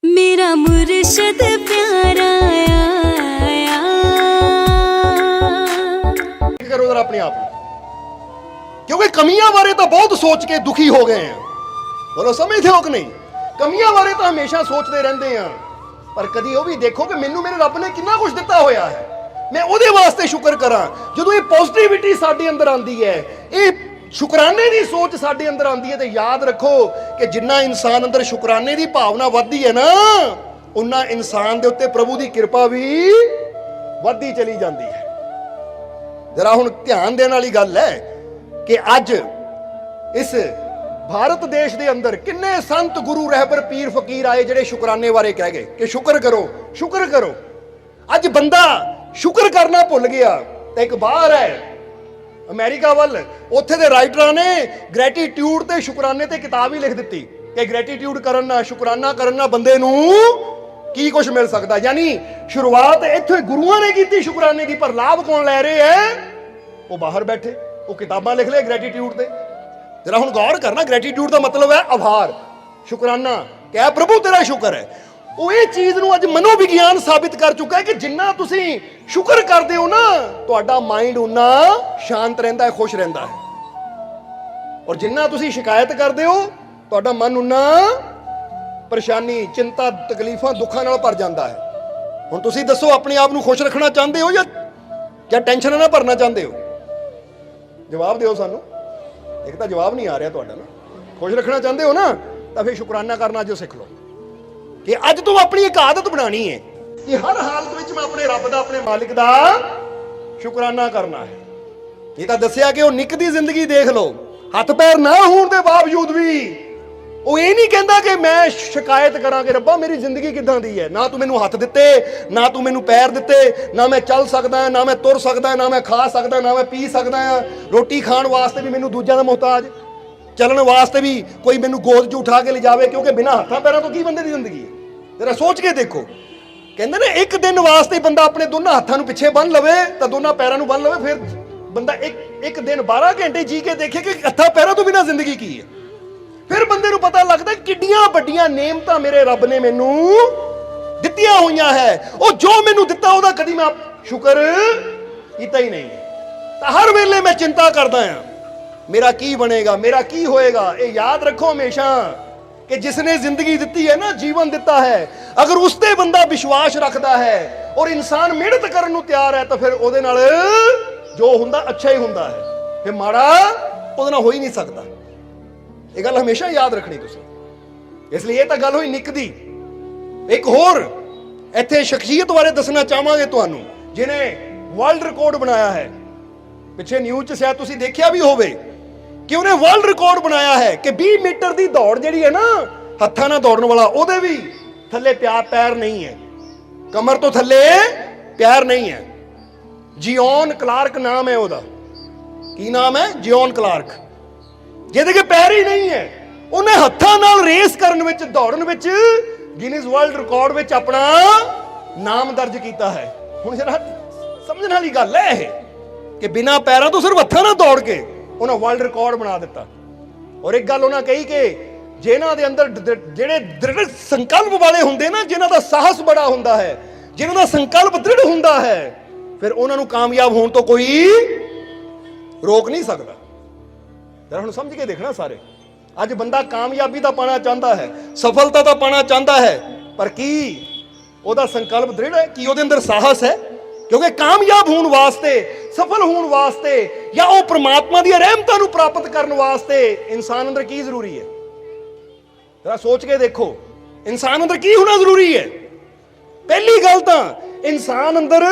मेरा मुर्शिद प्यारा आया। करो जरा अपने आप को, क्योंकि कमियां बारे तो बहुत सोच के दुखी हो गए हैं। बोलो समझते हो कि नहीं? कमियां बारे तो हमेशा सोचते रहते हैं, पर कभी वो भी देखो कि मैनू मेरे रब ने कितना कुछ दिता होया है, मैं ਉਹਦੇ ਵਾਸਤੇ ਸ਼ੁਕਰ ਕਰਾਂ। ਜਦੋਂ ਇਹ ਪੋਜ਼ਿਟਿਵਿਟੀ ਸਾਡੇ ਅੰਦਰ ਆਂਦੀ ਹੈ, ਇਹ ਸ਼ੁਕਰਾਨੇ ਦੀ ਸੋਚ ਸਾਡੇ ਅੰਦਰ ਆਂਦੀ ਹੈ, ਤੇ ਯਾਦ ਰੱਖੋ ਕਿ ਜਿੰਨਾ ਇਨਸਾਨ ਅੰਦਰ ਸ਼ੁਕਰਾਨੇ ਦੀ ਭਾਵਨਾ ਵੱਧਦੀ ਹੈ ਨਾ, ਉਨਾ ਇਨਸਾਨ ਦੇ ਉੱਤੇ ਪ੍ਰਭੂ ਦੀ ਕਿਰਪਾ ਵੀ ਵੱਧਦੀ ਚਲੀ ਜਾਂਦੀ ਹੈ। ਜਰਾ ਹੁਣ ਧਿਆਨ ਦੇਣ ਵਾਲੀ ਗੱਲ ਹੈ ਕਿ ਅੱਜ ਇਸ ਭਾਰਤ ਦੇਸ਼ ਦੇ ਅੰਦਰ ਕਿੰਨੇ ਸੰਤ ਗੁਰੂ ਰਹਿਬਰ ਪੀਰ ਫਕੀਰ ਆਏ ਜਿਹੜੇ ਸ਼ੁਕਰਾਨੇ ਬਾਰੇ ਕਹਿ ਗਏ ਕਿ ਸ਼ੁਕਰ ਕਰੋ ਸ਼ੁਕਰ ਕਰੋ। ਅੱਜ ਬੰਦਾ ਸ਼ੁਕਰ ਕਰਨਾ ਭੁੱਲ ਗਿਆ। ਤੇ ਇੱਕ ਬਾਹਰ ਹੈ ਅਮਰੀਕਾ ਵੱਲ, ਉੱਥੇ ਦੇ ਰਾਈਟਰਾਂ ਨੇ ਗ੍ਰੈਟੀਟਿਊਡ ਤੇ ਸ਼ੁਕਰਾਨੇ ਤੇ ਕਿਤਾਬ ਹੀ ਲਿਖ ਦਿੱਤੀ ਕਿ ਗ੍ਰੈਟੀਟਿਊਡ ਕਰਨ ਨਾਲ, ਸ਼ੁਕਰਾਨਾ ਕਰਨ ਨਾਲ ਬੰਦੇ ਨੂੰ ਕੀ ਕੁਝ ਮਿਲ ਸਕਦਾ। ਯਾਨੀ ਸ਼ੁਰੂਆਤ ਇੱਥੇ ਗੁਰੂਆਂ ਨੇ ਕੀਤੀ ਸ਼ੁਕਰਾਨੇ ਦੀ, ਪਰ ਲਾਭ ਕੌਣ ਲੈ ਰਹੇ ਹੈ? ਉਹ ਬਾਹਰ ਬੈਠੇ, ਉਹ ਕਿਤਾਬਾਂ ਲਿਖ ਲਏ ਗ੍ਰੈਟੀਟਿਊਡ ਤੇ। ਜਰਾ ਹੁਣ ਗੌਰ ਕਰਨਾ, ਗ੍ਰੈਟੀਟਿਊਡ ਦਾ ਮਤਲਬ ਹੈ ਆਭਾਰ, ਸ਼ੁਕਰਾਨਾ, ਕਹਿ ਪ੍ਰਭੂ ਤੇਰਾ ਸ਼ੁਕਰ ਹੈ। ਉਹ ਇਹ ਚੀਜ਼ ਨੂੰ ਅੱਜ ਮਨੋਵਿਗਿਆਨ ਸਾਬਿਤ ਕਰ ਚੁੱਕਾ ਹੈ ਕਿ ਜਿੰਨਾ ਤੁਸੀਂ ਸ਼ੁਕਰ ਕਰਦੇ ਹੋ ਨਾ, ਤੁਹਾਡਾ ਮਾਈਂਡ ਉਨਾ ਸ਼ਾਂਤ ਰਹਿੰਦਾ ਹੈ, ਖੁਸ਼ ਰਹਿੰਦਾ ਹੈ। ਔਰ ਜਿੰਨਾ ਤੁਸੀਂ ਸ਼ਿਕਾਇਤ ਕਰਦੇ ਹੋ, ਤੁਹਾਡਾ ਮਨ ਉਨਾ ਪਰੇਸ਼ਾਨੀ, ਚਿੰਤਾ, ਤਕਲੀਫਾਂ, ਦੁੱਖਾਂ ਨਾਲ ਭਰ ਜਾਂਦਾ ਹੈ। ਹੁਣ ਤੁਸੀਂ ਦੱਸੋ, ਆਪਣੇ ਆਪ ਨੂੰ ਖੁਸ਼ ਰੱਖਣਾ ਚਾਹੁੰਦੇ ਹੋ ਜਾਂ ਟੈਨਸ਼ਨ ਨਾਲ ਭਰਨਾ ਚਾਹੁੰਦੇ ਹੋ? ਜਵਾਬ ਦਿਓ ਸਾਨੂੰ। ਇੱਕ ਤਾਂ ਜਵਾਬ ਨਹੀਂ ਆ ਰਿਹਾ ਤੁਹਾਡਾ ਨਾ। ਖੁਸ਼ ਰੱਖਣਾ ਚਾਹੁੰਦੇ ਹੋ ਨਾ, ਤਾਂ ਫਿਰ ਸ਼ੁਕਰਾਨਾ ਕਰਨਾ ਜੋ ਸਿੱਖ ਲਓ ਕਿ ਅੱਜ ਤੋਂ ਆਪਣੀ ਇੱਕ ਆਦਤ ਬਣਾਣੀ ਹੈ ਕਿ ਹਰ ਹਾਲਤ ਵਿੱਚ ਮੈਂ ਆਪਣੇ ਰੱਬ ਦਾ, ਆਪਣੇ ਮਾਲਿਕ ਦਾ ਸ਼ੁਕਰਾਨਾ ਕਰਨਾ ਹੈ। ਇਹ ਤਾਂ ਦੱਸਿਆ ਕਿ ਉਹ ਨਿੱਕਦੀ ਜ਼ਿੰਦਗੀ ਦੇਖ ਲਓ, ਹੱਥ ਪੈਰ ਨਾ ਹੋਣ ਦੇ ਬਾਵਜੂਦ ਵੀ ਉਹ ਇਹ ਨਹੀਂ ਕਹਿੰਦਾ ਕਿ ਮੈਂ ਸ਼ਿਕਾਇਤ ਕਰਾਂ ਕਿ ਰੱਬਾ ਮੇਰੀ ਜ਼ਿੰਦਗੀ ਕਿੱਦਾਂ ਦੀ ਹੈ, ਨਾ ਤੂੰ ਮੈਨੂੰ ਹੱਥ ਦਿੱਤੇ, ਨਾ ਤੂੰ ਮੈਨੂੰ ਪੈਰ ਦਿੱਤੇ, ਨਾ ਮੈਂ ਚੱਲ ਸਕਦਾ, ਨਾ ਮੈਂ ਤੁਰ ਸਕਦਾ, ਨਾ ਮੈਂ ਖਾ ਸਕਦਾ, ਨਾ ਮੈਂ ਪੀ ਸਕਦਾ ਹਾਂ। ਰੋਟੀ ਖਾਣ ਵਾਸਤੇ ਵੀ ਮੈਨੂੰ ਦੂਜਿਆਂ ਦਾ ਮੁਹਤਾਜ, ਚੱਲਣ ਵਾਸਤੇ ਵੀ ਕੋਈ ਮੈਨੂੰ ਗੋਦ 'ਚ ਉਠਾ ਕੇ ਲਿਜਾਵੇ, ਕਿਉਂਕਿ ਬਿਨਾਂ ਹੱਥਾਂ ਪੈਰਾਂ ਤੋਂ ਕੀ ਬੰਦੇ ਦੀ ਜ਼ਿੰਦਗੀ ਹੈ? ਜਰਾ ਸੋਚ ਕੇ ਦੇਖੋ। ਕਹਿੰਦੇ ਨੇ ਇੱਕ ਦਿਨ ਵਾਸਤੇ ਬੰਦਾ ਆਪਣੇ ਦੋਨਾਂ ਹੱਥਾਂ ਨੂੰ ਪਿੱਛੇ ਬੰਨ ਲਵੇ, ਤਾਂ ਦੋਨਾਂ ਪੈਰਾਂ ਨੂੰ ਬੰਨ ਲਵੇ, ਫਿਰ ਬੰਦਾ ਇੱਕ ਦਿਨ 12 ਘੰਟੇ ਜੀ ਕੇ ਦੇਖੇ ਕਿ ਹੱਥਾਂ ਪੈਰਾਂ ਤੋਂ ਬਿਨਾਂ ਜ਼ਿੰਦਗੀ ਕੀ ਹੈ। ਫਿਰ ਬੰਦੇ ਨੂੰ ਪਤਾ ਲੱਗਦਾ ਕਿੱਡੀਆਂ ਵੱਡੀਆਂ ਨੇਮਤਾਂ ਮੇਰੇ ਰੱਬ ਨੇ ਮੈਨੂੰ ਦਿੱਤੀਆਂ ਹੋਈਆਂ ਹੈ। ਉਹ ਜੋ ਮੈਨੂੰ ਦਿੱਤਾ ਉਹਦਾ ਕਦੀ ਮੈਂ ਸ਼ੁਕਰ ਕੀਤਾ ਹੀ ਨਹੀਂ। ਤਾਂ ਹਰ ਵੇਲੇ ਮੈਂ ਚਿੰਤਾ ਕਰਦਾ ਹਾਂ, ਮੇਰਾ ਕੀ ਬਣੇਗਾ, ਮੇਰਾ ਕੀ ਹੋਏਗਾ। ਇਹ ਯਾਦ ਰੱਖੋ ਹਮੇਸ਼ਾ ਕਿ ਜਿਸਨੇ ਜ਼ਿੰਦਗੀ ਦਿੱਤੀ ਹੈ ਨਾ, ਜੀਵਨ ਦਿੱਤਾ ਹੈ, ਅਗਰ ਉਸ ਤੇ ਬੰਦਾ ਵਿਸ਼ਵਾਸ ਰੱਖਦਾ ਹੈ ਔਰ ਇਨਸਾਨ ਮਿਹਨਤ ਕਰਨ ਨੂੰ ਤਿਆਰ ਹੈ, ਤਾਂ ਫਿਰ ਉਹਦੇ ਨਾਲ ਜੋ ਹੁੰਦਾ ਅੱਛਾ ਹੀ ਹੁੰਦਾ ਹੈ, ਫਿਰ ਮਾੜਾ ਉਹਦੇ ਨਾਲ ਹੋ ਹੀ ਨਹੀਂ ਸਕਦਾ। ਇਹ ਗੱਲ ਹਮੇਸ਼ਾ ਯਾਦ ਰੱਖਣੀ ਤੁਸੀਂ। ਇਸ ਲਈ ਇਹ ਤਾਂ ਗੱਲ ਹੋਈ ਨਿੱਕ ਦੀ। ਇੱਕ ਹੋਰ ਇੱਥੇ ਸ਼ਖਸੀਅਤ ਬਾਰੇ ਦੱਸਣਾ ਚਾਹਾਂਗੇ ਤੁਹਾਨੂੰ, ਜਿਹਨੇ ਵਰਲਡ ਰਿਕਾਰਡ ਬਣਾਇਆ ਹੈ। ਪਿੱਛੇ ਨਿਊਜ਼ 'ਚ ਸ਼ਾਇਦ ਤੁਸੀਂ ਦੇਖਿਆ ਵੀ ਹੋਵੇ ਕਿ ਉਹਨੇ ਵਰਲਡ ਰਿਕਾਰਡ ਬਣਾਇਆ ਹੈ ਕਿ 20 ਮੀਟਰ ਦੀ ਦੌੜ ਜਿਹੜੀ ਹੈ ਨਾ, ਹੱਥਾਂ ਨਾਲ ਦੌੜਨ ਵਾਲਾ, ਉਹਦੇ ਵੀ ਥੱਲੇ ਪੈਰ ਨਹੀਂ ਹੈ, ਕਮਰ ਤੋਂ ਥੱਲੇ ਪੈਰ ਨਹੀਂ ਹੈ। ਜਿਓਨ ਕਲਾਰਕ ਨਾਮ ਹੈ ਉਹਦਾ। ਕੀ ਨਾਮ ਹੈ? ਜਿਓਨ ਕਲਾਰਕ, ਜਿਹਦੇ ਕੇ ਪੈਰ ਹੀ ਨਹੀਂ ਹੈ। ਉਹਨੇ ਹੱਥਾਂ ਨਾਲ ਰੇਸ ਕਰਨ ਵਿੱਚ, ਦੌੜਨ ਵਿੱਚ ਗਿਨੀਜ਼ ਵਰਲਡ ਰਿਕਾਰਡ ਵਿੱਚ ਆਪਣਾ ਨਾਮ ਦਰਜ ਕੀਤਾ ਹੈ। ਹੁਣ ਜਰਾ ਸਮਝਣ ਵਾਲੀ ਗੱਲ ਹੈ ਇਹ ਕਿ ਬਿਨਾਂ ਪੈਰਾਂ ਤੋਂ ਸਿਰਫ ਹੱਥਾਂ ਨਾਲ ਦੌੜ ਕੇ ਉਹਨਾਂ ਵਰਲਡ ਰਿਕਾਰਡ ਬਣਾ ਦਿੱਤਾ। ਔਰ ਇੱਕ ਗੱਲ ਉਹਨਾਂ ਕਹੀ ਕਿ ਜਿਨ੍ਹਾਂ ਦੇ ਅੰਦਰ ਜਿਹੜੇ ਦ੍ਰਿੜ ਸੰਕਲਪ ਵਾਲੇ ਹੁੰਦੇ ਨਾ, ਜਿਨ੍ਹਾਂ ਦਾ ਸਾਹਸ ਬੜਾ ਹੁੰਦਾ ਹੈ, ਜਿਨ੍ਹਾਂ ਦਾ ਸੰਕਲਪ ਦ੍ਰਿੜ ਹੁੰਦਾ ਹੈ, ਫਿਰ ਉਹਨਾਂ ਨੂੰ ਕਾਮਯਾਬ ਹੋਣ ਤੋਂ ਕੋਈ ਰੋਕ ਨਹੀਂ ਸਕਦਾ। ਜਰਾ ਹੁਣ ਸਮਝ ਕੇ ਦੇਖਣਾ ਸਾਰੇ। ਅੱਜ ਬੰਦਾ ਕਾਮਯਾਬੀ ਤਾਂ ਪਾਣਾ ਚਾਹੁੰਦਾ ਹੈ, ਸਫਲਤਾ ਤਾਂ ਪਾਣਾ ਚਾਹੁੰਦਾ ਹੈ, ਪਰ ਕੀ ਉਹਦਾ ਸੰਕਲਪ ਦ੍ਰਿੜ ਹੈ? ਕੀ ਉਹਦੇ ਅੰਦਰ ਸਾਹਸ ਹੈ? ਕਿਉਂਕਿ ਕਾਮਯਾਬ ਹੋਣ ਵਾਸਤੇ, ਸਫਲ ਹੋਣ ਵਾਸਤੇ, ਜਾਂ ਉਹ ਪ੍ਰਮਾਤਮਾ ਦੀਆਂ ਰਹਿਮਤਾਂ ਨੂੰ ਪ੍ਰਾਪਤ ਕਰਨ ਵਾਸਤੇ ਇਨਸਾਨ ਅੰਦਰ ਕੀ ਜ਼ਰੂਰੀ ਹੈ? ਜਰਾ ਸੋਚ ਕੇ ਦੇਖੋ, ਇਨਸਾਨ ਅੰਦਰ ਕੀ ਹੋਣਾ ਜ਼ਰੂਰੀ ਹੈ? ਪਹਿਲੀ ਗੱਲ ਤਾਂ ਇਨਸਾਨ ਅੰਦਰ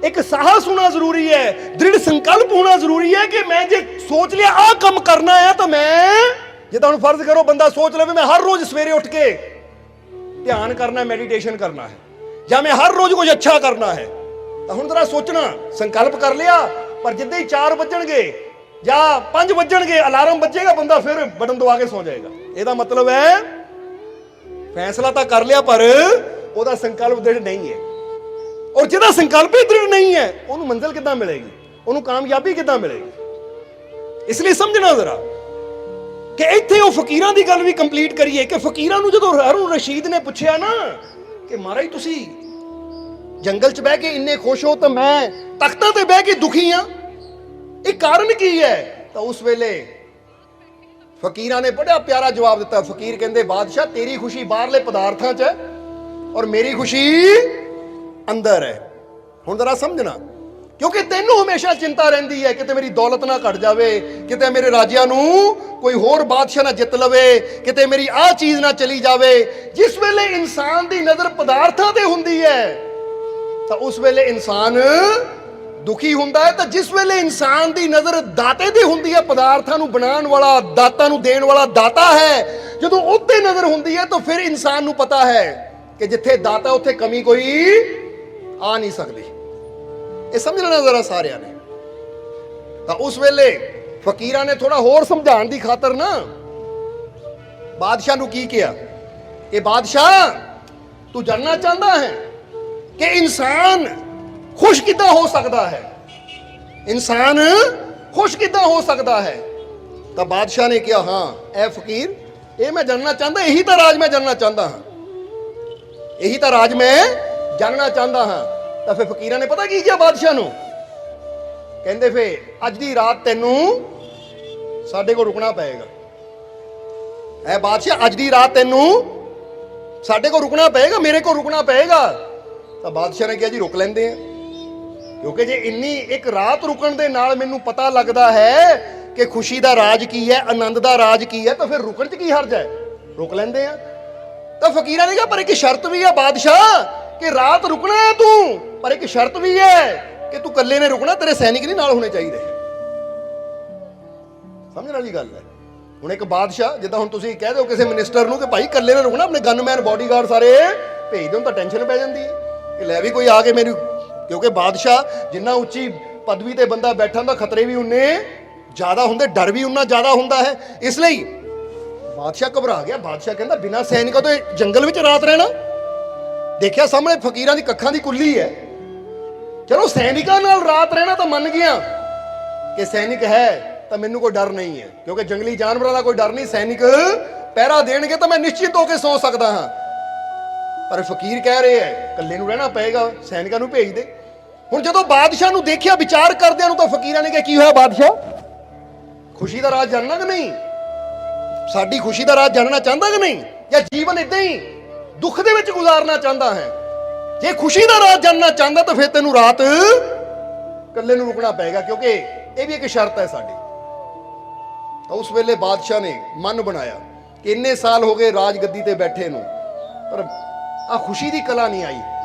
ਇੱਕ ਸਾਹਸ ਹੋਣਾ ਜ਼ਰੂਰੀ ਹੈ, ਦ੍ਰਿੜ ਸੰਕਲਪ ਹੋਣਾ ਜ਼ਰੂਰੀ ਹੈ ਕਿ ਮੈਂ ਜੇ ਸੋਚ ਲਿਆ ਆਹ ਕੰਮ ਕਰਨਾ ਹੈ, ਤਾਂ ਮੈਂ, ਜੇ ਤਾਂ ਹੁਣ ਫਰਜ਼ ਕਰੋ ਬੰਦਾ ਸੋਚ ਲਵੇ ਮੈਂ ਹਰ ਰੋਜ਼ ਸਵੇਰੇ ਉੱਠ ਕੇ ਧਿਆਨ ਕਰਨਾ, ਮੈਡੀਟੇਸ਼ਨ ਕਰਨਾ ਹੈ, ਜਾਂ ਮੈਂ ਹਰ ਰੋਜ਼ ਕੁਝ ਅੱਛਾ ਕਰਨਾ ਹੈ, ਤਾਂ ਹੁਣ ਜਰਾ ਸੋਚਣਾ, ਸੰਕਲਪ ਕਰ ਲਿਆ, ਪਰ ਜਿੱਦਾਂ ਹੀ 4 ਵੱਜਣਗੇ ਜਾਂ 5 ਵੱਜਣਗੇ, ਅਲਾਰਮ ਵੱਜੇਗਾ, ਬੰਦਾ ਫਿਰ ਬਟਨ ਦਬਾ ਕੇ ਸੌ ਜਾਏਗਾ। ਇਹਦਾ ਮਤਲਬ ਹੈ ਫੈਸਲਾ ਤਾਂ ਕਰ ਲਿਆ, ਪਰ ਉਹਦਾ ਸੰਕਲਪ ਦ੍ਰਿੜ ਨਹੀਂ ਹੈ। ਔਰ ਜਿਹਦਾ ਸੰਕਲਪ ਹੀ ਦ੍ਰਿੜ ਨਹੀਂ ਹੈ, ਉਹਨੂੰ ਮੰਜ਼ਿਲ ਕਿੱਦਾਂ ਮਿਲੇਗੀ, ਉਹਨੂੰ ਕਾਮਯਾਬੀ ਕਿੱਦਾਂ ਮਿਲੇਗੀ? ਇਸ ਲਈ ਸਮਝਣਾ ਜ਼ਰਾ ਕਿ ਇੱਥੇ ਉਹ ਫਕੀਰਾਂ ਦੀ ਗੱਲ ਵੀ ਕੰਪਲੀਟ ਕਰੀਏ ਕਿ ਫਕੀਰਾਂ ਨੂੰ ਜਦੋਂ ਹਾਰੂਨ ਰਸ਼ੀਦ ਨੇ ਪੁੱਛਿਆ ਨਾ ਕਿ ਮਹਾਰਾਜ ਤੁਸੀਂ ਜੰਗਲ 'ਚ ਬਹਿ ਕੇ ਇੰਨੇ ਖੁਸ਼ ਹੋ ਤਾਂ ਮੈਂ ਤਖਤਾਂ ਤੇ ਬਹਿ ਕੇ ਦੁਖੀ ਆ, ਇਹ ਕਾਰਨ ਕੀ ਹੈ? ਤਾਂ ਉਸ ਵੇਲੇ ਫਕੀਰਾਂ ਨੇ ਬੜਾ ਪਿਆਰਾ ਜਵਾਬ ਦਿੱਤਾ। ਫਕੀਰ ਕਹਿੰਦੇ ਬਾਦਸ਼ਾਹ ਤੇਰੀ ਖੁਸ਼ੀ ਬਾਹਰਲੇ ਪਦਾਰਥਾਂ 'ਚ ਹੈ ਔਰ ਮੇਰੀ ਖੁਸ਼ੀ ਅੰਦਰ ਹੈ। ਹੁਣ ਜ਼ਰਾ ਸਮਝਣਾ, ਕਿਉਂਕਿ ਤੈਨੂੰ ਹਮੇਸ਼ਾ ਚਿੰਤਾ ਰਹਿੰਦੀ ਹੈ ਕਿਤੇ ਮੇਰੀ ਦੌਲਤ ਨਾ ਘਟ ਜਾਵੇ, ਕਿਤੇ ਮੇਰੇ ਰਾਜਿਆਂ ਨੂੰ ਕੋਈ ਹੋਰ ਬਾਦਸ਼ਾਹ ਨਾ ਜਿੱਤ ਲਵੇ, ਕਿਤੇ ਮੇਰੀ ਆਹ ਚੀਜ਼ ਨਾ ਚਲੀ ਜਾਵੇ। ਜਿਸ ਵੇਲੇ ਇਨਸਾਨ ਦੀ ਨਜ਼ਰ ਪਦਾਰਥਾਂ ਤੇ ਹੁੰਦੀ ਹੈ ਤਾਂ ਉਸ ਵੇਲੇ ਇਨਸਾਨ ਦੁਖੀ ਹੁੰਦਾ ਹੈ, ਤਾਂ ਜਿਸ ਵੇਲੇ ਇਨਸਾਨ ਦੀ ਨਜ਼ਰ ਦਾਤੇ ਤੇ ਹੁੰਦੀ ਹੈ, ਪਦਾਰਥਾਂ ਨੂੰ ਬਣਾਉਣ ਵਾਲਾ, ਦਾਤਾਂ ਨੂੰ ਦੇਣ ਵਾਲਾ ਦਾਤਾ ਹੈ, ਜਦੋਂ ਉੱਤੇ ਨਜ਼ਰ ਹੁੰਦੀ ਹੈ ਤਾਂ ਫਿਰ ਇਨਸਾਨ ਨੂੰ ਪਤਾ ਹੈ ਕਿ ਜਿੱਥੇ ਦਾਤਾ ਉੱਥੇ ਕਮੀ ਕੋਈ ਆ ਨਹੀਂ ਸਕਦੀ। ਇਹ ਸਮਝ ਲੈਣਾ ਜ਼ਰਾ ਸਾਰਿਆਂ ਨੇ। ਤਾਂ ਉਸ ਵੇਲੇ ਫਕੀਰਾਂ ਨੇ ਥੋੜਾ ਹੋਰ ਸਮਝਾਉਣ ਦੀ ਖਾਤਰ ਨਾ ਬਾਦਸ਼ਾਹ ਨੂੰ ਕੀ ਕਿਹਾ ਕਿ ਬਾਦਸ਼ਾਹ ਤੂੰ ਜਾਣਨਾ ਚਾਹੁੰਦਾ ਹੈ ਕਿ ਇਨਸਾਨ ਖੁਸ਼ ਕਿੱਦਾਂ ਹੋ ਸਕਦਾ ਹੈ? ਇਨਸਾਨ ਖੁਸ਼ ਕਿੱਦਾਂ ਹੋ ਸਕਦਾ ਹੈ? ਤਾਂ ਬਾਦਸ਼ਾਹ ਨੇ ਕਿਹਾ ਹਾਂ ਐ ਫਕੀਰ, ਇਹ ਮੈਂ ਜਾਣਨਾ ਚਾਹੁੰਦਾ, ਇਹੀ ਤਾਂ ਰਾਜ ਮੈਂ ਜਾਣਨਾ ਚਾਹੁੰਦਾ ਹਾਂ, ਇਹੀ ਤਾਂ ਰਾਜ ਮੈਂ ਜਾਣਨਾ ਚਾਹੁੰਦਾ ਹਾਂ। ਤਾਂ ਫਿਰ ਫਕੀਰਾਂ ਨੇ ਪਤਾ ਕੀ ਕਿਹਾ ਬਾਦਸ਼ਾਹ ਨੂੰ? ਕਹਿੰਦੇ ਫੇ ਅੱਜ ਦੀ ਰਾਤ ਤੈਨੂੰ ਸਾਡੇ ਕੋਲ ਰੁਕਣਾ ਪਏਗਾ। ਐ ਬਾਦਸ਼ਾਹ ਅੱਜ ਦੀ ਰਾਤ ਤੈਨੂੰ ਸਾਡੇ ਕੋਲ ਰੁਕਣਾ ਪਏਗਾ, ਮੇਰੇ ਕੋਲ ਰੁਕਣਾ ਪਏਗਾ। ਤਾਂ ਬਾਦਸ਼ਾਹ ਨੇ ਕਿਹਾ ਜੀ ਰੁਕ ਲੈਂਦੇ ਆ, ਕਿਉਂਕਿ ਜੇ ਇੰਨੀ ਇੱਕ ਰਾਤ ਰੁਕਣ ਦੇ ਨਾਲ ਮੈਨੂੰ ਪਤਾ ਲੱਗਦਾ ਹੈ ਕਿ ਖੁਸ਼ੀ ਦਾ ਰਾਜ ਕੀ ਹੈ, ਆਨੰਦ ਦਾ ਰਾਜ ਕੀ ਹੈ, ਤਾਂ ਫਿਰ ਰੁਕਣ 'ਚ ਕੀ ਹਰਜ ਹੈ, ਰੁਕ ਲੈਂਦੇ ਆ। ਤਾਂ ਫਕੀਰਾਂ ਨੇ ਕਿਹਾ ਪਰ ਇੱਕ ਸ਼ਰਤ ਵੀ ਹੈ ਬਾਦਸ਼ਾਹ ਕਿ ਰਾਤ ਰੁਕਣਾ ਹੈ ਤੂੰ, ਪਰ ਇੱਕ ਸ਼ਰਤ ਵੀ ਹੈ ਕਿ ਤੂੰ ਇਕੱਲੇ ਨੇ ਰੁਕਣਾ, ਤੇਰੇ ਸੈਨਿਕ ਨਹੀਂ ਨਾਲ ਹੋਣੇ ਚਾਹੀਦੇ। ਸਮਝਣ ਵਾਲੀ ਗੱਲ ਹੈ। ਹੁਣ ਇੱਕ ਬਾਦਸ਼ਾਹ, ਜਿੱਦਾਂ ਹੁਣ ਤੁਸੀਂ ਕਹਿ ਦਿਓ ਕਿਸੇ ਮਿਨਿਸਟਰ ਨੂੰ ਕਿ ਭਾਈ ਇਕੱਲੇ ਨੇ ਰੁਕਣਾ, ਆਪਣੇ ਗਨਮੈਨ ਬੋਡੀਗਾਰਡ ਸਾਰੇ ਭੇਜ ਦਿਓ, ਤਾਂ ਟੈਨਸ਼ਨ ਪੈ ਜਾਂਦੀ ਹੈ ਕਿ ਲੈ ਵੀ ਕੋਈ ਆ ਕੇ ਮੇਰੀ, ਕਿਉਂਕਿ ਬਾਦਸ਼ਾਹ ਜਿੰਨਾ ਉੱਚੀ ਪਦਵੀ ਤੇ ਬੰਦਾ ਬੈਠਾ ਹੁੰਦਾ ਖਤਰੇ ਵੀ ਉਨੇ ਜ਼ਿਆਦਾ ਹੁੰਦੇ, ਡਰ ਵੀ ਉਨਾ ਜ਼ਿਆਦਾ ਹੁੰਦਾ ਹੈ। ਇਸ ਲਈ ਬਾਦਸ਼ਾਹ ਘਬਰਾ ਗਿਆ। ਬਾਦਸ਼ਾਹ ਕਹਿੰਦਾ ਬਿਨਾਂ ਸੈਨਿਕਾਂ ਤੋਂ ਜੰਗਲ ਵਿੱਚ ਰਾਤ ਰਹਿਣਾ? ਦੇਖਿਆ ਸਾਹਮਣੇ ਫਕੀਰਾਂ ਦੀ ਕੱਖਾਂ ਦੀ ਕੁੱਲੀ ਹੈ, ਚਲੋ ਸੈਨਿਕਾਂ ਨਾਲ ਰਾਤ ਰਹਿਣਾ ਤਾਂ ਮੰਨ ਗਿਆ ਕਿ ਸੈਨਿਕ ਹੈ ਤਾਂ ਮੈਨੂੰ ਕੋਈ ਡਰ ਨਹੀਂ ਹੈ, ਕਿਉਂਕਿ ਜੰਗਲੀ ਜਾਨਵਰਾਂ ਦਾ ਕੋਈ ਡਰ ਨਹੀਂ, ਸੈਨਿਕ ਪਹਿਰਾ ਦੇਣਗੇ ਤਾਂ ਮੈਂ ਨਿਸ਼ਚਿੰਤ ਹੋ ਕੇ ਸੌ ਸਕਦਾ ਹਾਂ। ਪਰ ਫਕੀਰ ਕਹਿ ਰਹੇ ਹੈ ਇਕੱਲੇ ਨੂੰ ਰਹਿਣਾ ਪਏਗਾ, ਸੈਨਿਕਾਂ ਨੂੰ ਭੇਜ ਦੇ। ਹੁਣ ਜਦੋਂ ਬਾਦਸ਼ਾਹ ਨੂੰ ਦੇਖਿਆ ਵਿਚਾਰ ਕਰਦਿਆਂ ਨੂੰ, ਤਾਂ ਫਕੀਰਾਂ ਨੇ ਕਿਹਾ ਕੀ ਹੋਇਆ ਬਾਦਸ਼ਾਹ, ਖੁਸ਼ੀ ਦਾ ਰਾਜ ਜਾਣਨਾ ਕਿ ਨਹੀਂ? ਸਾਡੀ ਖੁਸ਼ੀ ਦਾ ਰਾਜ ਜਾਣਨਾ ਚਾਹੁੰਦਾ ਕਿ ਨਹੀਂ, ਜਾਂ ਜੀਵਨ ਇਦਾਂ ਹੀ ਦੁੱਖ ਦੇ ਵਿੱਚ ਗੁਜ਼ਾਰਨਾ ਚਾਹੁੰਦਾ ਹੈ? ਜੇ ਖੁਸ਼ੀ ਦਾ ਰਾਜ ਜਾਣਨਾ ਚਾਹੁੰਦਾ ਤਾਂ ਫਿਰ ਤੈਨੂੰ ਰਾਤ ਇਕੱਲੇ ਨੂੰ ਰੁਕਣਾ ਪਏਗਾ, ਕਿਉਂਕਿ ਇਹ ਵੀ ਇੱਕ ਸ਼ਰਤ ਹੈ ਸਾਡੀ। ਤਾਂ ਉਸ ਵੇਲੇ ਬਾਦਸ਼ਾਹ ਨੇ ਮਨ ਬਣਾਇਆ ਕਿ ਇੰਨੇ ਸਾਲ ਹੋ ਗਏ ਰਾਜ ਗੱਦੀ ਤੇ ਬੈਠੇ ਨੂੰ, ਪਰ ਆ ਖੁਸ਼ੀ ਦੀ ਕਲਾ ਨਹੀਂ ਆਈ,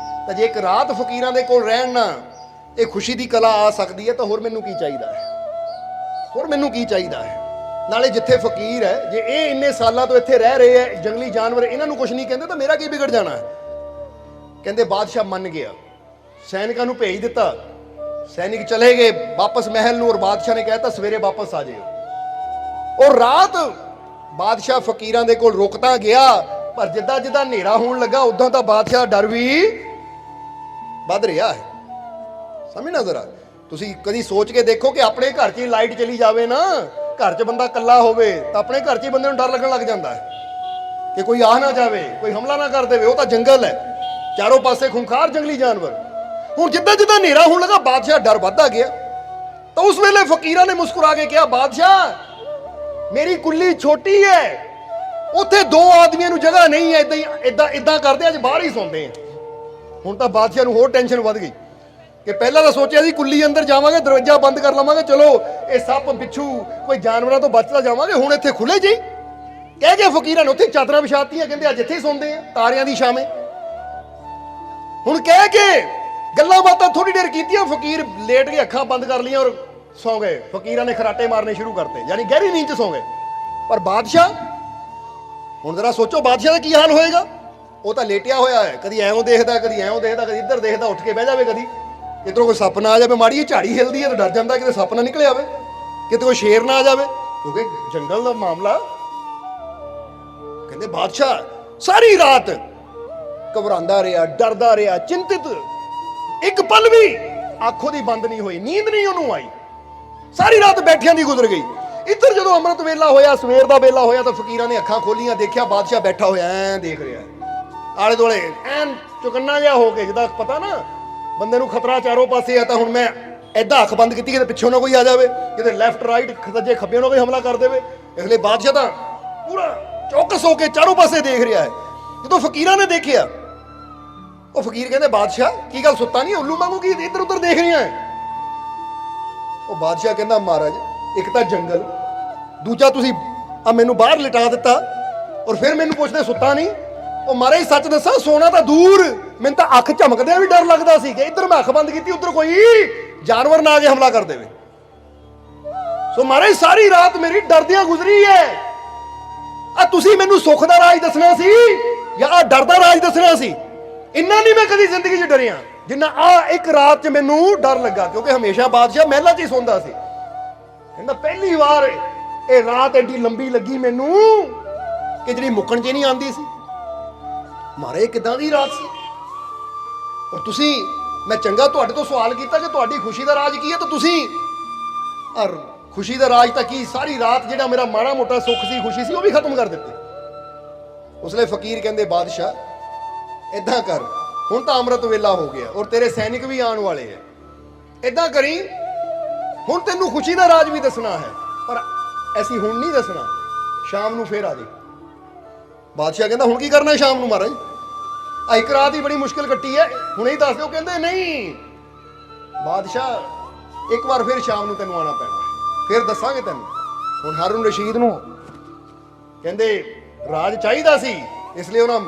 ਤਾਂ ਜੇ ਇੱਕ ਰਾਤ ਫਕੀਰਾਂ ਦੇ ਕੋਲ ਰਹਿਣ ਨਾ ਇਹ ਖੁਸ਼ੀ ਦੀ ਕਲਾ ਆ ਸਕਦੀ ਹੈ, ਤਾਂ ਹੋਰ ਮੈਨੂੰ ਕੀ ਚਾਹੀਦਾ ਹੈ? ਹੋਰ ਮੈਨੂੰ ਕੀ ਚਾਹੀਦਾ ਹੈ? ਨਾਲੇ ਜਿੱਥੇ ਫਕੀਰ ਹੈ, ਜੇ ਇਹ ਇੰਨੇ ਸਾਲਾਂ ਤੋਂ ਇੱਥੇ ਰਹਿ ਰਹੇ ਹੈ, ਜੰਗਲੀ ਜਾਨਵਰ ਇਹਨਾਂ ਨੂੰ ਕੁਝ ਨਹੀਂ ਕਹਿੰਦੇ, ਤਾਂ ਮੇਰਾ ਕੀ ਵਿਗੜ ਜਾਣਾ ਹੈ? ਕਹਿੰਦੇ ਬਾਦਸ਼ਾਹ ਮੰਨ ਗਿਆ, ਸੈਨਿਕਾਂ ਨੂੰ ਭੇਜ ਦਿੱਤਾ, ਸੈਨਿਕ ਚਲੇ ਗਏ ਵਾਪਸ ਮਹਿਲ ਨੂੰ, ਔਰ ਬਾਦਸ਼ਾਹ ਨੇ ਕਹਿਤਾ ਸਵੇਰੇ ਵਾਪਸ ਆ ਜਾਇਓ। ਔਰ ਰਾਤ ਬਾਦਸ਼ਾਹ ਫਕੀਰਾਂ ਦੇ ਕੋਲ ਰੁਕ ਤਾਂ ਗਿਆ, ਪਰ ਜਿੱਦਾਂ ਜਿੱਦਾਂ ਹਨੇਰਾ ਹੋਣ ਲੱਗਾ ਉਦਾਂ ਤਾਂ ਬਾਦਸ਼ਾਹ ਡਰ ਵੀ ਵੱਧ ਰਿਹਾ ਹੈ। ਸਮਝਣਾ ਜ਼ਰਾ, ਤੁਸੀਂ ਕਦੀ ਸੋਚ ਕੇ ਦੇਖੋ ਕਿ ਆਪਣੇ ਘਰ 'ਚ ਹੀ ਲਾਈਟ ਚਲੀ ਜਾਵੇ ਨਾ, ਘਰ 'ਚ ਬੰਦਾ ਇਕੱਲਾ ਹੋਵੇ ਤਾਂ ਆਪਣੇ ਘਰ 'ਚ ਹੀ ਬੰਦੇ ਨੂੰ ਡਰ ਲੱਗਣ ਲੱਗ ਜਾਂਦਾ ਹੈ ਕਿ ਕੋਈ ਆ ਨਾ ਜਾਵੇ, ਕੋਈ ਹਮਲਾ ਨਾ ਕਰ ਦੇਵੇ। ਉਹ ਤਾਂ ਜੰਗਲ ਹੈ, ਚਾਰੋਂ ਪਾਸੇ ਖੁੰਖਾਰ ਜੰਗਲੀ ਜਾਨਵਰ। ਹੁਣ ਜਿੱਦਾਂ ਜਿੱਦਾਂ ਹਨੇਰਾ ਹੋਣ ਲੱਗਾ ਬਾਦਸ਼ਾਹ ਡਰ ਵੱਧਦਾ ਗਿਆ। ਤਾਂ ਉਸ ਵੇਲੇ ਫਕੀਰਾਂ ਨੇ ਮੁਸਕਰਾ ਕੇ ਕਿਹਾ ਬਾਦਸ਼ਾਹ ਮੇਰੀ ਕੁੱਲੀ ਛੋਟੀ ਹੈ, ਉੱਥੇ ਦੋ ਆਦਮੀਆਂ ਨੂੰ ਜਗ੍ਹਾ ਨਹੀਂ ਹੈ, ਇਦਾਂ ਕਰਦੇ ਅੱਜ ਬਾਹਰ ਹੀ ਸੌਂਦੇ ਆ। ਹੁਣ ਤਾਂ ਬਾਦਸ਼ਾਹ ਨੂੰ ਹੋਰ ਟੈਨਸ਼ਨ ਵੱਧ ਗਈ ਕਿ ਪਹਿਲਾਂ ਤਾਂ ਸੋਚਿਆ ਸੀ ਕੁੱਲੀ ਅੰਦਰ ਜਾਵਾਂਗੇ, ਦਰਵਾਜ਼ਾ ਬੰਦ ਕਰ ਲਵਾਂਗੇ, ਚਲੋ ਇਹ ਸੱਪ ਬਿੱਛੂ ਕੋਈ ਜਾਨਵਰਾਂ ਤੋਂ ਬਚਦਾ ਜਾਵਾਂਗੇ, ਹੁਣ ਇੱਥੇ ਖੁੱਲੇ ਜੀ। ਕਹਿ ਗਏ ਫਕੀਰਾਂ ਨੇ ਉੱਥੇ ਚਾਦਰਾਂ ਵਿਛਾਤੀਆਂ, ਕਹਿੰਦੇ ਅੱਜ ਇੱਥੇ ਹੀ ਸੌਂਦੇ ਆ ਤਾਰਿਆਂ ਦੀ ਛਾਵੇਂ। ਹੁਣ ਕਹਿ ਕੇ ਗੱਲਾਂ ਬਾਤਾਂ ਥੋੜੀ ਦੇਰ ਕੀਤੀਆਂ, ਫਕੀਰ ਲੇਟ ਕੇ ਅੱਖਾਂ ਬੰਦ ਕਰ ਲਈਆਂ ਔਰ ਸੌ ਗਏ। ਫਕੀਰਾਂ ਨੇ ਖਰਾਟੇ ਮਾਰਨੇ ਸ਼ੁਰੂ ਕਰਤੇ, ਯਾਨੀ ਗਹਿਰੀ ਨੀਂਦ 'ਚ ਸੌ ਗਏ। ਪਰ ਬਾਦਸ਼ਾਹ, ਹੁਣ ਜ਼ਰਾ ਸੋਚੋ ਬਾਦਸ਼ਾਹ ਦਾ ਕੀ ਹਾਲ ਹੋਏਗਾ। ਉਹ ਤਾਂ ਲੇਟਿਆ ਹੋਇਆ ਹੈ, ਕਦੀ ਐਵੇਂ ਦੇਖਦਾ, ਕਦੀ ਐਵੇਂ ਦੇਖਦਾ, ਕਦੀ ਇੱਧਰ ਦੇਖਦਾ, ਉੱਠ ਕੇ ਬਹਿ ਜਾਵੇ, ਕਦੀ ਇੱਧਰੋਂ ਕੋਈ ਸੱਪ ਨਾ ਆ ਜਾਵੇ, ਮਾੜੀ ਜਿਹੀ ਝਾੜੀ ਹਿਲਦੀ ਹੈ ਤਾਂ ਡਰ ਜਾਂਦਾ ਕਿਤੇ ਸੱਪ ਨਾ ਨਿਕਲ ਆਵੇ, ਕਿਤੇ ਕੋਈ ਸ਼ੇਰ ਨਾ ਆ ਜਾਵੇ, ਕਿਉਂਕਿ ਜੰਗਲ ਦਾ ਮਾਮਲਾ। ਕਹਿੰਦੇ ਬਾਦਸ਼ਾਹ ਸਾਰੀ ਰਾਤ ਘਬਰਾਉਂਦਾ ਰਿਹਾ, ਡਰਦਾ ਰਿਹਾ, ਚਿੰਤਿਤ, ਇੱਕ ਪਲ ਵੀ ਅੱਖੋਂ ਦੀ ਬੰਦ ਨਹੀਂ ਹੋਈ, ਨੀਂਦ ਨਹੀਂ ਉਹਨੂੰ ਆਈ, ਸਾਰੀ ਰਾਤ ਬੈਠਿਆਂ ਦੀ ਗੁਜ਼ਰ ਗਈ। ਇੱਧਰ ਜਦੋਂ ਅੰਮ੍ਰਿਤ ਵੇਲਾ ਹੋਇਆ, ਸਵੇਰ ਦਾ ਵੇਲਾ ਹੋਇਆ, ਤਾਂ ਫਕੀਰਾਂ ਨੇ ਅੱਖਾਂ ਖੋਲੀਆਂ, ਦੇਖਿਆ ਬਾਦਸ਼ਾਹ ਬੈਠਾ ਹੋਇਆ ਐਂ ਦੇਖ ਰਿਹਾ, ਆਲੇ ਦੁਆਲੇ ਐਨ ਚੁਕੰਨਾ ਜਿਹਾ ਹੋ ਕੇ, ਜਿੱਦਾਂ ਪਤਾ ਨਾ ਬੰਦੇ ਨੂੰ ਖਤਰਾ ਚਾਰੋਂ ਪਾਸੇ ਆ, ਤਾਂ ਹੁਣ ਮੈਂ ਐਦਾਂ ਅੱਖ ਬੰਦ ਕੀਤੀ ਕਿਤੇ ਪਿੱਛੋਂ ਨਾ ਕੋਈ ਆ ਜਾਵੇ, ਕਿਤੇ ਲੈਫਟ ਰਾਈਟ ਸੱਜੇ ਖੱਬੇ ਨਾ ਕੋਈ ਹਮਲਾ ਕਰ ਦੇਵੇ। ਇਸ ਲਈ ਬਾਦਸ਼ਾਹ ਤਾਂ ਪੂਰਾ ਚੌਕਸ ਹੋ ਕੇ ਚਾਰੋਂ ਪਾਸੇ ਦੇਖ ਰਿਹਾ ਹੈ। ਜਦੋਂ ਫਕੀਰਾਂ ਨੇ ਦੇਖਿਆ, ਉਹ ਫਕੀਰ ਕਹਿੰਦੇ ਬਾਦਸ਼ਾਹ ਕੀ ਗੱਲ ਸੁੱਤਾ ਨਹੀਂ, ਉੱਲੂ ਵਾਂਗੂ ਕੀ ਇੱਧਰ ਉੱਧਰ ਦੇਖ ਰਹੀਆਂ ਹੈ? ਉਹ ਬਾਦਸ਼ਾਹ ਕਹਿੰਦਾ ਮਹਾਰਾਜ, ਇੱਕ ਤਾਂ ਜੰਗਲ, ਦੂਜਾ ਤੁਸੀਂ ਆ ਮੈਨੂੰ ਬਾਹਰ ਲਿਟਾ ਦਿੱਤਾ, ਔਰ ਫਿਰ ਮੈਨੂੰ ਪੁੱਛਦੇ ਸੁੱਤਾ ਨਹੀਂ। ਉਹ ਮਹਾਰਾਜ ਸੱਚ ਦੱਸਾਂ, ਸੋਨਾ ਤਾਂ ਦੂਰ, ਮੈਨੂੰ ਤਾਂ ਅੱਖ ਝਮਕਦਿਆਂ ਵੀ ਡਰ ਲੱਗਦਾ ਸੀ ਕਿ ਇੱਧਰ ਮੈਂ ਅੱਖ ਬੰਦ ਕੀਤੀ, ਉੱਧਰ ਕੋਈ ਜਾਨਵਰ ਨਾ ਆ ਕੇ ਹਮਲਾ ਕਰ ਦੇਵੇ। ਸੋ ਮਹਾਰਾਜ ਸਾਰੀ ਰਾਤ ਮੇਰੀ ਡਰਦਿਆਂ ਗੁਜ਼ਰੀ ਹੈ। ਆ ਤੁਸੀਂ ਮੈਨੂੰ ਸੁੱਖ ਦਾ ਰਾਜ ਦੱਸਣਾ ਸੀ ਜਾਂ ਆ ਡਰ ਦਾ ਰਾਜ ਦੱਸਣਾ ਸੀ? ਇੰਨਾ ਨਹੀਂ ਮੈਂ ਕਦੀ ਜ਼ਿੰਦਗੀ 'ਚ ਡਰਿਆ ਜਿੰਨਾ ਆ ਇੱਕ ਰਾਤ 'ਚ ਮੈਨੂੰ ਡਰ ਲੱਗਾ, ਕਿਉਂਕਿ ਹਮੇਸ਼ਾ ਬਾਦਸ਼ਾਹ ਮਹਿਲਾਂ 'ਚ ਹੀ ਸੌਂਦਾ ਸੀ। ਕਹਿੰਦਾ ਪਹਿਲੀ ਵਾਰ ਇਹ ਰਾਤ ਐਡੀ ਲੰਬੀ ਲੱਗੀ ਮੈਨੂੰ ਕਿ ਜਿਹੜੀ ਮੁੱਕਣ 'ਚ ਨਹੀਂ ਆਉਂਦੀ ਸੀ। ਮਾਰੇ ਕਿਦਾਂ ਦੀ ਰਾਤ ਸੀ। ਔਰ ਤੁਸੀਂ, ਮੈਂ ਚੰਗਾ ਤੁਹਾਡੇ ਤੋਂ ਸਵਾਲ ਕੀਤਾ ਕਿ ਤੁਹਾਡੀ ਖੁਸ਼ੀ ਦਾ ਰਾਜ ਕੀ ਹੈ, ਤਾਂ ਤੁਸੀਂ ਔਰ ਖੁਸ਼ੀ ਦਾ ਰਾਜ ਤਾਂ ਕੀ, ਸਾਰੀ ਰਾਤ ਜਿਹੜਾ ਮੇਰਾ ਮਾੜਾ ਮੋਟਾ ਸੁੱਖ ਸੀ, ਖੁਸ਼ੀ ਸੀ, ਉਹ ਵੀ ਖਤਮ ਕਰ ਦਿੱਤੀ। ਉਸ ਲਈ ਫਕੀਰ ਕਹਿੰਦੇ ਬਾਦਸ਼ਾਹ ਏਦਾਂ ਕਰ, ਹੁਣ ਤਾਂ ਅੰਮ੍ਰਿਤ ਵੇਲਾ ਹੋ ਗਿਆ ਔਰ ਤੇਰੇ ਸੈਨਿਕ ਵੀ ਆਉਣ ਵਾਲੇ ਹੈ, ਏਦਾਂ ਕਰੀ ਹੁਣ ਤੈਨੂੰ ਖੁਸ਼ੀ ਦਾ ਰਾਜ ਵੀ ਦੱਸਣਾ ਹੈ, ਪਰ ਐਸੀ ਹੁਣ ਨਹੀਂ ਦੱਸਣਾ, ਸ਼ਾਮ ਨੂੰ ਫੇਰ ਆ ਜਾਏ। ਬਾਦਸ਼ਾਹ ਕਹਿੰਦਾ ਹੁਣ ਕੀ ਕਰਨਾ ਸ਼ਾਮ ਨੂੰ ਮਹਾਰਾਜ, ਆ ਇੱਕ ਰਾਤ ਹੀ ਬੜੀ ਮੁਸ਼ਕਿਲ ਕੱਟੀ ਹੈ, ਹੁਣੇ ਹੀ ਦੱਸ ਦਿਓ। ਕਹਿੰਦੇ ਨਹੀਂ ਬਾਦਸ਼ਾਹ, ਇੱਕ ਵਾਰ ਫਿਰ ਸ਼ਾਮ ਨੂੰ ਤੈਨੂੰ ਆਉਣਾ ਪੈਣਾ, ਫਿਰ ਦੱਸਾਂਗੇ ਤੈਨੂੰ। ਹੁਣ ਹਾरून ਰਸ਼ੀਦ ਨੂੰ ਕਹਿੰਦੇ ਰਾਜ ਚਾਹੀਦਾ ਸੀ, ਇਸ ਲਈ ਉਹਨਾਂ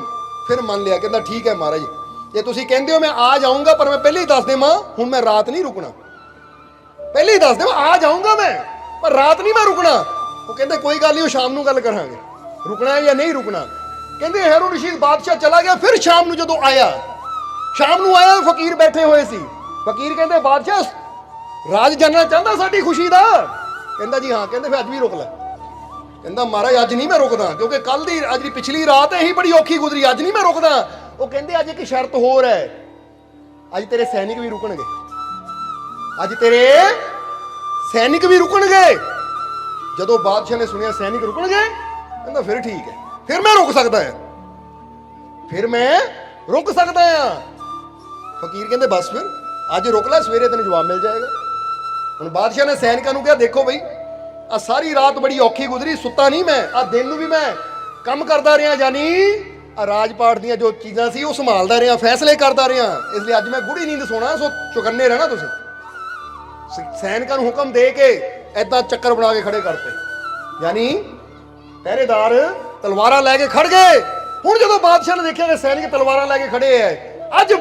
ਫਿਰ ਮੰਨ ਲਿਆ। ਕਹਿੰਦਾ ਠੀਕ ਹੈ ਮਹਾਰਾਜ, ਜੇ ਤੁਸੀਂ ਕਹਿੰਦੇ ਹੋ ਮੈਂ ਆ ਜਾਊਂਗਾ, ਪਰ ਮੈਂ ਪਹਿਲੇ ਹੀ ਦੱਸ ਦੇਵਾਂ ਹੁਣ ਮੈਂ ਰਾਤ ਨਹੀਂ ਰੁਕਣਾ, ਪਹਿਲੇ ਹੀ ਦੱਸ ਦੇਵਾਂ ਆ ਜਾਊਂਗਾ ਮੈਂ, ਪਰ ਰਾਤ ਨਹੀਂ ਮੈਂ ਰੁਕਣਾ। ਉਹ ਕਹਿੰਦੇ ਕੋਈ ਗੱਲ ਨਹੀਂ, ਉਹ ਸ਼ਾਮ ਨੂੰ ਗੱਲ ਕਰਾਂਗੇ, ਰੁਕਣਾ ਹੈ ਜਾਂ ਨਹੀਂ ਰੁਕਣਾ। ਕਹਿੰਦੇ ਹਾरून ਰਸ਼ੀਦ ਬਾਦਸ਼ਾਹ ਚਲਾ ਗਿਆ। ਫਿਰ ਸ਼ਾਮ ਨੂੰ ਜਦੋਂ ਆਇਆ, ਸ਼ਾਮ ਨੂੰ ਆਇਆ, ਫਕੀਰ ਬੈਠੇ ਹੋਏ ਸੀ। ਫਕੀਰ ਕਹਿੰਦੇ ਬਾਦਸ਼ਾਹ ਰਾਜ ਜਾਨਣਾ ਚਾਹੁੰਦਾ ਸਾਡੀ ਖੁਸ਼ੀ ਦਾ? ਕਹਿੰਦਾ ਜੀ ਹਾਂ। ਕਹਿੰਦੇ ਫਿਰ ਅੱਜ ਵੀ ਰੁਕ ਲੈ। ਕਹਿੰਦਾ ਮਹਾਰਾਜ ਅੱਜ ਨਹੀਂ ਮੈਂ ਰੁਕਦਾ, ਕਿਉਂਕਿ ਕੱਲ ਦੀ ਅੱਜ ਦੀ ਪਿਛਲੀ ਰਾਤ ਇਹੀ ਬੜੀ ਔਖੀ ਗੁਜ਼ਰੀ, ਅੱਜ ਨਹੀਂ ਮੈਂ ਰੁਕਦਾ। ਉਹ ਕਹਿੰਦੇ ਅੱਜ ਇੱਕ ਸ਼ਰਤ ਹੋਰ ਹੈ, ਅੱਜ ਤੇਰੇ ਸੈਨਿਕ ਵੀ ਰੁਕਣਗੇ, ਅੱਜ ਤੇਰੇ ਸੈਨਿਕ ਵੀ ਰੁਕਣਗੇ। ਜਦੋਂ ਬਾਦਸ਼ਾਹ ਨੇ ਸੁਣਿਆ ਸੈਨਿਕ ਰੁਕਣਗੇ, ਕਹਿੰਦਾ ਫਿਰ ਠੀਕ ਹੈ, ਫਿਰ ਮੈਂ ਰੁਕ ਸਕਦਾ ਹਾਂ, ਫਿਰ ਮੈਂ ਰੁਕ ਸਕਦਾ ਹਾਂ। ਫਕੀਰ ਕਹਿੰਦੇ ਬਸ ਫਿਰ ਅੱਜ ਰੁਕ ਲੈ, ਸਵੇਰੇ ਤੈਨੂੰ ਜਵਾਬ ਮਿਲ ਜਾਏਗਾ। ਹੁਣ ਬਾਦਸ਼ਾਹ ਨੇ ਸੈਨਿਕਾਂ ਨੂੰ ਕਿਹਾ ਦੇਖੋ ਬਈ, ਆ ਸਾਰੀ ਰਾਤ ਬੜੀ ਔਖੀ ਗੁਜ਼ਰੀ, ਸੁੱਤਾ ਨਹੀਂ ਮੈਂ, ਆ ਦਿਨ ਨੂੰ ਵੀ ਮੈਂ ਕੰਮ ਕਰਦਾ ਰਿਹਾ, ਯਾਨੀ ਆ ਰਾਜਪਾਟ ਦੀਆਂ ਜੋ ਚੀਜ਼ਾਂ ਸੀ ਉਹ ਸੰਭਾਲਦਾ ਰਿਹਾ, ਫੈਸਲੇ ਕਰਦਾ ਰਿਹਾ, ਇਸ ਲਈ ਅੱਜ ਮੈਂ ਗੂੜੀ ਨੀਂਦ ਸੋਣਾ, ਸੋ ਚੁਕੰਨੇ ਰਹਿਣਾ ਤੁਸੀਂ। ਸੈਨਿਕਾਂ ਨੂੰ ਹੁਕਮ ਦੇ ਕੇ ਏਦਾਂ ਚੱਕਰ ਬਣਾ ਕੇ ਖੜੇ ਕਰਤੇ, ਯਾਨੀ ਪਹਿਰੇਦਾਰ ਤਲਵਾਰਾਂ ਲੈ ਕੇ ਖੜ ਗਏ। ਹੁਣ ਜਦੋਂ ਬਾਦਸ਼ਾਹ ਨੇ ਦੇਖਿਆ ਕਿ ਸੈਨਿਕ ਤਲਵਾਰਾਂ ਲੈ ਕੇ ਖੜੇ ਐ, ਅੱਜ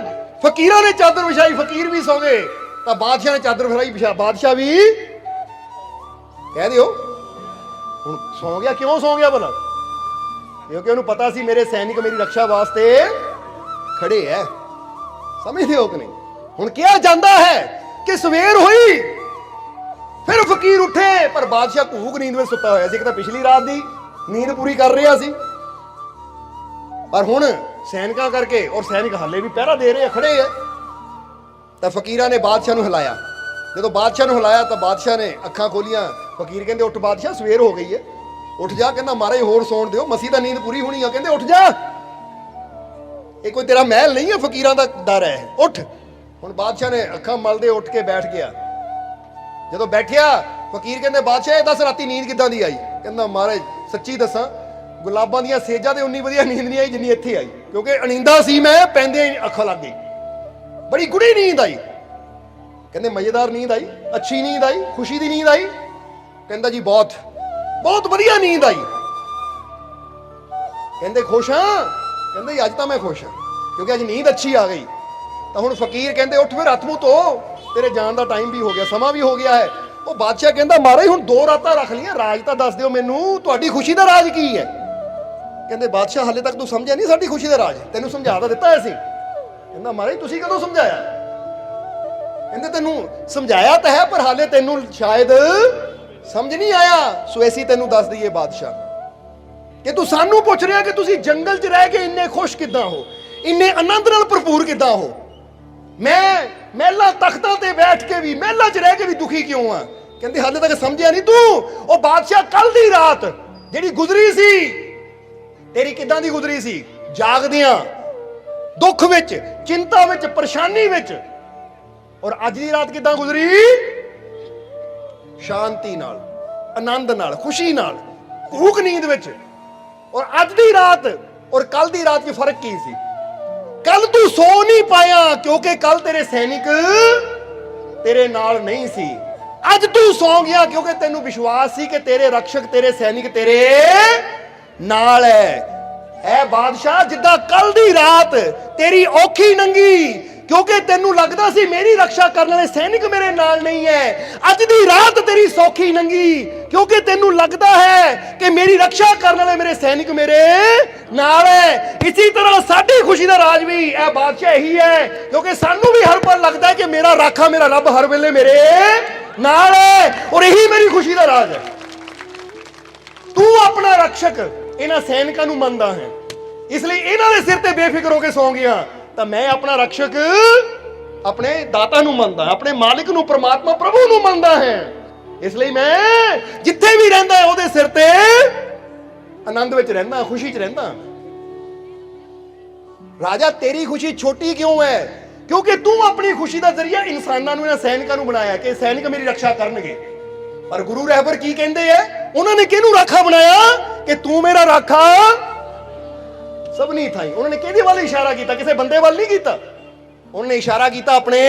ਫਕੀਰਾਂ ਨੇ ਚਾਦਰ ਵਿਛਾਈ, ਫਕੀਰ ਵੀ ਸੌ ਗਏ, ਤਾਂ ਬਾਦਸ਼ਾਹ ਨੇ ਚਾਦਰ ਵਿਛਾਈ, ਬਾਦਸ਼ਾਹ ਵੀ ਕਹਿ ਦਿਓ ਹੁਣ ਸੌ ਗਿਆ। ਕਿਉਂ ਸੌ ਗਿਆ ਭਲਾ? ਕਿਉਂਕਿ ਉਹਨੂੰ ਪਤਾ ਸੀ ਮੇਰੇ ਸੈਨਿਕ ਮੇਰੀ ਰੱਖਿਆ ਵਾਸਤੇ ਖੜੇ ਐ। ਸਮਝਦੇ ਹੋ ਕਿ ਨਹੀਂ? ਹੁਣ ਕਿਹਾ ਜਾਂਦਾ ਹੈ ਕਿ ਸਵੇਰ ਹੋਈ, ਫਿਰ ਫਕੀਰ ਉੱਠੇ, ਪਰ ਬਾਦਸ਼ਾਹ ਘੂਕ ਨੀਂਦ ਵਿੱਚ ਸੁੱਤਾ ਹੋਇਆ ਸੀ। ਇੱਕ ਤਾਂ ਪਿਛਲੀ ਰਾਤ ਦੀ ਨੀਂਦ ਪੂਰੀ ਕਰ ਰਿਹਾ ਸੀ, ਪਰ ਹੁਣ ਸੈਨਿਕਾਂ ਕਰਕੇ, ਔਰ ਸੈਨਿਕ ਹਾਲੇ ਵੀ ਪਹਿਰਾ ਦੇ ਰਹੇ ਆ, ਖੜੇ ਆ। ਤਾਂ ਫਕੀਰਾਂ ਨੇ ਬਾਦਸ਼ਾਹ ਨੂੰ ਹਿਲਾਇਆ। ਜਦੋਂ ਬਾਦਸ਼ਾਹ ਨੂੰ ਹਿਲਾਇਆ ਤਾਂ ਬਾਦਸ਼ਾਹ ਨੇ ਅੱਖਾਂ ਖੋਲੀਆਂ। ਫਕੀਰ ਕਹਿੰਦੇ ਉੱਠ ਬਾਦਸ਼ਾਹ, ਸਵੇਰ ਹੋ ਗਈ ਹੈ, ਉੱਠ ਜਾ। ਕਹਿੰਦਾ ਮਹਾਰਾਜ ਹੋਰ ਸੌਣ ਦਿਓ, ਮਸੀ ਤਾਂ ਨੀਂਦ ਪੂਰੀ ਹੋਣੀ ਆ। ਕਹਿੰਦੇ ਉੱਠ ਜਾ, ਇਹ ਕੋਈ ਤੇਰਾ ਮਹਿਲ ਨਹੀਂ ਹੈ, ਫਕੀਰਾਂ ਦਾ ਦਰ ਹੈ, ਉੱਠ। ਹੁਣ ਬਾਦਸ਼ਾਹ ਨੇ ਅੱਖਾਂ ਮਲਦੇ ਉੱਠ ਕੇ ਬੈਠ ਗਿਆ। ਜਦੋਂ ਬੈਠਿਆ, ਫਕੀਰ ਕਹਿੰਦੇ ਬਾਦਸ਼ਾਹ ਇਹ ਦੱਸ ਰਾਤੀ ਨੀਂਦ ਕਿੱਦਾਂ ਦੀ ਆਈ? ਕਹਿੰਦਾ ਮਹਾਰਾਜ ਸੱਚੀ ਦੱਸਾਂ, ਗੁਲਾਬਾਂ ਦੀਆਂ ਸੇਜਾਂ ਤੇ ਉਨੀ ਵਧੀਆ ਨੀਂਦ ਨਹੀਂ ਆਈ ਜਿੰਨੀ ਇੱਥੇ ਆਈ, ਕਿਉਂਕਿ ਅਨੀਂਦਾ ਸੀ ਮੈਂ, ਪੈਂਦੇ ਅੱਖਾਂ ਲੱਗ ਗਈ, ਬੜੀ ਗੂੜੀ ਨੀਂਦ ਆਈ। ਕਹਿੰਦੇ ਮਜ਼ੇਦਾਰ ਨੀਂਦ ਆਈ, ਅੱਛੀ ਨੀਂਦ ਆਈ, ਖੁਸ਼ੀ ਦੀ ਨੀਂਦ ਆਈ? ਕਹਿੰਦਾ ਜੀ ਬਹੁਤ ਬਹੁਤ ਵਧੀਆ ਨੀਂਦ ਆਈ। ਕਹਿੰਦੇ ਖੁਸ਼ ਹਾਂ? ਕਹਿੰਦੇ ਅੱਜ ਤਾਂ ਮੈਂ ਖੁਸ਼ ਹਾਂ, ਕਿਉਂਕਿ ਅੱਜ ਨੀਂਦ ਅੱਛੀ ਆ ਗਈ। ਤਾਂ ਹੁਣ ਫਕੀਰ ਕਹਿੰਦੇ ਉੱਠ ਫਿਰ ਹੱਥ ਮੂੰਹ ਧੋ, ਤੇਰੇ ਜਾਣ ਦਾ ਟਾਈਮ ਵੀ ਹੋ ਗਿਆ, ਸਮਾਂ ਵੀ ਹੋ ਗਿਆ ਹੈ। ਉਹ ਬਾਦਸ਼ਾਹ ਕਹਿੰਦਾ ਮਹਾਰਾਜ ਹੁਣ 2 ਰਾਤਾਂ ਰੱਖ ਲਈਆਂ, ਰਾਜ ਤਾਂ ਦੱਸ ਦਿਓ ਮੈਨੂੰ, ਤੁਹਾਡੀ ਖੁਸ਼ੀ ਦਾ ਰਾਜ ਕੀ ਹੈ? ਕਹਿੰਦੇ ਬਾਦਸ਼ਾਹ ਹਾਲੇ ਤੱਕ ਤੂੰ ਸਮਝਿਆ ਨਹੀਂ ਸਾਡੀ ਖੁਸ਼ੀ ਦਾ ਰਾਜ, ਤੈਨੂੰ ਸਮਝਾ ਤਾਂ ਦਿੱਤਾ ਸੀ। ਕਹਿੰਦਾ ਮਹਾਰਾਜ ਤੁਸੀਂ ਕਦੋਂ ਸਮਝਾਇਆ? ਕਹਿੰਦੇ ਤੈਨੂੰ ਸਮਝਾਇਆ ਤਾਂ ਹੈ, ਪਰ ਹਾਲੇ ਤੈਨੂੰ ਸ਼ਾਇਦ ਸਮਝ ਨਹੀਂ ਆਇਆ, ਸੋ ਐਸੀ ਤੈਨੂੰ ਦੱਸ ਦਈਏ ਬਾਦਸ਼ਾਹ ਕਿ ਤੂੰ ਸਾਨੂੰ ਪੁੱਛ ਰਿਹਾ ਕਿ ਤੁਸੀਂ ਜੰਗਲ 'ਚ ਰਹਿ ਕੇ ਇੰਨੇ ਖੁਸ਼ ਕਿੱਦਾਂ ਹੋ, ਇੰਨੇ ਆਨੰਦ ਨਾਲ ਭਰਪੂਰ ਕਿੱਦਾਂ ਹੋ। ਮੈਂ ਮਹਿਲਾਂ ਤਖਤਾਂ ਤੇ ਬੈਠ ਕੇ ਵੀ, ਮਹਿਲਾਂ 'ਚ ਰਹਿ ਕੇ ਵੀ ਦੁਖੀ ਕਿਉਂ ਆ? ਕਹਿੰਦੇ ਹਾਲੇ ਤੱਕ ਸਮਝਿਆ ਨਹੀਂ ਤੂੰ। ਉਹ ਬਾਦਸ਼ਾਹ ਕੱਲ ਦੀ ਰਾਤ ਜਿਹੜੀ ਗੁਜ਼ਰੀ ਸੀ ਤੇਰੀ ਕਿੱਦਾਂ ਦੀ ਗੁਜ਼ਰੀ ਸੀ? ਜਾਗਦਿਆਂ, ਦੁੱਖ ਵਿੱਚ, ਚਿੰਤਾ ਵਿੱਚ, ਪਰੇਸ਼ਾਨੀ ਵਿੱਚ। ਔਰ ਅੱਜ ਦੀ ਰਾਤ ਕਿੱਦਾਂ ਗੁਜ਼ਰੀ? ਸ਼ਾਂਤੀ ਨਾਲ, ਆਨੰਦ ਨਾਲ, ਖੁਸ਼ੀ ਨਾਲ, ਭੂਖ ਨੀਂਦ ਵਿੱਚ। ਔਰ ਅੱਜ ਦੀ ਰਾਤ ਔਰ ਕੱਲ ਦੀ ਰਾਤ 'ਚ ਫਰਕ ਕੀ ਸੀ? ਕੱਲ ਤੂੰ ਸੋ ਨਹੀਂ ਪਾਇਆ ਕਿਉਂਕਿ ਕੱਲ ਤੇਰੇ ਸੈਨਿਕ ਤੇਰੇ ਨਾਲ ਨਹੀਂ ਸੀ। ਅੱਜ ਤੂੰ ਸੌਂ ਗਿਆ ਕਿਉਂਕਿ ਤੈਨੂੰ ਵਿਸ਼ਵਾਸ ਸੀ ਕਿ ਤੇਰੇ ਰਕਸ਼ਕ, ਤੇਰੇ ਸੈਨਿਕ ਤੇਰੇ ਨਾਲ ਹੈ। ਐ ਬਾਦਸ਼ਾਹ, ਜਿੱਦਾਂ ਕੱਲ ਦੀ ਰਾਤ ਤੇਰੀ ਔਖੀ ਲੰਘੀ ਕਿਉਂਕਿ ਤੈਨੂੰ ਲੱਗਦਾ ਸੀ ਮੇਰੀ ਰੱਖਿਆ ਕਰਨ ਵਾਲੇ ਸੈਨਿਕ ਮੇਰੇ ਨਾਲ ਨਹੀਂ ਹੈ, ਅੱਜ ਦੀ ਰਾਤ ਤੇਰੀ ਸੌਖੀ ਲੰਘੀ ਕਿਉਂਕਿ ਤੈਨੂੰ ਲੱਗਦਾ ਹੈ ਕਿ ਮੇਰੀ ਰੱਖਿਆ ਕਰਨ ਵਾਲੇ ਮੇਰੇ ਸੈਨਿਕ ਮੇਰੇ ਨਾਲ ਹੈ। ਇਸੇ ਤਰ੍ਹਾਂ ਸਾਡੀ ਖੁਸ਼ੀ ਦਾ ਰਾਜ ਵੀ ਇਹ ਬਾਦਸ਼ਾਹ ਇਹੀ ਹੈ ਕਿਉਂਕਿ ਸਾਨੂੰ ਵੀ ਹਰ ਪਲ ਲੱਗਦਾ ਹੈ ਕਿ ਮੇਰਾ ਰਾਖਾ, ਮੇਰਾ ਰੱਬ ਹਰ ਵੇਲੇ ਮੇਰੇ ਨਾਲ ਹੈ ਔਰ ਇਹੀ ਮੇਰੀ ਖੁਸ਼ੀ ਦਾ ਰਾਜ ਹੈ। ਤੂੰ ਆਪਣਾ ਰਕਸ਼ਕ ਇਹਨਾਂ ਸੈਨਿਕਾਂ ਨੂੰ ਮੰਨਦਾ ਹੈ, ਇਸ ਲਈ ਇਹਨਾਂ ਦੇ ਸਿਰ ਤੇ ਬੇਫਿਕਰ ਹੋ ਕੇ ਸੌਂ ਗਿਆ। ਤਾਂ ਮੈਂ ਆਪਣਾ ਰਕਸ਼ਕ ਆਪਣੇ ਦਾਤਾ ਨੂੰ ਮੰਨਦਾ, ਆਪਣੇ ਮਾਲਿਕ ਨੂੰ, ਪਰਮਾਤਮਾ ਪ੍ਰਭੂ ਨੂੰ ਮੰਨਦਾ ਹੈ। ਇਸ ਲਈ ਮੈਂ ਜਿੱਥੇ ਵੀ ਰਹਿੰਦਾ ਹੈ ਉਹਦੇ ਸਿਰ ਤੇ ਆਨੰਦ ਵਿੱਚ ਰਹਿੰਦਾ, ਖੁਸ਼ੀ 'ਚ ਰਹਿੰਦਾ। ਰਾਜਾ, ਤੇਰੀ ਖੁਸ਼ੀ ਛੋਟੀ ਕਿਉਂ ਹੈ? ਕਿਉਂਕਿ ਤੂੰ ਆਪਣੀ ਖੁਸ਼ੀ ਦਾ ਜ਼ਰੀਆ ਇਨਸਾਨਾਂ ਨੂੰ, ਇਹਨਾਂ ਸੈਨਿਕਾਂ ਨੂੰ ਬਣਾਇਆ ਕਿ ਸੈਨਿਕ ਮੇਰੀ ਰੱਖਿਆ ਕਰਨਗੇ। ਪਰ ਗੁਰੂ ਰਹਿਬਰ ਕੀ ਕਹਿੰਦੇ ਆ? ਉਹਨਾਂ ਨੇ ਕਿਹਨੂੰ ਰਾਖਾ ਬਣਾਇਆ? ਕਿ ਤੂੰ ਮੇਰਾ ਰਾਖਾ ਸਭ ਨਹੀਂ ਥਾਈ। ਉਹਨਾਂ ਨੇ ਕਿਹਦੇ ਵੱਲ ਇਸ਼ਾਰਾ ਕੀਤਾ? ਕਿਸੇ ਬੰਦੇ ਵੱਲ ਨਹੀਂ ਕੀਤਾ। ਉਹਨਾਂ ਨੇ ਇਸ਼ਾਰਾ ਕੀਤਾ ਆਪਣੇ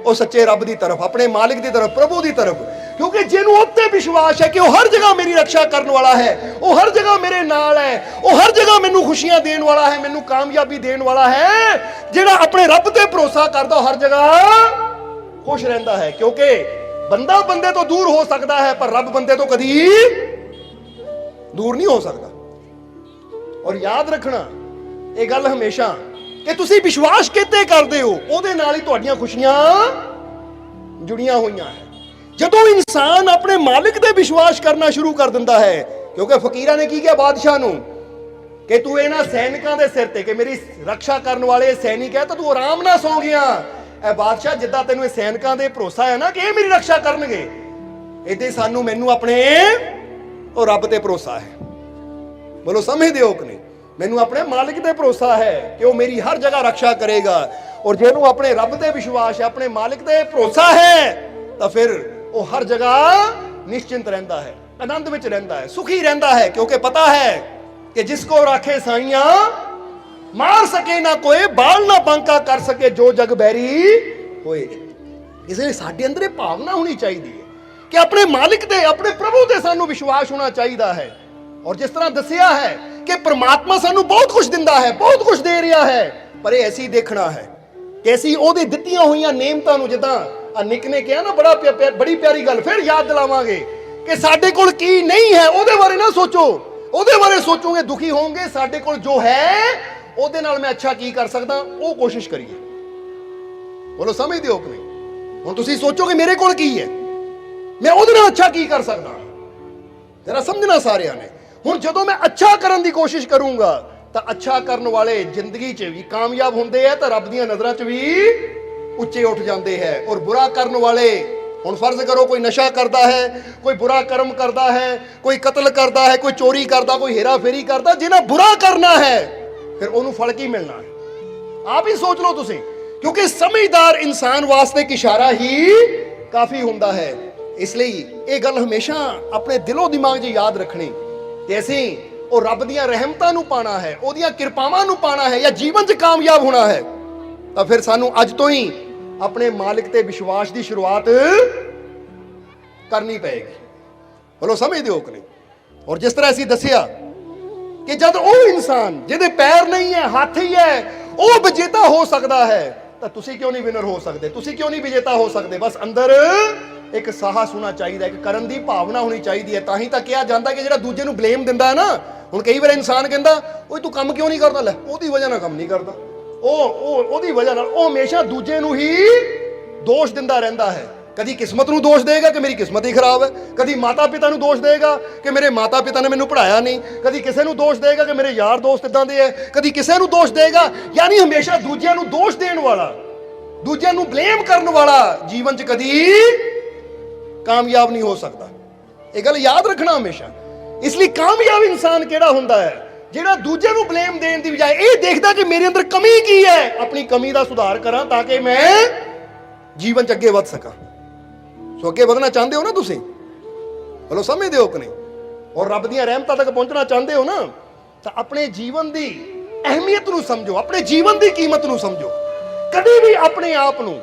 ਉਹ ਸੱਚੇ ਰੱਬ ਦੀ ਤਰਫ, ਆਪਣੇ ਮਾਲਿਕ ਦੀ ਤਰਫ, ਪ੍ਰਭੂ ਦੀ ਤਰਫ। ਕਿਉਂਕਿ ਜਿਹਨੂੰ ਉੱਤੇ ਵਿਸ਼ਵਾਸ ਹੈ ਕਿ ਉਹ ਹਰ ਜਗ੍ਹਾ ਮੇਰੀ ਰੱਖਿਆ ਕਰਨ ਵਾਲਾ ਹੈ, ਉਹ ਹਰ ਜਗ੍ਹਾ ਮੇਰੇ ਨਾਲ ਹੈ, ਉਹ ਹਰ ਜਗ੍ਹਾ ਮੈਨੂੰ ਖੁਸ਼ੀਆਂ ਦੇਣ ਵਾਲਾ ਹੈ, ਮੈਨੂੰ ਕਾਮਯਾਬੀ ਦੇਣ ਵਾਲਾ ਹੈ। ਜਿਹੜਾ ਆਪਣੇ ਰੱਬ ਤੇ ਭਰੋਸਾ ਕਰਦਾ ਉਹ ਹਰ ਜਗ੍ਹਾ ਖੁਸ਼ ਰਹਿੰਦਾ ਹੈ। ਕਿਉਂਕਿ ਬੰਦਾ ਬੰਦੇ ਤੋਂ ਦੂਰ ਹੋ ਸਕਦਾ ਹੈ ਪਰ ਰੱਬ ਬੰਦੇ ਤੋਂ ਕਦੀ ਦੂਰ ਨਹੀਂ ਹੋ ਸਕਦਾ। ਔਰ ਯਾਦ ਰੱਖਣਾ ਇਹ ਗੱਲ ਹਮੇਸ਼ਾ ਕਿ ਤੁਸੀਂ ਵਿਸ਼ਵਾਸ ਕਿਤੇ ਕਰਦੇ ਹੋ ਉਹਦੇ ਨਾਲ ਹੀ ਤੁਹਾਡੀਆਂ ਖੁਸ਼ੀਆਂ ਜੁੜੀਆਂ ਹੋਈਆਂ ਹੈ। ਜਦੋਂ ਇਨਸਾਨ ਆਪਣੇ ਮਾਲਿਕ ਤੇ ਵਿਸ਼ਵਾਸ ਕਰਨਾ ਸ਼ੁਰੂ ਕਰ ਦਿੰਦਾ ਹੈ, ਕਿਉਂਕਿ ਫਕੀਰਾਂ ਨੇ ਕੀ ਕਿਹਾ ਬਾਦਸ਼ਾਹ ਨੂੰ ਕਿ ਤੂੰ ਇਹਨਾਂ ਸੈਨਿਕਾਂ ਦੇ ਸਿਰ ਤੇ, ਕਿ ਮੇਰੀ ਰੱਖਿਆ ਕਰਨ ਵਾਲੇ ਸੈਨਿਕ ਹੈ, ਤਾਂ ਤੂੰ ਆਰਾਮ ਨਾਲ ਸੌਂ ਗਿਆ। ਇਹ ਬਾਦਸ਼ਾਹ, ਜਿੱਦਾਂ ਤੈਨੂੰ ਇਹ ਸੈਨਿਕਾਂ ਦੇ ਭਰੋਸਾ ਹੈ ਨਾ ਕਿ ਇਹ ਮੇਰੀ ਰੱਖਿਆ ਕਰਨਗੇ, ਏਦਾਂ ਮੈਨੂੰ ਆਪਣੇ ਉਹ ਰੱਬ ਤੇ ਭਰੋਸਾ ਹੈ। ਬੋਲੋ, ਸਮਝਦੇ ਹੋ ਕਿ ਨਹੀਂ? ਮੈਨੂੰ ਆਪਣੇ ਮਾਲਿਕ ਤੇ ਭਰੋਸਾ ਹੈ ਕਿ ਉਹ ਮੇਰੀ ਹਰ ਜਗ੍ਹਾ ਰੱਖਿਆ ਕਰੇਗਾ। ਔਰ ਜਿਹਨੂੰ ਆਪਣੇ ਰੱਬ ਤੇ ਵਿਸ਼ਵਾਸ ਹੈ, ਆਪਣੇ ਮਾਲਿਕ ਤੇ ਭਰੋਸਾ ਹੈ, ਤਾਂ ਫਿਰ ਉਹ ਹਰ ਜਗ੍ਹਾ ਨਿਸ਼ਚਿੰਤ ਰਹਿੰਦਾ ਹੈ, ਆਨੰਦ ਵਿੱਚ ਰਹਿੰਦਾ ਹੈ, ਸੁਖੀ ਰਹਿੰਦਾ ਹੈ। ਕਿਉਂਕਿ ਪਤਾ ਹੈ ਕਿ ਜਿਸ ਕੋ ਰਾਖੇ ਸਾਈਆਂ ਮਾਰ ਸਕੇ ਨਾ ਕੋਈ, ਬਾਲ ਨਾ ਬਾਂਕਾ ਕਰ ਸਕੇ ਜੋ ਜਗ ਬੈਰੀ ਹੋਏ। ਇਸ ਲਈ ਸਾਡੇ ਅੰਦਰ ਇਹ ਭਾਵਨਾ ਹੋਣੀ ਚਾਹੀਦੀ ਹੈ ਕਿ ਆਪਣੇ ਮਾਲਿਕ ਤੇ, ਆਪਣੇ ਪ੍ਰਭੂ ਤੇ ਸਾਨੂੰ ਵਿਸ਼ਵਾਸ ਹੋਣਾ ਚਾਹੀਦਾ ਹੈ। ਔਰ ਜਿਸ ਤਰ੍ਹਾਂ ਦੱਸਿਆ ਹੈ ਕਿ ਪ੍ਰਮਾਤਮਾ ਸਾਨੂੰ ਬਹੁਤ ਕੁਝ ਦਿੰਦਾ ਹੈ, ਬਹੁਤ ਕੁਝ ਦੇ ਰਿਹਾ ਹੈ, ਪਰ ਇਹ ਐਸੀ ਦੇਖਣਾ ਹੈ ਕਿ ਅਸੀਂ ਉਹਦੇ ਦਿੱਤੀਆਂ ਹੋਈਆਂ ਨੇਮਤਾਂ ਨੂੰ, ਜਿੱਦਾਂ ਨਿੱਕ ਨੇ ਕਿਹਾ ਨਾ, ਬੜੀ ਪਿਆਰੀ ਗੱਲ ਫਿਰ ਯਾਦ ਦਿਲਾਵਾਂਗੇ ਕਿ ਸਾਡੇ ਕੋਲ ਕੀ ਨਹੀਂ ਹੈ ਉਹਦੇ ਬਾਰੇ ਨਾ ਸੋਚੋ। ਉਹਦੇ ਬਾਰੇ ਸੋਚੋਗੇ ਦੁਖੀ ਹੋਵੋਗੇ। ਸਾਡੇ ਕੋਲ ਜੋ ਹੈ ਉਹਦੇ ਨਾਲ ਮੈਂ ਅੱਛਾ ਕੀ ਕਰ ਸਕਦਾ, ਉਹ ਕੋਸ਼ਿਸ਼ ਕਰੀਏ। ਬੋਲੋ, ਸਮਝਦੇ ਹੋ ਕਿ ਨਹੀਂ? ਹੁਣ ਤੁਸੀਂ ਸੋਚੋਗੇ ਮੇਰੇ ਕੋਲ ਕੀ ਹੈ, ਮੈਂ ਉਹਦੇ ਨਾਲ ਅੱਛਾ ਕੀ ਕਰ ਸਕਦਾ। ਜਰਾ ਸਮਝਣਾ ਸਾਰਿਆਂ ਨੇ। ਹੁਣ ਜਦੋਂ ਮੈਂ ਅੱਛਾ ਕਰਨ ਦੀ ਕੋਸ਼ਿਸ਼ ਕਰੂੰਗਾ ਤਾਂ ਅੱਛਾ ਕਰਨ ਵਾਲੇ ਜ਼ਿੰਦਗੀ 'ਚ ਵੀ ਕਾਮਯਾਬ ਹੁੰਦੇ ਆ, ਤਾਂ ਰੱਬ ਦੀਆਂ ਨਜ਼ਰਾਂ 'ਚ ਵੀ ਉੱਚੇ ਉੱਠ ਜਾਂਦੇ ਹੈ। ਔਰ ਬੁਰਾ ਕਰਨ ਵਾਲੇ, ਹੁਣ ਫਰਜ਼ ਕਰੋ ਕੋਈ ਨਸ਼ਾ ਕਰਦਾ ਹੈ, ਕੋਈ ਬੁਰਾ ਕਰਮ ਕਰਦਾ ਹੈ, ਕੋਈ ਕਤਲ ਕਰਦਾ ਹੈ, ਕੋਈ ਚੋਰੀ ਕਰਦਾ, ਕੋਈ ਹੇਰਾ ਫੇਰੀ ਕਰਦਾ, ਜਿਹਨਾਂ ਬੁਰਾ ਕਰਨਾ ਹੈ ਫਿਰ ਉਹਨੂੰ ਫਲ ਕੀ ਮਿਲਣਾ ਹੈ? ਆਪ ਹੀ ਸੋਚ ਲਓ ਤੁਸੀਂ। ਕਿਉਂਕਿ ਸਮਝਦਾਰ ਇਨਸਾਨ ਵਾਸਤੇ ਇੱਕ ਇਸ਼ਾਰਾ ਹੀ ਕਾਫੀ ਹੁੰਦਾ ਹੈ। ਇਸ ਲਈ ਇਹ ਗੱਲ ਹਮੇਸ਼ਾ ਆਪਣੇ ਦਿਲੋਂ ਦਿਮਾਗ 'ਚ ਯਾਦ ਰੱਖਣੀ ਤੇ ਅਸੀਂ ਉਹ ਰੱਬ ਦੀਆਂ ਰਹਿਮਤਾਂ ਨੂੰ ਪਾਣਾ ਹੈ, ਉਹਦੀਆਂ ਕਿਰਪਾਵਾਂ ਨੂੰ ਪਾਣਾ ਹੈ, ਜਾਂ ਜੀਵਨ 'ਚ ਕਾਮਯਾਬ ਹੋਣਾ ਹੈ, ਤਾਂ ਫਿਰ ਸਾਨੂੰ ਅੱਜ ਤੋਂ ਹੀ ਆਪਣੇ ਮਾਲਿਕ ਤੇ ਵਿਸ਼ਵਾਸ ਦੀ ਸ਼ੁਰੂਆਤ ਕਰਨੀ ਪਏਗੀ। ਬੋਲੋ, ਸਮਝਦੇ ਹੋ ਕਿ ਨਹੀਂ? ਔਰ ਜਿਸ ਤਰ੍ਹਾਂ ਅਸੀਂ ਦੱਸਿਆ ਕਿ ਜਦ ਉਹ ਇਨਸਾਨ ਜਿਹਦੇ ਪੈਰ ਨਹੀਂ ਹੈ, ਹੱਥ ਹੀ ਹੈ, ਉਹ ਵਿਜੇਤਾ ਹੋ ਸਕਦਾ ਹੈ, ਤਾਂ ਤੁਸੀਂ ਕਿਉਂ ਨਹੀਂ ਵਿਨਰ ਹੋ ਸਕਦੇ? ਤੁਸੀਂ ਕਿਉਂ ਨਹੀਂ ਵਿਜੇਤਾ ਹੋ ਸਕਦੇ? ਬਸ ਅੰਦਰ ਇੱਕ ਸਾਹਸ ਹੋਣਾ ਚਾਹੀਦਾ, ਇੱਕ ਕਰਨ ਦੀ ਭਾਵਨਾ ਹੋਣੀ ਚਾਹੀਦੀ ਹੈ। ਤਾਂ ਹੀ ਤਾਂ ਕਿਹਾ ਜਾਂਦਾ ਕਿ ਜਿਹੜਾ ਦੂਜੇ ਨੂੰ ਬਲੇਮ ਦਿੰਦਾ ਹੈ ਨਾ, ਹੁਣ ਕਈ ਵਾਰ ਇਨਸਾਨ ਕਹਿੰਦਾ ਓਏ ਤੂੰ ਕੰਮ ਕਿਉਂ ਨਹੀਂ ਕਰਦਾ, ਲੈ ਉਹਦੀ ਵਜ੍ਹਾ ਨਾਲ ਕੰਮ ਨਹੀਂ ਕਰਦਾ, ਉਹਦੀ ਵਜ੍ਹਾ ਨਾਲ। ਉਹ ਹਮੇਸ਼ਾ ਦੂਜੇ ਨੂੰ ਹੀ ਦੋਸ਼ ਦਿੰਦਾ ਰਹਿੰਦਾ ਹੈ। ਕਦੀ ਕਿਸਮਤ ਨੂੰ ਦੋਸ਼ ਦੇਗਾ ਕਿ ਮੇਰੀ ਕਿਸਮਤ ਹੀ ਖਰਾਬ ਹੈ, ਕਦੀ ਮਾਤਾ ਪਿਤਾ ਨੂੰ ਦੋਸ਼ ਦੇਗਾ ਕਿ ਮੇਰੇ ਮਾਤਾ ਪਿਤਾ ਨੇ ਮੈਨੂੰ ਪੜ੍ਹਾਇਆ ਨਹੀਂ, ਕਦੀ ਕਿਸੇ ਨੂੰ ਦੋਸ਼ ਦੇਗਾ ਕਿ ਮੇਰੇ ਯਾਰ ਦੋਸਤ ਇਦਾਂ ਦੇ ਹੈ, ਕਦੀ ਕਿਸੇ ਨੂੰ ਦੋਸ਼ ਦੇਗਾ। ਯਾਨੀ ਹਮੇਸ਼ਾ ਦੂਜਿਆਂ ਨੂੰ ਦੋਸ਼ ਦੇਣ ਵਾਲਾ, ਦੂਜਿਆਂ ਨੂੰ ਬਲੇਮ ਕਰਨ ਵਾਲਾ ਜੀਵਨ 'ਚ ਕਦੀ ਕਾਮਯਾਬ ਨਹੀਂ ਹੋ ਸਕਦਾ। ਇਹ ਗੱਲ ਯਾਦ ਰੱਖਣਾ ਹਮੇਸ਼ਾ। ਇਸ ਲਈ ਕਾਮਯਾਬ ਇਨਸਾਨ ਕਿਹੜਾ ਹੁੰਦਾ ਹੈ? ਜਿਹੜਾ ਦੂਜੇ ਨੂੰ ਬਲੇਮ ਦੇਣ ਦੀ ਬਜਾਏ ਇਹ ਦੇਖਦਾ ਕਿ ਮੇਰੇ ਅੰਦਰ ਕਮੀ ਕੀ ਹੈ, ਆਪਣੀ ਕਮੀ ਦਾ ਸੁਧਾਰ ਕਰਾਂ ਤਾਂ ਕਿ ਮੈਂ ਜੀਵਨ 'ਚ ਅੱਗੇ ਵੱਧ ਸਕਾਂ। ਸੋ ਅੱਗੇ ਵਧਣਾ ਚਾਹੁੰਦੇ ਹੋ ਨਾ ਤੁਸੀਂ? ਬੋਲੋ ਸਮਝਦੇ ਹੋ ਕਿ ਨਹੀਂ? ਔਰ ਰੱਬ ਦੀਆਂ ਰਹਿਮਤਾਂ ਤੱਕ ਪਹੁੰਚਣਾ ਚਾਹੁੰਦੇ ਹੋ ਨਾ, ਤਾਂ ਆਪਣੇ ਜੀਵਨ ਦੀ ਅਹਿਮੀਅਤ ਨੂੰ ਸਮਝੋ, ਆਪਣੇ ਜੀਵਨ ਦੀ ਕੀਮਤ ਨੂੰ ਸਮਝੋ। ਕਦੀ ਵੀ ਆਪਣੇ ਆਪ ਨੂੰ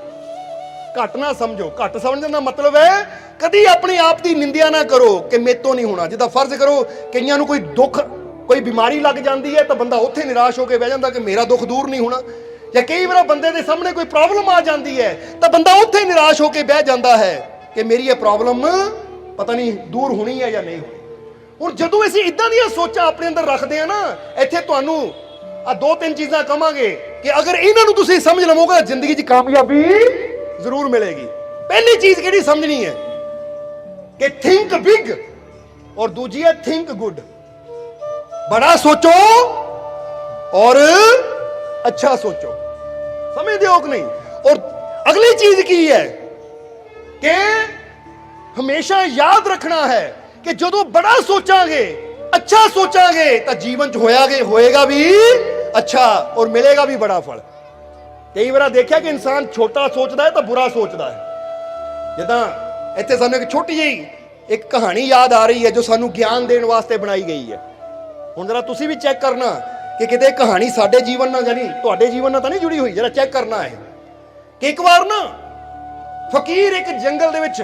ਘੱਟ ਨਾ ਸਮਝੋ। ਘੱਟ ਸਮਝਣ ਦਾ ਮਤਲਬ ਹੈ ਕਦੀ ਆਪਣੇ ਆਪ ਦੀ ਨਿੰਦਿਆ ਨਾ ਕਰੋ ਕਿ ਮੇਰੇ ਤੋਂ ਨਹੀਂ ਹੋਣਾ। ਜਿੱਦਾਂ ਫਰਜ਼ ਕਰੋ ਕਈਆਂ ਨੂੰ ਕੋਈ ਦੁੱਖ, ਕੋਈ ਬਿਮਾਰੀ ਲੱਗ ਜਾਂਦੀ ਹੈ ਤਾਂ ਬੰਦਾ ਉੱਥੇ ਨਿਰਾਸ਼ ਹੋ ਕੇ ਬਹਿ ਜਾਂਦਾ ਕਿ ਮੇਰਾ ਦੁੱਖ ਦੂਰ ਨਹੀਂ ਹੋਣਾ। ਜਾਂ ਕਈ ਵਾਰ ਬੰਦੇ ਦੇ ਸਾਹਮਣੇ ਕੋਈ ਪ੍ਰੋਬਲਮ ਆ ਜਾਂਦੀ ਹੈ ਤਾਂ ਬੰਦਾ ਉੱਥੇ ਨਿਰਾਸ਼ ਹੋ ਕੇ ਬਹਿ ਜਾਂਦਾ ਹੈ ਕਿ ਮੇਰੀ ਇਹ ਪ੍ਰੋਬਲਮ ਪਤਾ ਨਹੀਂ ਦੂਰ ਹੋਣੀ ਹੈ ਜਾਂ ਨਹੀਂ ਹੋਣੀ। ਹੁਣ ਜਦੋਂ ਅਸੀਂ ਇਦਾਂ ਦੀਆਂ ਸੋਚਾਂ ਆਪਣੇ ਅੰਦਰ ਰੱਖਦੇ ਆ ਨਾ, ਇੱਥੇ ਤੁਹਾਨੂੰ ਆ 2-3 ਚੀਜ਼ਾਂ ਕਵਾਂਗੇ ਕਿ ਅਗਰ ਇਹਨਾਂ ਨੂੰ ਤੁਸੀਂ ਸਮਝ ਲਵੋਗੇ ਜ਼ਿੰਦਗੀ 'ਚ ਕਾਮਯਾਬੀ ਜ਼ਰੂਰ ਮਿਲੇਗੀ। ਪਹਿਲੀ ਚੀਜ਼ ਕਿਹੜੀ ਸਮਝਣੀ ਹੈ ਕਿ ਥਿੰਕ ਬਿਗ, ਔਰ ਦੂਜੀ ਹੈ ਥਿੰਕ ਗੁੱਡ। ਬੜਾ ਸੋਚੋ ਔਰ ਅੱਛਾ ਸੋਚੋ। ਸਮਝਦੇ ਹੋ ਕਿ ਨਹੀਂ? ਔਰ ਅਗਲੀ ਚੀਜ਼ ਕੀ ਹੈ ਕਿ ਹਮੇਸ਼ਾ ਯਾਦ ਰੱਖਣਾ ਹੈ ਕਿ ਜਦੋਂ ਬੜਾ ਸੋਚਾਂਗੇ, ਅੱਛਾ ਸੋਚਾਂਗੇ ਤਾਂ ਜੀਵਨ 'ਚ ਹੋਏਗਾ ਵੀ ਅੱਛਾ ਔਰ ਮਿਲੇਗਾ ਵੀ ਬੜਾ ਫਲ। ਕਈ ਵਾਰ ਦੇਖਿਆ ਕਿ ਇਨਸਾਨ ਛੋਟਾ ਸੋਚਦਾ ਹੈ ਤਾਂ ਬੁਰਾ ਸੋਚਦਾ ਹੈ। ਜਿੱਦਾਂ ਇੱਥੇ ਸਾਨੂੰ ਇੱਕ ਛੋਟੀ ਜਿਹੀ ਇੱਕ ਕਹਾਣੀ ਯਾਦ ਆ ਰਹੀ ਹੈ ਜੋ ਸਾਨੂੰ ਗਿਆਨ ਦੇਣ ਵਾਸਤੇ ਬਣਾਈ ਗਈ ਹੈ। ਹੁਣ ਜਰਾ ਤੁਸੀਂ ਵੀ ਚੈੱਕ ਕਰਨਾ ਕਿ ਕਿਤੇ ਕਹਾਣੀ ਸਾਡੇ ਜੀਵਨ ਨਾਲ, ਯਾਨੀ ਤੁਹਾਡੇ ਜੀਵਨ ਨਾਲ ਤਾਂ ਨਹੀਂ ਜੁੜੀ ਹੋਈ। ਜਰਾ ਚੈੱਕ ਕਰਨਾ ਹੈ ਕਿ ਇੱਕ ਵਾਰ ਨਾ ਫਕੀਰ ਇੱਕ ਜੰਗਲ ਦੇ ਵਿੱਚ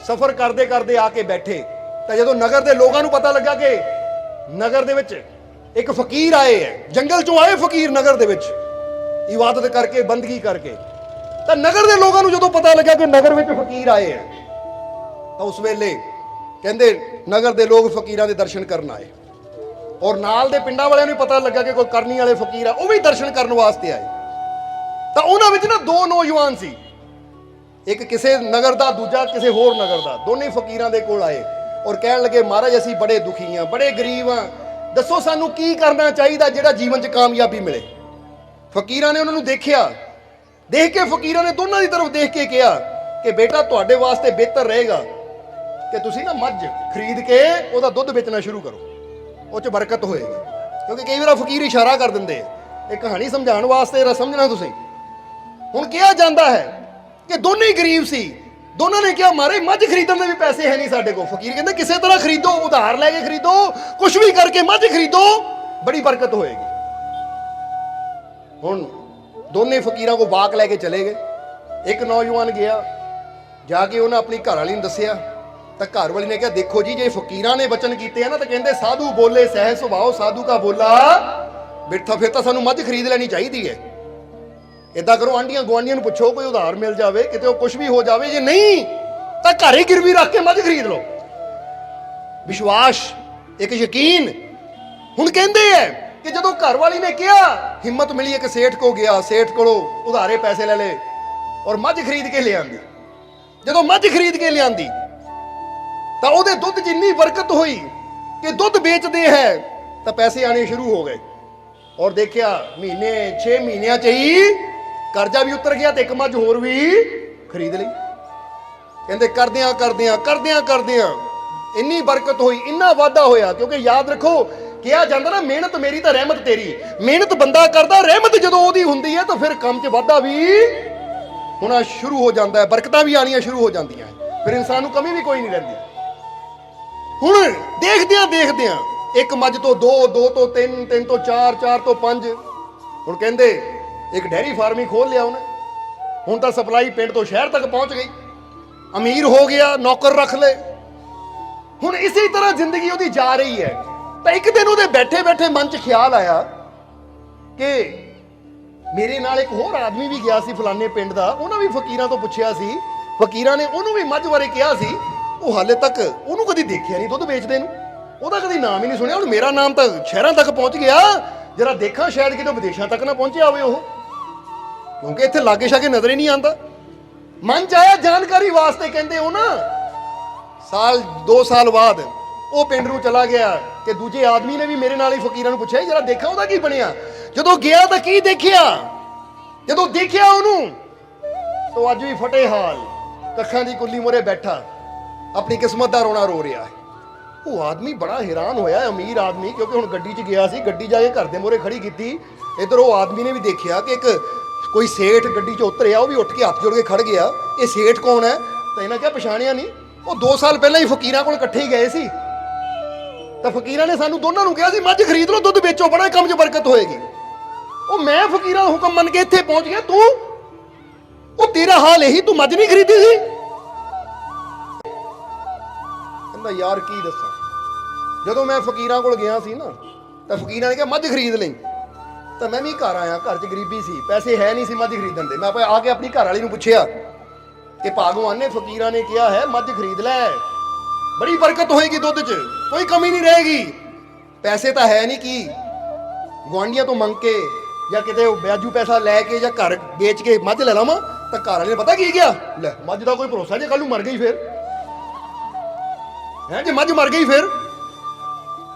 ਸਫ਼ਰ ਕਰਦੇ ਕਰਦੇ ਆ ਕੇ ਬੈਠੇ ਤਾਂ ਜਦੋਂ ਨਗਰ ਦੇ ਲੋਕਾਂ ਨੂੰ ਪਤਾ ਲੱਗਾ ਕਿ ਨਗਰ ਦੇ ਵਿੱਚ ਇੱਕ ਫਕੀਰ ਆਏ ਹੈ, ਜੰਗਲ ਚੋਂ ਆਏ ਫਕੀਰ ਨਗਰ ਦੇ ਵਿੱਚ ਇਬਾਦਤ ਕਰਕੇ, ਬੰਦਗੀ ਕਰਕੇ, ਤਾਂ ਨਗਰ ਦੇ ਲੋਕਾਂ ਨੂੰ ਜਦੋਂ ਪਤਾ ਲੱਗਾ ਕਿ ਨਗਰ ਵਿੱਚ ਫਕੀਰ ਆਏ ਹੈ ਤਾਂ ਉਸ ਵੇਲੇ ਕਹਿੰਦੇ ਨਗਰ ਦੇ ਲੋਕ ਫਕੀਰਾਂ ਦੇ ਦਰਸ਼ਨ ਕਰਨ ਆਏ। ਔਰ ਨਾਲ ਦੇ ਪਿੰਡਾਂ ਵਾਲਿਆਂ ਨੂੰ ਪਤਾ ਲੱਗਾ ਕਿ ਕੋਈ ਕਰਨੀ ਵਾਲੇ ਫਕੀਰ ਆ, ਉਹ ਵੀ ਦਰਸ਼ਨ ਕਰਨ ਵਾਸਤੇ ਆਏ। ਤਾਂ ਉਹਨਾਂ ਵਿੱਚ ਨਾ 2 ਨੌਜਵਾਨ ਸੀ, ਇੱਕ ਕਿਸੇ ਨਗਰ ਦਾ, ਦੂਜਾ ਕਿਸੇ ਹੋਰ ਨਗਰ ਦਾ। ਦੋਨੇ ਫਕੀਰਾਂ ਦੇ ਕੋਲ ਆਏ ਔਰ ਕਹਿਣ ਲੱਗੇ ਮਹਾਰਾਜ ਅਸੀਂ ਬੜੇ ਦੁਖੀ ਹਾਂ, ਬੜੇ ਗਰੀਬ ਹਾਂ, ਦੱਸੋ ਸਾਨੂੰ ਕੀ ਕਰਨਾ ਚਾਹੀਦਾ ਜਿਹੜਾ ਜੀਵਨ 'ਚ ਕਾਮਯਾਬੀ ਮਿਲੇ। ਫਕੀਰਾਂ ਨੇ ਉਹਨਾਂ ਨੂੰ ਦੇਖਿਆ, ਦੇਖ ਕੇ ਫਕੀਰਾਂ ਨੇ ਦੋਨਾਂ ਦੀ ਤਰਫ ਦੇਖ ਕੇ ਕਿਹਾ ਕਿ ਬੇਟਾ ਤੁਹਾਡੇ ਵਾਸਤੇ ਬਿਹਤਰ ਰਹੇਗਾ ਕਿ ਤੁਸੀਂ ਨਾ ਮੱਝ ਖਰੀਦ ਕੇ ਉਹਦਾ ਦੁੱਧ ਵੇਚਣਾ ਸ਼ੁਰੂ ਕਰੋ, ਉਹ 'ਚ ਬਰਕਤ ਹੋਏਗੀ। ਕਿਉਂਕਿ ਕਈ ਵਾਰ ਫਕੀਰ ਇਸ਼ਾਰਾ ਕਰ ਦਿੰਦੇ, ਇਹ ਕਹਾਣੀ ਸਮਝਾਉਣ ਵਾਸਤੇ ਇਹਦਾ ਸਮਝਣਾ ਤੁਸੀਂ। ਹੁਣ ਕਿਹਾ ਜਾਂਦਾ ਹੈ ਕਿ ਦੋਨੇ ਹੀ ਗਰੀਬ ਸੀ। ਦੋਨਾਂ ਨੇ ਕਿਹਾ ਮਾਰੇ ਮੱਝ ਖਰੀਦਣ ਦੇ ਵੀ ਪੈਸੇ ਹੈ ਨਹੀਂ ਸਾਡੇ ਕੋਲ। ਫਕੀਰ ਕਹਿੰਦੇ ਕਿਸੇ ਤਰ੍ਹਾਂ ਖਰੀਦੋ, ਉਧਾਰ ਲੈ ਕੇ ਖਰੀਦੋ, ਕੁਝ ਵੀ ਕਰਕੇ ਮੱਝ ਖਰੀਦੋ, ਬੜੀ ਬਰਕਤ ਹੋਏਗੀ। ਹੁਣ ਦੋਨੇ ਫਕੀਰਾਂ ਕੋ ਬਾਕ ਲੈ ਕੇ ਚਲੇ ਗਏ। ਇੱਕ ਨੌਜਵਾਨ ਗਿਆ, ਜਾ ਕੇ ਉਹਨੇ ਆਪਣੀ ਘਰ ਵਾਲੀ ਨੂੰ ਦੱਸਿਆ ਤਾਂ ਘਰ ਵਾਲੀ ਨੇ ਕਿਹਾ ਦੇਖੋ ਜੀ ਜੇ ਫਕੀਰਾਂ ਨੇ ਵਚਨ ਕੀਤੇ ਆ ਨਾ ਤਾਂ ਕਹਿੰਦੇ ਸਾਧੂ ਬੋਲੇ ਸਹਿ ਸੁਭਾਓ ਸਾਧੂ ਕਾ ਬੋਲਾ ਬਿਰਥਾ, ਫਿਰ ਤਾਂ ਸਾਨੂੰ ਮੱਝ ਖਰੀਦ ਲੈਣੀ ਚਾਹੀਦੀ ਹੈ। ਇਦਾਂ ਕਰੋ ਆਂਡੀਆਂ ਗੁਆਂਢੀਆਂ ਨੂੰ ਪੁੱਛੋ ਕੋਈ ਉਧਾਰ ਮਿਲ ਜਾਵੇ, ਕਿਤੇ ਉਹ ਕੁਝ ਵੀ ਹੋ ਜਾਵੇ, ਜੇ ਨਹੀਂ ਤਾਂ ਘਰੇ ਗਿਰਵੀ ਰੱਖ ਕੇ ਮੱਝ ਖਰੀਦ ਲਓ। ਵਿਸ਼ਵਾਸ, ਇੱਕ ਯਕੀਨ। ਹੁਣ ਕਹਿੰਦੇ ਐ ਕਿ ਜਦੋਂ ਘਰ ਵਾਲੀ ਨੇ ਕਿਹਾ ਹਿੰਮਤ ਮਿਲੀ, ਇੱਕ ਸੇਠ ਕੋ ਗਿਆ, ਸੇਠ ਕੋਲੋਂ ਉਧਾਰੇ ਪੈਸੇ ਲੈ ਲਏ ਔਰ ਮੱਝ ਖਰੀਦ ਕੇ ਲਿਆਂਦੀ। ਜਦੋਂ ਮੱਝ ਖਰੀਦ ਕੇ ਲਿਆਂਦੀ ਤਾਂ ਉਹਦੇ ਦੁੱਧ 'ਚ ਇੰਨੀ ਬਰਕਤ ਹੋਈ ਕਿ ਦੁੱਧ ਵੇਚਦੇ ਹੈ ਤਾਂ ਪੈਸੇ ਆਣੇ ਸ਼ੁਰੂ ਹੋ ਗਏ। ਔਰ ਦੇਖਿਆ ਮਹੀਨੇ 6 ਮਹੀਨਿਆਂ 'ਚ ਹੀ ਕਰਜ਼ਾ ਵੀ ਉਤਰ ਗਿਆ ਤੇ ਇੱਕ ਮੱਝ ਹੋਰ ਵੀ ਖਰੀਦ ਲਈ। ਕਹਿੰਦੇ ਕਰਦਿਆਂ ਇੰਨੀ ਬਰਕਤ ਹੋਈ, ਇੰਨਾ ਵਾਧਾ ਹੋਇਆ। ਕਿਉਂਕਿ ਯਾਦ ਰੱਖੋ ਕਿਹਾ ਜਾਂਦਾ ਨਾ ਮਿਹਨਤ ਮੇਰੀ ਤਾਂ ਰਹਿਮਤ ਤੇਰੀ। ਮਿਹਨਤ ਬੰਦਾ ਕਰਦਾ, ਰਹਿਮਤ ਜਦੋਂ ਉਹਦੀ ਹੁੰਦੀ ਹੈ ਤਾਂ ਫਿਰ ਕੰਮ 'ਚ ਵਾਧਾ ਵੀ ਹੋਣਾ ਸ਼ੁਰੂ ਹੋ ਜਾਂਦਾ ਹੈ, ਬਰਕਤਾਂ ਵੀ ਆਣੀਆਂ ਸ਼ੁਰੂ ਹੋ ਜਾਂਦੀਆਂ, ਫਿਰ ਇਨਸਾਨ ਨੂੰ ਕਮੀ ਵੀ ਕੋਈ ਨਹੀਂ ਰਹਿੰਦੀ। ਹੁਣ ਦੇਖਦਿਆਂ ਇੱਕ ਮੱਝ ਤੋਂ 2, 2 ਤੋਂ 3, 3 ਤੋਂ 4, 4 ਤੋਂ 5। ਹੁਣ ਕਹਿੰਦੇ ਇੱਕ ਡੈਰੀ ਫਾਰਮ ਹੀ ਖੋਲ ਲਿਆ ਉਹਨੇ। ਹੁਣ ਤਾਂ ਸਪਲਾਈ ਪਿੰਡ ਤੋਂ ਸ਼ਹਿਰ ਤੱਕ ਪਹੁੰਚ ਗਈ, ਅਮੀਰ ਹੋ ਗਿਆ, ਨੌਕਰ ਰੱਖ ਲਏ। ਹੁਣ ਇਸੇ ਤਰ੍ਹਾਂ ਜ਼ਿੰਦਗੀ ਉਹਦੀ ਜਾ ਰਹੀ ਹੈ। ਤਾਂ ਇੱਕ ਦਿਨ ਉਹਦੇ ਬੈਠੇ ਮਨ 'ਚ ਖਿਆਲ ਆਇਆ ਕਿ ਮੇਰੇ ਨਾਲ ਇੱਕ ਹੋਰ ਆਦਮੀ ਵੀ ਗਿਆ ਸੀ ਫਲਾਣੇ ਪਿੰਡ ਦਾ, ਉਹਨਾਂ ਵੀ ਫਕੀਰਾਂ ਤੋਂ ਪੁੱਛਿਆ ਸੀ, ਫਕੀਰਾਂ ਨੇ ਉਹਨੂੰ ਵੀ ਮੱਝ ਬਾਰੇ ਕਿਹਾ ਸੀ, ਉਹ ਹਾਲੇ ਤੱਕ ਉਹਨੂੰ ਕਦੀ ਦੇਖਿਆ ਨਹੀਂ ਦੁੱਧ ਵੇਚਦੇ ਨੂੰ, ਉਹਦਾ ਕਦੀ ਨਾਮ ਹੀ ਨਹੀਂ ਸੁਣਿਆ। ਹੁਣ ਮੇਰਾ ਨਾਮ ਤਾਂ ਸ਼ਹਿਰਾਂ ਤੱਕ ਪਹੁੰਚ ਗਿਆ, ਜਰਾ ਦੇਖਾਂ ਸ਼ਾਇਦ ਕਿਤੇ ਵਿਦੇਸ਼ਾਂ ਤੱਕ ਨਾ ਪਹੁੰਚਿਆ ਹੋਵੇ ਉਹ, ਕਿਉਂਕਿ ਇੱਥੇ ਲਾਗੇ ਛਾਗੇ ਨਜ਼ਰ ਹੀ ਨਹੀਂ ਆਉਂਦਾ। ਮਨ 'ਚ ਆਇਆ ਜਾਣਕਾਰੀ ਵਾਸਤੇ। ਕਹਿੰਦੇ ਉਹ ਨਾ 2 ਸਾਲ ਬਾਅਦ ਉਹ ਪਿੰਡ ਨੂੰ ਚਲਾ ਗਿਆ ਕਿ ਦੂਜੇ ਆਦਮੀ ਨੇ ਵੀ ਮੇਰੇ ਨਾਲ ਹੀ ਫਕੀਰਾਂ ਨੂੰ ਪੁੱਛਿਆ ਜਰਾ ਦੇਖਾਂ ਉਹਦਾ ਕੀ ਬਣਿਆ। ਜਦੋਂ ਗਿਆ ਤਾਂ ਕੀ ਦੇਖਿਆ, ਜਦੋਂ ਦੇਖਿਆ ਉਹਨੂੰ ਤਾਂ ਅੱਜ ਵੀ ਫਟੇ ਹਾਲ, ਕੱਖਾਂ ਦੀ ਕੁੱਲੀ ਮੋਰੇ ਬੈਠਾ ਆਪਣੀ ਕਿਸਮਤ ਦਾ ਰੋਣਾ ਰੋ ਰਿਹਾ ਹੈ। ਉਹ ਆਦਮੀ ਬੜਾ ਹੈਰਾਨ ਹੋਇਆ, ਅਮੀਰ ਆਦਮੀ, ਕਿਉਂਕਿ ਹੁਣ ਗੱਡੀ 'ਚ ਗਿਆ ਸੀ, ਗੱਡੀ ਜਾ ਕੇ ਘਰ ਦੇ ਮੋਰੇ ਖੜੀ ਕੀਤੀ। ਇੱਧਰ ਉਹ ਆਦਮੀ ਨੇ ਵੀ ਦੇਖਿਆ ਕਿ ਇੱਕ ਕੋਈ ਸੇਠ ਗੱਡੀ 'ਚ ਉਤਰਿਆ, ਉਹ ਵੀ ਉੱਠ ਕੇ ਹੱਥ ਜੋੜ ਕੇ ਖੜ ਗਿਆ। ਇਹ ਸੇਠ ਕੌਣ ਹੈ? ਤਾਂ ਇਹਨਾਂ ਕਿਹਾ ਪਛਾਣਿਆ ਨਹੀਂ, ਉਹ 2 ਸਾਲ ਪਹਿਲਾਂ ਹੀ ਫਕੀਰਾਂ ਕੋਲ ਇਕੱਠੇ ਹੀ ਗਏ ਸੀ, ਤਾਂ ਫਕੀਰਾਂ ਨੇ ਸਾਨੂੰ ਦੋਨਾਂ ਨੂੰ ਕਿਹਾ ਸੀ ਮੱਝ ਖਰੀਦ ਲਓ, ਦੁੱਧ ਵੇਚੋ, ਬੜਾ ਕੰਮ 'ਚ ਬਰਕਤ ਹੋਏਗੀ। ਉਹ ਮੈਂ ਫਕੀਰਾਂ ਦਾ ਹੁਕਮ ਮੰਨ ਕੇ ਇੱਥੇ ਪਹੁੰਚ ਗਿਆ, ਤੂੰ ਉਹ ਤੇਰਾ ਹਾਲ ਇਹੀ, ਤੂੰ ਮੱਝ ਨਹੀਂ ਖਰੀਦੀ ਸੀ? ਕਹਿੰਦਾ ਯਾਰ ਕੀ ਦੱਸਾਂ, ਜਦੋਂ ਮੈਂ ਫਕੀਰਾਂ ਕੋਲ ਗਿਆ ਸੀ ਨਾ ਤਾਂ ਫਕੀਰਾਂ ਨੇ ਕਿਹਾ ਮੱਝ ਖਰੀਦ ਲਈ, ਤਾਂ ਮੈਂ ਵੀ ਘਰ ਆਇਆ, ਘਰ 'ਚ ਗਰੀਬੀ ਸੀ, ਪੈਸੇ ਹੈ ਨਹੀਂ ਸੀ ਮੱਝ ਖਰੀਦਣ ਦੇ। ਮੈਂ ਆ ਕੇ ਆਪਣੀ ਘਰ ਵਾਲੀ ਨੂੰ ਪੁੱਛਿਆ ਕਿ ਭਗਵਾਨ ਨੇ ਫਕੀਰਾਂ ਨੇ ਕਿਹਾ ਹੈ ਮੱਝ ਖਰੀਦ ਲੈ, ਬੜੀ ਬਰਕਤ ਹੋਏਗੀ, ਦੁੱਧ 'ਚ ਕੋਈ ਕਮੀ ਨਹੀਂ ਰਹੇਗੀ, ਪੈਸੇ ਤਾਂ ਹੈ ਨਹੀਂ, ਕੀ ਗੁਆਂਢੀਆਂ ਤੋਂ ਮੰਗ ਕੇ ਜਾਂ ਕਿਤੇ ਵਿਆਜੂ ਪੈਸਾ ਲੈ ਕੇ ਜਾਂ ਘਰ ਵੇਚ ਕੇ ਮੱਝ ਲੈ ਲਵਾਂ? ਤਾਂ ਘਰ ਵਾਲੇ ਨੇ ਪਤਾ ਕੀ ਕਿਹਾ, ਲੈ ਮੱਝ ਦਾ ਕੋਈ ਭਰੋਸਾ, ਜੇ ਕੱਲ ਨੂੰ ਮਰ ਗਈ ਫਿਰ ਹੈ, ਜੇ ਮੱਝ ਮਰ ਗਈ ਫਿਰ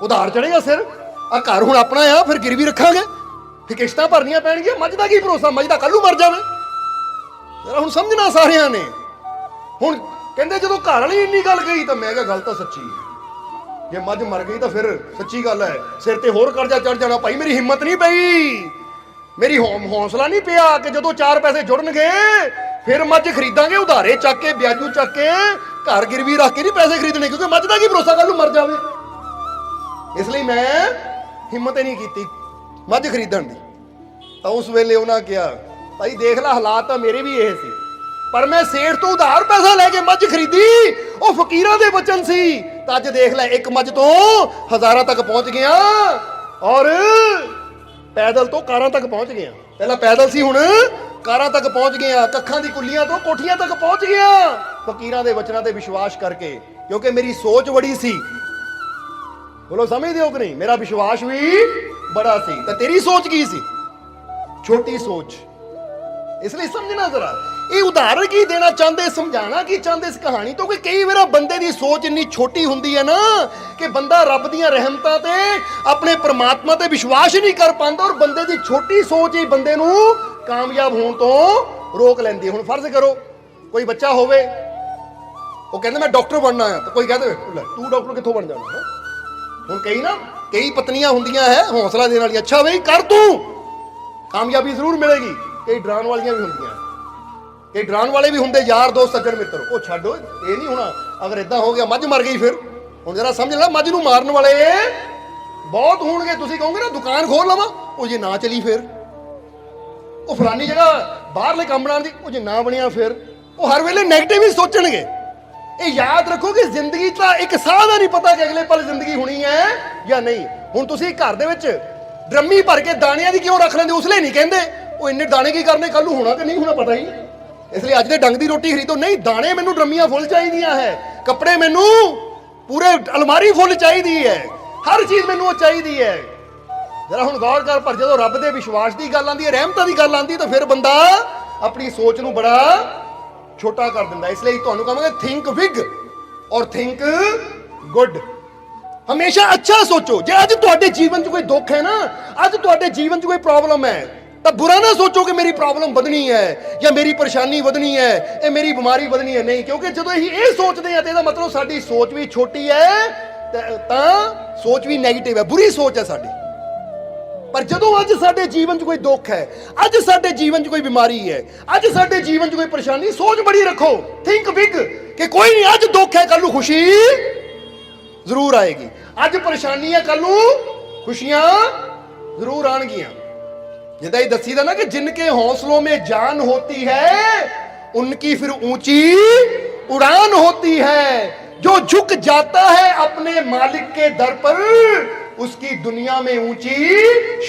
ਉਧਾਰ ਚੜੇਗਾ ਸਿਰ, ਆ ਘਰ ਹੁਣ ਆਪਣਾ ਆ, ਫਿਰ ਗਿਰਵੀ ਰੱਖਾਂਗੇ, ਫਿਰ ਕਿਸ਼ਤਾਂ ਭਰਨੀਆਂ ਪੈਣਗੀਆਂ, ਮੱਝ ਦਾ ਕੀ ਭਰੋਸਾ, ਮੱਝ ਦਾ ਕੱਲ ਨੂੰ ਮਰ ਜਾਵੇ। ਜਰਾ ਹੁਣ ਸਮਝਣਾ ਸਾਰਿਆਂ ਨੇ। ਹੁਣ ਕਹਿੰਦੇ ਜਦੋਂ ਘਰ ਵਾਲੀ ਇੰਨੀ ਗੱਲ ਕਹੀ ਤਾਂ ਮੈਂ ਕਿਹਾ ਗੱਲ ਤਾਂ ਸੱਚੀ ਹੈ, ਜੇ ਮੱਝ ਮਰ ਗਈ ਤਾਂ ਫਿਰ ਸੱਚੀ ਗੱਲ ਹੈ, ਸਿਰ ਤੇ ਹੋਰ ਕਰਜ਼ਾ ਚੜ ਜਾਣਾ। ਭਾਈ ਮੇਰੀ ਹਿੰਮਤ ਨਹੀਂ ਪਈ, ਮੇਰੀ ਹੌਸਲਾ ਨਹੀਂ ਪਿਆ ਕਿ ਜਦੋਂ 4 ਪੈਸੇ ਜੁੜਨਗੇ ਫਿਰ ਮੱਝ ਖਰੀਦਾਂਗੇ, ਉਧਾਰੇ ਚੱਕ ਕੇ, ਵਿਆਜੂ ਚੱਕ ਕੇ, ਘਰ ਗਿਰਵੀ ਰੱਖ ਕੇ ਨਹੀਂ ਪੈਸੇ ਖਰੀਦਣੇ, ਕਿਉਂਕਿ ਮੱਝ ਦਾ ਕੀ ਭਰੋਸਾ ਕੱਲ ਨੂੰ ਮਰ ਜਾਵੇ। ਇਸ ਲਈ ਮੈਂ ਹਿੰਮਤ ਹੀ ਨਹੀਂ ਕੀਤੀ ਮੱਝ ਖਰੀਦਣ ਦੀ। ਤਾਂ ਉਸ ਵੇਲੇ ਉਹਨਾਂ ਕਿਹਾ ਭਾਈ ਦੇਖ ਲੈ, ਹਾਲਾਤ ਤਾਂ ਮੇਰੇ ਵੀ ਇਹ ਸੀ, ਪਰ ਮੈਂ ਸੇਠ ਤੋਂ ਉਧਾਰ ਪੈਸਾ ਲੈ ਕੇ ਮੱਝ ਖਰੀਦੀ, ਉਹ ਫਕੀਰਾਂ ਦੇ ਵਚਨ ਸੀ। ਤਾਂ ਅੱਜ ਦੇਖ ਲੈ, ਇੱਕ ਮੱਝ ਤੋਂ ਹਜ਼ਾਰਾਂ ਤੱਕ ਪਹੁੰਚ ਗਿਆ, ਔਰ ਪੈਦਲ ਤੋਂ ਕਾਰਾਂ ਤੱਕ ਪਹੁੰਚ ਗਿਆ। ਪਹਿਲਾਂ ਪੈਦਲ ਸੀ, ਹੁਣ ਕਾਰਾਂ ਤੱਕ ਪਹੁੰਚ ਗਿਆ, ਕੱਖਾਂ ਦੀ ਕੁੱਲੀਆਂ ਤੋਂ ਕੋਠੀਆਂ ਤੱਕ ਪਹੁੰਚ ਗਿਆ, ਫਕੀਰਾਂ ਦੇ ਵਚਨਾਂ ਤੇ ਵਿਸ਼ਵਾਸ ਕਰਕੇ, ਕਿਉਂਕਿ ਮੇਰੀ ਸੋਚ ਬੜੀ ਸੀ। ਬੋਲੋ ਸਮਝਦੇ ਹੋ ਕਿ ਨਹੀਂ? ਮੇਰਾ ਵਿਸ਼ਵਾਸ ਵੀ ਬੜਾ ਸੀ। ਤਾਂ ਤੇਰੀ ਸੋਚ ਕੀ ਸੀ? ਛੋਟੀ ਸੋਚ। ਇਸ ਲਈ ਸਮਝਣਾ ਜ਼ਰਾ, ਇਹ ਉਦਾਹਰਣ ਕੀ ਦੇਣਾ ਚਾਹੁੰਦੇ, ਸਮਝਾਣਾ ਕੀ ਚਾਹੁੰਦੇ ਇਸ ਕਹਾਣੀ ਤੋਂ, ਕਿ ਕਈ ਵਾਰ ਬੰਦੇ ਦੀ ਸੋਚ ਇੰਨੀ ਛੋਟੀ ਹੁੰਦੀ ਹੈ ਨਾ ਕਿ ਬੰਦਾ ਰੱਬ ਦੀਆਂ ਰਹਿਮਤਾਂ ਤੇ, ਆਪਣੇ ਪ੍ਰਮਾਤਮਾ ਤੇ ਵਿਸ਼ਵਾਸ ਹੀ ਨਹੀਂ ਕਰ ਪਾਉਂਦਾ, ਔਰ ਬੰਦੇ ਦੀ ਛੋਟੀ ਸੋਚ ਹੀ ਬੰਦੇ ਨੂੰ ਕਾਮਯਾਬ ਹੋਣ ਤੋਂ ਰੋਕ ਲੈਂਦੀ ਹੈ। ਹੁਣ ਫਰਜ਼ ਕਰੋ ਕੋਈ ਬੱਚਾ ਹੋਵੇ, ਉਹ ਕਹਿੰਦਾ ਮੈਂ ਡਾਕਟਰ ਬਣਨਾ ਹੈ, ਤਾਂ ਕੋਈ ਕਹਦੇ ਤੂੰ ਡਾਕਟਰ ਕਿੱਥੋਂ ਬਣ ਜਾਣਾ। ਹੁਣ ਕਈ ਪਤਨੀਆਂ ਹੁੰਦੀਆਂ ਹੈ ਹੌਸਲਾ ਦੇਣ ਵਾਲੀਆਂ, ਅੱਛਾ ਬਈ ਕਰ, ਤੂੰ ਕਾਮਯਾਬੀ ਜ਼ਰੂਰ ਮਿਲੇਗੀ। ਕਈ ਡਰਾਉਣ ਵਾਲੀਆਂ ਵੀ ਹੁੰਦੀਆਂ, ਕਈ ਡਰਾਉਣ ਵਾਲੇ ਵੀ ਹੁੰਦੇ, ਯਾਰ ਦੋਸਤ ਸੱਜਣ ਮਿੱਤਰ, ਉਹ ਛੱਡੋ, ਇਹ ਨਹੀਂ ਹੋਣਾ, ਅਗਰ ਇਦਾਂ ਹੋ ਗਿਆ ਮੱਝ ਮਰ ਗਈ ਫਿਰ। ਹੁਣ ਜਰਾ ਸਮਝ ਲੈ, ਮੱਝ ਨੂੰ ਮਾਰਨ ਵਾਲੇ ਬਹੁਤ ਹੋਣਗੇ। ਤੁਸੀਂ ਕਹੋਗੇ ਨਾ ਦੁਕਾਨ ਖੋਲ ਲਵਾਂ, ਉਹ ਜੇ ਨਾ ਚਲੀ ਫਿਰ, ਉਹ ਫਲਾਨੀ ਜਗ੍ਹਾ ਬਾਹਰਲੇ ਕੰਮ ਬਣਾਉਣ ਦੀ, ਉਹ ਜੇ ਨਾ ਬਣਿਆ ਫਿਰ, ਉਹ ਹਰ ਵੇਲੇ ਨੈਗੇਟਿਵ ਹੀ ਸੋਚਣਗੇ। ਇਹ ਯਾਦ ਰੱਖੋ ਕਿ ਜ਼ਿੰਦਗੀ ਤਾਂ ਇੱਕ ਸਾਹ ਦਾ ਨਹੀਂ ਪਤਾ ਕਿ ਅਗਲੇ ਪਲ ਜ਼ਿੰਦਗੀ ਹੋਣੀ ਹੈ ਜਾਂ ਨਹੀਂ। ਹੁਣ ਤੁਸੀਂ ਘਰ ਦੇ ਵਿੱਚ ਡਰਮੀ ਭਰ ਕੇ ਦਾਣਿਆਂ ਦੀ ਕਿਉਂ ਰੱਖ ਲੈਂਦੇ? ਉਸ ਲਈ ਨਹੀਂ ਕਹਿੰਦੇ ਉਹ ਇੰਨੇ ਦਾਣੇ ਕੀ ਕਰਨੇ, ਕੱਲ ਨੂੰ ਹੋਣਾ ਕਿ ਨਹੀਂ ਹੋਣਾ ਪਤਾ ਹੀ। ਇਸ ਲਈ ਅੱਜ ਦੇ ਡੰਗ ਦੀ ਰੋਟੀ ਖਰੀਦੋ ਨਹੀਂ, ਦਾਣੇ ਮੈਨੂੰ ਡਰਮੀਆਂ ਫੁੱਲ ਚਾਹੀਦੀਆਂ ਹੈ, ਕੱਪੜੇ ਮੈਨੂੰ ਪੂਰੇ ਅਲਮਾਰੀ ਫੁੱਲ ਚਾਹੀਦੀ ਹੈ, ਹਰ ਚੀਜ਼ ਮੈਨੂੰ ਉਹ ਚਾਹੀਦੀ ਹੈ। ਜਰਾ ਹੁਣ ਗੌਰ ਕਰ। ਪਰ ਜਦੋਂ ਰੱਬ ਦੇ ਵਿਸ਼ਵਾਸ ਦੀ ਗੱਲ ਆਉਂਦੀ ਹੈ, ਰਹਿਮਤਾਂ ਦੀ ਗੱਲ ਆਉਂਦੀ, ਤਾਂ ਫਿਰ ਬੰਦਾ ਆਪਣੀ ਸੋਚ ਨੂੰ ਬੜਾ ਛੋਟਾ ਕਰ ਦਿੰਦਾ। ਇਸ ਲਈ ਤੁਹਾਨੂੰ ਕਹਾਂਗੇ ਥਿੰਕ ਬਿਗ ਔਰ ਥਿੰਕ ਗੁੱਡ। ਹਮੇਸ਼ਾ ਅੱਛਾ ਸੋਚੋ। ਜੇ ਅੱਜ ਤੁਹਾਡੇ ਜੀਵਨ 'ਚ ਕੋਈ ਦੁੱਖ ਹੈ ਨਾ, ਅੱਜ ਤੁਹਾਡੇ ਜੀਵਨ 'ਚ ਕੋਈ ਪ੍ਰੋਬਲਮ ਹੈ, ਤਾਂ ਬੁਰਾ ਨਾ ਸੋਚੋ ਕਿ ਮੇਰੀ ਪ੍ਰੋਬਲਮ ਵਧਣੀ ਹੈ ਜਾਂ ਮੇਰੀ ਪਰੇਸ਼ਾਨੀ ਵਧਣੀ ਹੈ, ਇਹ ਮੇਰੀ ਬਿਮਾਰੀ ਵਧਣੀ ਹੈ। ਨਹੀਂ, ਕਿਉਂਕਿ ਜਦੋਂ ਅਸੀਂ ਇਹ ਸੋਚਦੇ ਹਾਂ ਤਾਂ ਇਹਦਾ ਮਤਲਬ ਸਾਡੀ ਸੋਚ ਵੀ ਛੋਟੀ ਹੈ, ਤਾਂ ਸੋਚ ਵੀ ਨੈਗੇਟਿਵ ਹੈ, ਬੁਰੀ ਸੋਚ ਹੈ ਸਾਡੀ। ਪਰ ਜਦੋਂ ਅੱਜ ਸਾਡੇ ਜੀਵਨ 'ਚ ਕੋਈ ਦੁੱਖ ਹੈ, ਅੱਜ ਸਾਡੇ ਜੀਵਨ 'ਚ ਕੋਈ ਬਿਮਾਰੀ ਹੈ, ਅੱਜ ਸਾਡੇ ਜੀਵਨ 'ਚ ਕੋਈ ਪਰੇਸ਼ਾਨੀ, ਸੋਚ ਬੜੀ ਰੱਖੋ, ਥਿੰਕ ਬਿਗ, ਕਿ ਕੋਈ ਨਹੀਂ, ਅੱਜ ਦੁੱਖ ਹੈ ਕੱਲ ਨੂੰ ਖੁਸ਼ੀ ਜ਼ਰੂਰ ਆਏਗੀ, ਅੱਜ ਪਰੇਸ਼ਾਨੀ ਹੈ ਕੱਲ ਨੂੰ ਖੁਸ਼ੀਆਂ ਜ਼ਰੂਰ ਆਣਗੀਆਂ। ਜਿੱਦਾਂ ਹੀ ਦੱਸੀਦਾ ਨਾ ਕਿ ਜਿਨਕੇ ਹੌਸलों में जान होती है उनकी फिर ऊंची उड़ान होती है, जो झुक जाता है अपने मालिक के दर पर उसकी दुनिया में ऊंची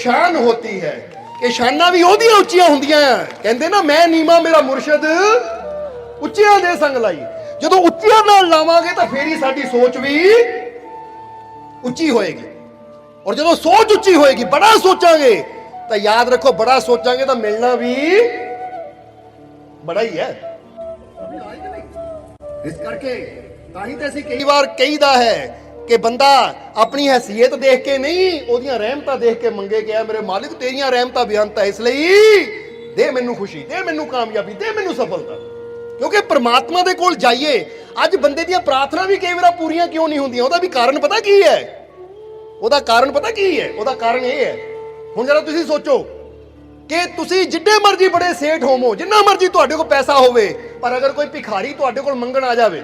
शान होती है। कि शाना भी ਉਹਦੀਆਂ ਉੱਚੀਆਂ ਹੁੰਦੀਆਂ। ਕਹਿੰਦੇ ਨਾ ਮੈਂ ਨੀਵਾਂ ਮੇਰਾ ਮੁਰਸ਼ਿਦ ਉੱਚਿਆਂ ਦੇ ਸੰਗ ਲਾਈ। ਜਦੋਂ ਉੱਚਿਆਂ ਨਾਲ ਲਾਵਾਂਗੇ ਤਾਂ ਫੇਰ ਹੀ ਸਾਡੀ ਸੋਚ ਵੀ ਉੱਚੀ ਹੋਏਗੀ, ਔਰ ਜਦੋਂ ਸੋਚ ਉੱਚੀ ਹੋਏਗੀ, ਬੜਾ ਸੋਚਾਂਗੇ, ਤਾਂ ਯਾਦ ਰੱਖੋ ਬੜਾ ਸੋਚਾਂਗੇ ਤਾਂ ਮਿਲਣਾ ਵੀ ਬੜਾ ਹੀ ਹੈ। ਇਸ ਕਰਕੇ ਤਾਂ ਹੀ ਤਾਂ ਅਸੀਂ ਕਈ ਵਾਰ ਕਹੀਦਾ ਹੈ ਕਿ ਬੰਦਾ ਆਪਣੀ ਹੈਸੀਅਤ ਦੇਖ ਕੇ ਨਹੀਂ, ਉਹਦੀਆਂ ਰਹਿਮਤਾਂ ਦੇਖ ਕੇ ਮੰਗੇ ਕਿ ਮੇਰੇ ਮਾਲਿਕ ਤੇਰੀਆਂ ਰਹਿਮਤਾਂ ਬੇਅੰਤ ਹੈ, ਇਸ ਲਈ ਦੇ ਮੈਨੂੰ ਖੁਸ਼ੀ, ਦੇ ਮੈਨੂੰ ਕਾਮਯਾਬੀ, ਦੇ ਮੈਨੂੰ ਸਫਲਤਾ। ਕਿਉਂਕਿ ਪ੍ਰਮਾਤਮਾ ਦੇ ਕੋਲ ਜਾਈਏ। ਅੱਜ ਬੰਦੇ ਦੀਆਂ ਪ੍ਰਾਰਥਨਾ ਵੀ ਕਈ ਵਾਰ ਪੂਰੀਆਂ ਕਿਉਂ ਨਹੀਂ ਹੁੰਦੀਆਂ? ਉਹਦਾ ਵੀ ਕਾਰਨ ਪਤਾ ਕੀ ਹੈ? ਉਹਦਾ ਕਾਰਨ ਪਤਾ ਕੀ ਹੈ? ਉਹਦਾ ਕਾਰਨ ਇਹ ਹੈ, ਹੁਣ ਜਰਾ ਤੁਸੀਂ ਸੋਚੋ ਕਿ ਤੁਸੀਂ ਜਿੱਡੇ ਮਰਜ਼ੀ ਬੜੇ ਸੇਠ ਹੋਵੋ, ਜਿੰਨਾ ਮਰਜ਼ੀ ਤੁਹਾਡੇ ਕੋਲ ਪੈਸਾ ਹੋਵੇ, ਪਰ ਅਗਰ ਕੋਈ ਭਿਖਾਰੀ ਤੁਹਾਡੇ ਕੋਲ ਮੰਗਣ ਆ ਜਾਵੇ,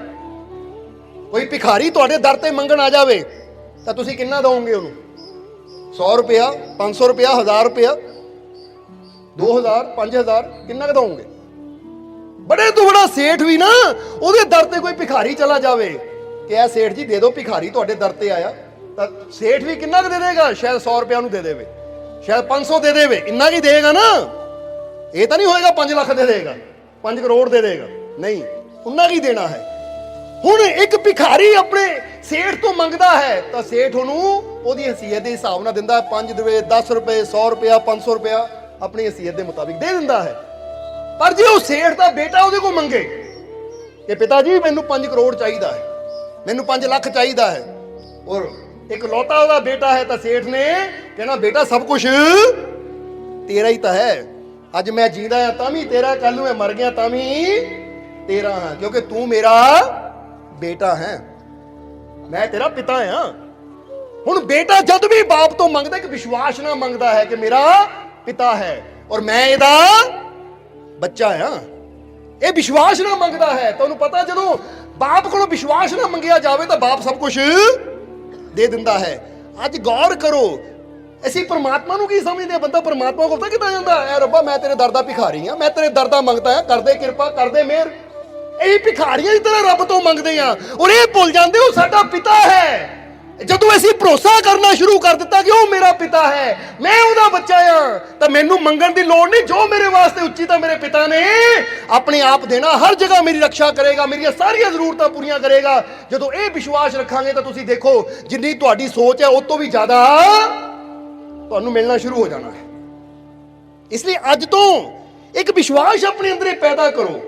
ਕੋਈ ਭਿਖਾਰੀ ਤੁਹਾਡੇ ਦਰ ਤੇ ਮੰਗਣ ਆ ਜਾਵੇ, ਤਾਂ ਤੁਸੀਂ ਕਿੰਨਾ ਦਵੋਗੇ ਉਹਨੂੰ? 100 ਰੁਪਇਆ, 500 ਰੁਪਇਆ, 1000 ਰੁਪਇਆ, 2000, 5000, ਕਿੰਨਾ ਕੁ ਦਵੋਗੇ? ਬੜੇ ਤੋਂ ਬੜਾ ਸੇਠ ਵੀ ਨਾ ਉਹਦੇ ਦਰ ਤੇ ਕੋਈ ਭਿਖਾਰੀ ਚਲਾ ਜਾਵੇ ਕਿ ਇਹ ਸੇਠ ਜੀ ਦੇ ਦਿਓ, ਭਿਖਾਰੀ ਤੁਹਾਡੇ ਦਰ ਤੇ ਆਇਆ, ਤਾਂ ਸੇਠ ਵੀ ਕਿੰਨਾ ਕੁ ਦੇ ਦੇਗਾ? ਸ਼ਾਇਦ 100 ਰੁਪਇਆ ਨੂੰ ਦੇ ਦੇਵੇ, ਸ਼ਾਇਦ 500 ਦੇ ਦੇਵੇ, ਇੰਨਾ ਕੀ ਦੇਗਾ ਨਾ। ਇਹ ਤਾਂ ਨਹੀਂ ਹੋਏਗਾ 5 ਲੱਖ ਦੇ ਦੇਗਾ, 5 ਕਰੋੜ ਦੇ ਦੇਗਾ, ਨਹੀਂ, ਉਨਾ ਕੀ ਦੇਣਾ ਹੈ। ਹੁਣ ਇੱਕ ਭਿਖਾਰੀ ਆਪਣੇ ਸੇਠ ਤੋਂ ਮੰਗਦਾ ਹੈ ਤਾਂ ਸੇਠ ਉਹਨੂੰ ਉਹਦੀ ਹਸੀਅਤ ਦੇ ਹਿਸਾਬ ਨਾਲ ਦਿੰਦਾ ਹੈ। 5 ਰੁਪਏ, 10 ਰੁਪਏ, 100 ਰੁਪਇਆ, 500 ਰੁਪਇਆ ਆਪਣੀ ਹਸੀਅਤ ਦੇ ਮੁਤਾਬਿਕ ਦੇ ਦਿੰਦਾ ਹੈ। ਪਰ ਜੇ ਉਹ ਸੇਠ ਦਾ ਬੇਟਾ ਉਹਦੇ ਕੋਲ ਮੰਗੇ ਕਿ ਪਿਤਾ ਜੀ ਮੈਨੂੰ 5 ਕਰੋੜ ਚਾਹੀਦਾ ਹੈ, ਮੈਨੂੰ 5 ਲੱਖ ਚਾਹੀਦਾ ਹੈ, ਔਰ ਇੱਕ ਲੌਤਾ ਉਹਦਾ ਬੇਟਾ ਹੈ, ਤਾਂ ਸੇਠ ਨੇ ਕਹਿਣਾ ਬੇਟਾ ਸਭ ਕੁਝ ਤੇਰਾ ਹੀ ਤਾਂ ਹੈ। ਅੱਜ ਮੈਂ ਜੀਂਦਾ ਹਾਂ ਤਾਂ ਵੀ ਤੇਰਾ, ਕੱਲ ਨੂੰ ਮੈਂ ਮਰ ਗਿਆ ਤਾਂ ਵੀ ਤੇਰਾ ਹਾਂ, ਕਿਉਂਕਿ ਤੂੰ ਮੇਰਾ ਬੇਟਾ ਹੈ, ਮੈਂ ਤੇਰਾ ਪਿਤਾ ਹਾਂ। ਹੁਣ ਬੇਟਾ ਜਦ ਵੀ ਬਾਪ ਤੋਂ ਮੰਗਦਾ, ਇੱਕ ਵਿਸ਼ਵਾਸ ਨਾਲ ਮੰਗਦਾ ਹੈ ਕਿ ਮੇਰਾ ਪਿਤਾ ਹੈ ਔਰ ਮੈਂ ਇਹਦਾ ਬੱਚਾ ਹਾਂ, ਇਹ ਵਿਸ਼ਵਾਸ ਨਾਲ ਮੰਗਦਾ ਹੈ। ਤੁਹਾਨੂੰ ਪਤਾ ਜਦੋਂ ਬਾਪ ਕੋਲੋਂ ਵਿਸ਼ਵਾਸ ਨਾਲ ਮੰਗਿਆ ਜਾਵੇ ਤਾਂ ਬਾਪ ਸਭ ਕੁਝ ਦੇ ਦਿੰਦਾ ਹੈ। ਅੱਜ ਗੌਰ ਕਰੋ, ਅਸੀਂ ਪਰਮਾਤਮਾ ਨੂੰ ਕੀ ਸਮਝਦੇ ਹਾਂ? ਬੰਦਾ ਪਰਮਾਤਮਾ ਕੋਲ ਤਾਂ ਕਿੱਦਾਂ ਜਾਂਦਾ? ਐ ਰੱਬਾ ਮੈਂ ਤੇਰੇ ਦਰ ਦਾ ਭਿਖਾਰੀ ਹਾਂ, ਮੈਂ ਤੇਰੇ ਦਰ ਦਾ ਮੰਗਦਾ ਹਾਂ, ਕਰਦੇ ਕਿਰਪਾ, ਕਰਦੇ ਮਿਹਰ। ਇਹ ਭਿਖਾਰੀਆਂ ਦੀ ਤਰ੍ਹਾਂ ਰੱਬ ਤੋਂ ਮੰਗਦੇ ਆ ਔਰ ਇਹ ਭੁੱਲ ਜਾਂਦੇ ਉਹ ਸਾਡਾ ਪਿਤਾ ਹੈ। ਜਦੋਂ ਅਸੀਂ ਭਰੋਸਾ ਕਰਨਾ ਸ਼ੁਰੂ ਕਰ ਦਿੱਤਾ ਕਿ ਉਹ ਮੇਰਾ ਪਿਤਾ ਹੈ, ਮੈਂ ਉਹਦਾ ਬੱਚਾ ਹਾਂ, ਤਾਂ ਮੈਨੂੰ ਮੰਗਣ ਦੀ ਲੋੜ ਨਹੀਂ। ਜੋ ਮੇਰੇ ਵਾਸਤੇ ਉੱਚੀ ਤਾਂ ਮੇਰੇ ਪਿਤਾ ਨੇ ਆਪਣੇ ਆਪ ਦੇਣਾ, ਹਰ ਜਗ੍ਹਾ ਮੇਰੀ ਰੱਖਿਆ ਕਰੇਗਾ, ਮੇਰੀਆਂ ਸਾਰੀਆਂ ਜ਼ਰੂਰਤਾਂ ਪੂਰੀਆਂ ਕਰੇਗਾ। ਜਦੋਂ ਇਹ ਵਿਸ਼ਵਾਸ ਰੱਖਾਂਗੇ ਤਾਂ ਤੁਸੀਂ ਦੇਖੋ ਜਿੰਨੀ ਤੁਹਾਡੀ ਸੋਚ ਹੈ ਉਹ ਤੋਂ ਵੀ ਜ਼ਿਆਦਾ ਤੁਹਾਨੂੰ ਮਿਲਣਾ ਸ਼ੁਰੂ ਹੋ ਜਾਣਾ ਹੈ। ਇਸ ਲਈ ਅੱਜ ਤੋਂ ਇੱਕ ਵਿਸ਼ਵਾਸ ਆਪਣੇ ਅੰਦਰ ਪੈਦਾ ਕਰੋ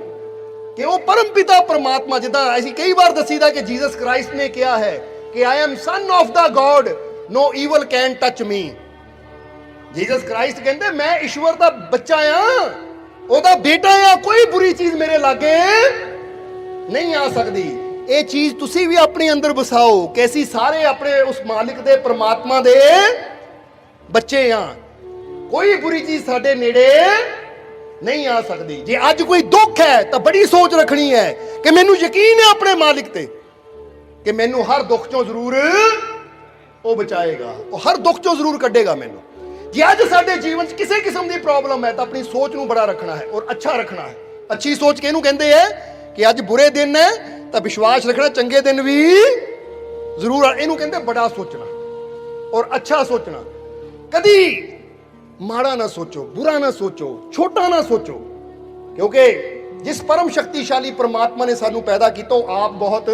ਕਿ ਉਹ ਪਰਮ ਪਿਤਾ ਪਰਮਾਤਮਾ, ਜਿੱਦਾਂ ਅਸੀਂ ਕਈ ਵਾਰ ਦੱਸੀਦਾ ਕਿ ਜੀਸਸ ਕ੍ਰਾਈਸਟ ਨੇ ਕਿਹਾ ਹੈ ਕਿ I am son of the God, no evil can touch me। Jesus Christ ਕਹਿੰਦੇ ਮੈਂ ਈਸ਼ਵਰ ਦਾ ਬੱਚਾ ਆ, ਉਹਦਾ ਬੇਟਾ ਆ, ਕੋਈ ਬੁਰੀ ਚੀਜ਼ ਮੇਰੇ ਲਾਗੇ ਨਹੀਂ ਆ ਸਕਦੀ। ਇਹ ਚੀਜ਼ ਤੁਸੀਂ ਵੀ ਆਪਣੇ ਅੰਦਰ ਵਸਾਓ ਕਿ ਅਸੀਂ ਸਾਰੇ ਆਪਣੇ ਉਸ ਮਾਲਿਕ ਦੇ ਪਰਮਾਤਮਾ ਦੇ ਬੱਚੇ ਆ, ਕੋਈ ਬੁਰੀ ਚੀਜ਼ ਸਾਡੇ ਨੇੜੇ ਨਹੀਂ ਆ ਸਕਦੀ। ਜੇ ਅੱਜ ਕੋਈ ਦੁੱਖ ਹੈ ਤਾਂ ਬੜੀ ਸੋਚ ਰੱਖਣੀ ਹੈ ਕਿ ਮੈਨੂੰ ਯਕੀਨ ਹੈ ਆਪਣੇ ਮਾਲਿਕ ਤੇ ਕਿ ਮੈਨੂੰ ਹਰ ਦੁੱਖ ਚੋਂ ਜ਼ਰੂਰ ਉਹ ਬਚਾਏਗਾ, ਉਹ ਹਰ ਦੁੱਖ ਚੋਂ ਜ਼ਰੂਰ ਕੱਢੇਗਾ ਮੈਨੂੰ। ਜੇ ਅੱਜ ਸਾਡੇ ਜੀਵਨ 'ਚ ਕਿਸੇ ਕਿਸਮ ਦੀ ਪ੍ਰੋਬਲਮ ਹੈ ਤਾਂ ਆਪਣੀ ਸੋਚ ਨੂੰ ਬੜਾ ਰੱਖਣਾ ਹੈ ਔਰ ਅੱਛਾ ਰੱਖਣਾ ਹੈ। ਅੱਛੀ ਸੋਚ ਕਿਹਨੂੰ ਕਹਿੰਦੇ ਹੈ? ਕਿ ਅੱਜ ਬੁਰੇ ਦਿਨ ਹੈ ਤਾਂ ਵਿਸ਼ਵਾਸ ਰੱਖਣਾ ਚੰਗੇ ਦਿਨ ਵੀ ਜ਼ਰੂਰ, ਇਹਨੂੰ ਕਹਿੰਦੇ ਬੜਾ ਸੋਚਣਾ ਔਰ ਅੱਛਾ ਸੋਚਣਾ। ਕਦੀ ਮਾੜਾ ਨਾ ਸੋਚੋ, ਬੁਰਾ ਨਾ ਸੋਚੋ, ਛੋਟਾ ਨਾ ਸੋਚੋ, ਕਿਉਂਕਿ ਜਿਸ ਪਰਮ ਸ਼ਕਤੀਸ਼ਾਲੀ ਪਰਮਾਤਮਾ ਨੇ ਸਾਨੂੰ ਪੈਦਾ ਕੀਤਾ ਉਹ ਆਪ ਬਹੁਤ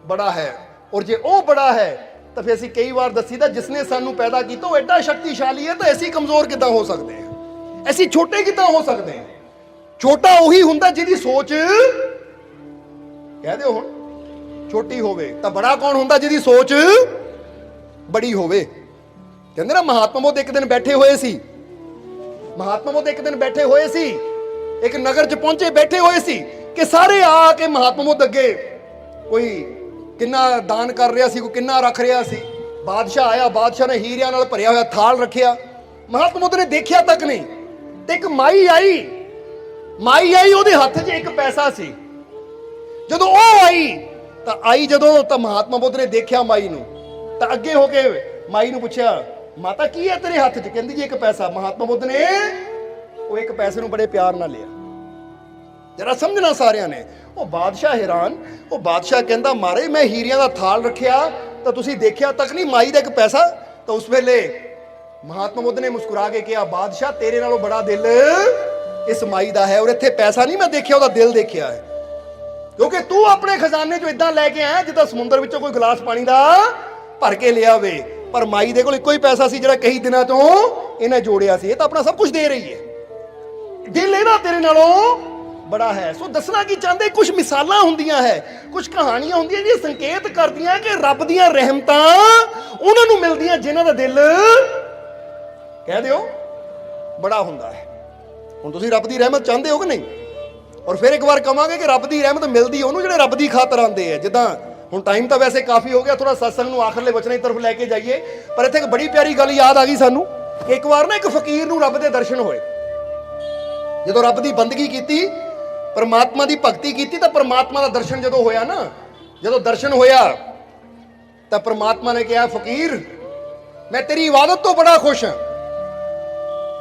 ਬੜਾ ਹੈ। ਔਰ ਜੇ ਉਹ ਬੜਾ ਹੈ ਤਾਂ ਫਿਰ ਅਸੀਂ ਕਈ ਵਾਰ ਦੱਸੀਦਾ ਜਿਸਨੇ ਸਾਨੂੰ ਪੈਦਾ ਕੀਤਾ ਉਹ ਐਡਾ ਸ਼ਕਤੀਸ਼ਾਲੀ ਹੈ ਤਾਂ ਅਸੀਂ ਕਮਜ਼ੋਰ ਕਿੱਦਾਂ ਹੋ ਸਕਦੇ ਹਾਂ? ਅਸੀਂ ਛੋਟੇ ਕਿੱਦਾਂ ਹੋ ਸਕਦੇ ਹਾਂ? ਛੋਟਾ ਉਹੀ ਹੁੰਦਾ ਜਿਹਦੀ ਸੋਚ, ਕਹਿ ਦਿਓ ਹੁਣ, ਛੋਟੀ ਹੋਵੇ। ਤਾਂ ਬੜਾ ਕੌਣ ਹੁੰਦਾ? ਜਿਹਦੀ ਸੋਚ ਬੜੀ ਹੋਵੇ। ਕਹਿੰਦੇ ਨਾ ਮਹਾਤਮਾ ਬੁੱਧ ਇੱਕ ਦਿਨ ਬੈਠੇ ਹੋਏ ਸੀ, ਮਹਾਤਮਾ ਬੁੱਧ ਇੱਕ ਦਿਨ ਬੈਠੇ ਹੋਏ ਸੀ, ਇੱਕ ਨਗਰ 'ਚ ਪਹੁੰਚੇ, ਬੈਠੇ ਹੋਏ ਸੀ ਕਿ ਸਾਰੇ ਆ ਕੇ ਮਹਾਤਮਾ ਬੁੱਧ ਅੱਗੇ ਕੋਈ ਕਿੰਨਾ ਦਾਨ ਕਰ ਰਿਹਾ ਸੀ, ਕੋਈ ਕਿੰਨਾ ਰੱਖ ਰਿਹਾ ਸੀ। ਬਾਦਸ਼ਾਹ ਆਇਆ, ਬਾਦਸ਼ਾਹ ਨੇ ਹੀਰਿਆਂ ਨਾਲ ਭਰਿਆ ਹੋਇਆ ਥਾਲ ਰੱਖਿਆ। ਮਹਾਤਮਾ ਬੁੱਧ ਨੇ ਦੇਖਿਆ ਤੱਕ ਨਹੀਂ ਤੇ ਇੱਕ ਮਾਈ ਆਈ, ਉਹਦੇ ਹੱਥ 'ਚ ਇੱਕ ਪੈਸਾ ਸੀ। ਜਦੋਂ ਉਹ ਆਈ ਤਾਂ ਮਹਾਤਮਾ ਬੁੱਧ ਨੇ ਦੇਖਿਆ ਮਾਈ ਨੂੰ, ਤਾਂ ਅੱਗੇ ਹੋ ਕੇ ਮਾਈ ਨੂੰ ਪੁੱਛਿਆ, ਮਾਤਾ ਕੀ ਹੈ ਤੇਰੇ ਹੱਥ 'ਚ? ਕਹਿੰਦੀ ਜੀ ਇੱਕ ਪੈਸਾ। ਮਹਾਤਮਾ ਬੁੱਧ ਨੇ ਉਹ ਇੱਕ ਪੈਸੇ ਨੂੰ ਬੜੇ ਪਿਆਰ ਨਾਲ ਲਿਆ। ਜਰਾ ਸਮਝਣਾ ਸਾਰਿਆਂ ਨੇ। ਉਹ ਬਾਦਸ਼ਾਹ ਹੈਰਾਨ, ਉਹ ਬਾਦਸ਼ਾਹ ਕਹਿੰਦਾ ਮਾਰੇ ਮੈਂ ਹੀਰਿਆਂ ਦਾ ਥਾਲ ਰੱਖਿਆ ਤਾਂ ਤੁਸੀਂ ਦੇਖਿਆ ਤੱਕ ਨਹੀਂ, ਮਾਈ ਦਾ ਇੱਕ ਪੈਸਾ। ਤਾਂ ਉਸ ਵੇਲੇ ਮਹਾਤਮਾ ਬੁੱਧ ਨੇ ਮੁਸਕਰਾ ਕੇ ਕਿਹਾ, ਬਾਦਸ਼ਾਹ ਤੇਰੇ ਨਾਲੋਂ ਬੜਾ ਦਿਲ ਇਸ ਮਾਈ ਦਾ ਹੈ, ਔਰ ਇੱਥੇ ਪੈਸਾ ਨਹੀਂ ਮੈਂ ਦੇਖਿਆ, ਉਹਦਾ ਦਿਲ ਦੇਖਿਆ ਹੈ। ਕਿਉਂਕਿ ਤੂੰ ਆਪਣੇ ਖਜ਼ਾਨੇ 'ਚੋਂ ਇਦਾਂ ਲੈ ਕੇ ਆਇਆ ਜਿੱਦਾਂ ਸਮੁੰਦਰ ਵਿੱਚੋਂ ਕੋਈ ਗਲਾਸ ਪਾਣੀ ਦਾ ਭਰ ਕੇ ਲਿਆ ਹੋਵੇ, ਪਰ ਮਾਈ ਦੇ ਕੋਲ ਇੱਕੋ ਹੀ ਪੈਸਾ ਸੀ ਜਿਹੜਾ ਕਈ ਦਿਨਾਂ ਤੋਂ ਇਹਨੇ ਜੋੜਿਆ ਸੀ। ਇਹ ਤਾਂ ਆਪਣਾ ਸਭ ਕੁਝ ਦੇ ਰਹੀ ਹੈ, ਦਿਲ ਇਹਦਾ ਤੇਰੇ ਨਾਲੋਂ ਬੜਾ ਹੈ। ਸੋ ਦੱਸਣਾ ਕੀ ਚਾਹੁੰਦੇ, ਕੁਝ ਮਿਸਾਲਾਂ ਹੁੰਦੀਆਂ ਹੈ, ਕੁਝ ਕਹਾਣੀਆਂ ਹੁੰਦੀਆਂ ਜਿਹੜੀਆਂ ਸੰਕੇਤ ਕਰਦੀਆਂ ਕਿ ਰੱਬ ਦੀਆਂ ਰਹਿਮਤਾਂ ਉਹਨਾਂ ਨੂੰ ਮਿਲਦੀਆਂ ਜਿਨ੍ਹਾਂ ਦਾ ਦਿਲ, ਕਹਿ ਦਿਓ, ਬੜਾ ਹੁੰਦਾ ਹੈ। ਹੁਣ ਤੁਸੀਂ ਰੱਬ ਦੀ ਰਹਿਮਤ ਚਾਹੁੰਦੇ ਹੋ ਕਿ ਨਹੀਂ? ਔਰ ਫਿਰ ਇੱਕ ਵਾਰ ਕਵਾਂਗੇ ਕਿ ਰੱਬ ਦੀ ਰਹਿਮਤ ਮਿਲਦੀ ਉਹਨੂੰ ਜਿਹੜੇ ਰੱਬ ਦੀ ਖਾਤਰ ਆਉਂਦੇ ਆ। ਜਿੱਦਾਂ ਹੁਣ ਟਾਈਮ ਤਾਂ ਵੈਸੇ ਕਾਫੀ ਹੋ ਗਿਆ, ਥੋੜਾ ਸਤਸੰਗ ਨੂੰ ਆਖਰਲੇ ਵਚਨਾਂ ਦੀ ਤਰਫ ਲੈ ਕੇ ਜਾਈਏ, ਪਰ ਇੱਥੇ ਇੱਕ ਬੜੀ ਪਿਆਰੀ ਗੱਲ ਯਾਦ ਆ ਗਈ ਸਾਨੂੰ ਕਿ ਇੱਕ ਵਾਰ ਨਾ ਇੱਕ ਫਕੀਰ ਨੂੰ ਰੱਬ ਦੇ ਦਰਸ਼ਨ ਹੋਏ। ਜਦੋਂ ਰੱਬ ਦੀ ਬੰਦਗੀ ਕੀਤੀ, ਪਰਮਾਤਮਾ ਦੀ ਭਗਤੀ ਕੀਤੀ, ਤਾਂ ਪਰਮਾਤਮਾ ਦਾ ਦਰਸ਼ਨ ਜਦੋਂ ਹੋਇਆ ਨਾ, ਜਦੋਂ ਦਰਸ਼ਨ ਹੋਇਆ ਤਾਂ ਪਰਮਾਤਮਾ ਨੇ ਕਿਹਾ, ਫਕੀਰ ਮੈਂ ਤੇਰੀ ਇਬਾਦਤ ਤੋਂ ਬੜਾ ਖੁਸ਼ ਹਾਂ,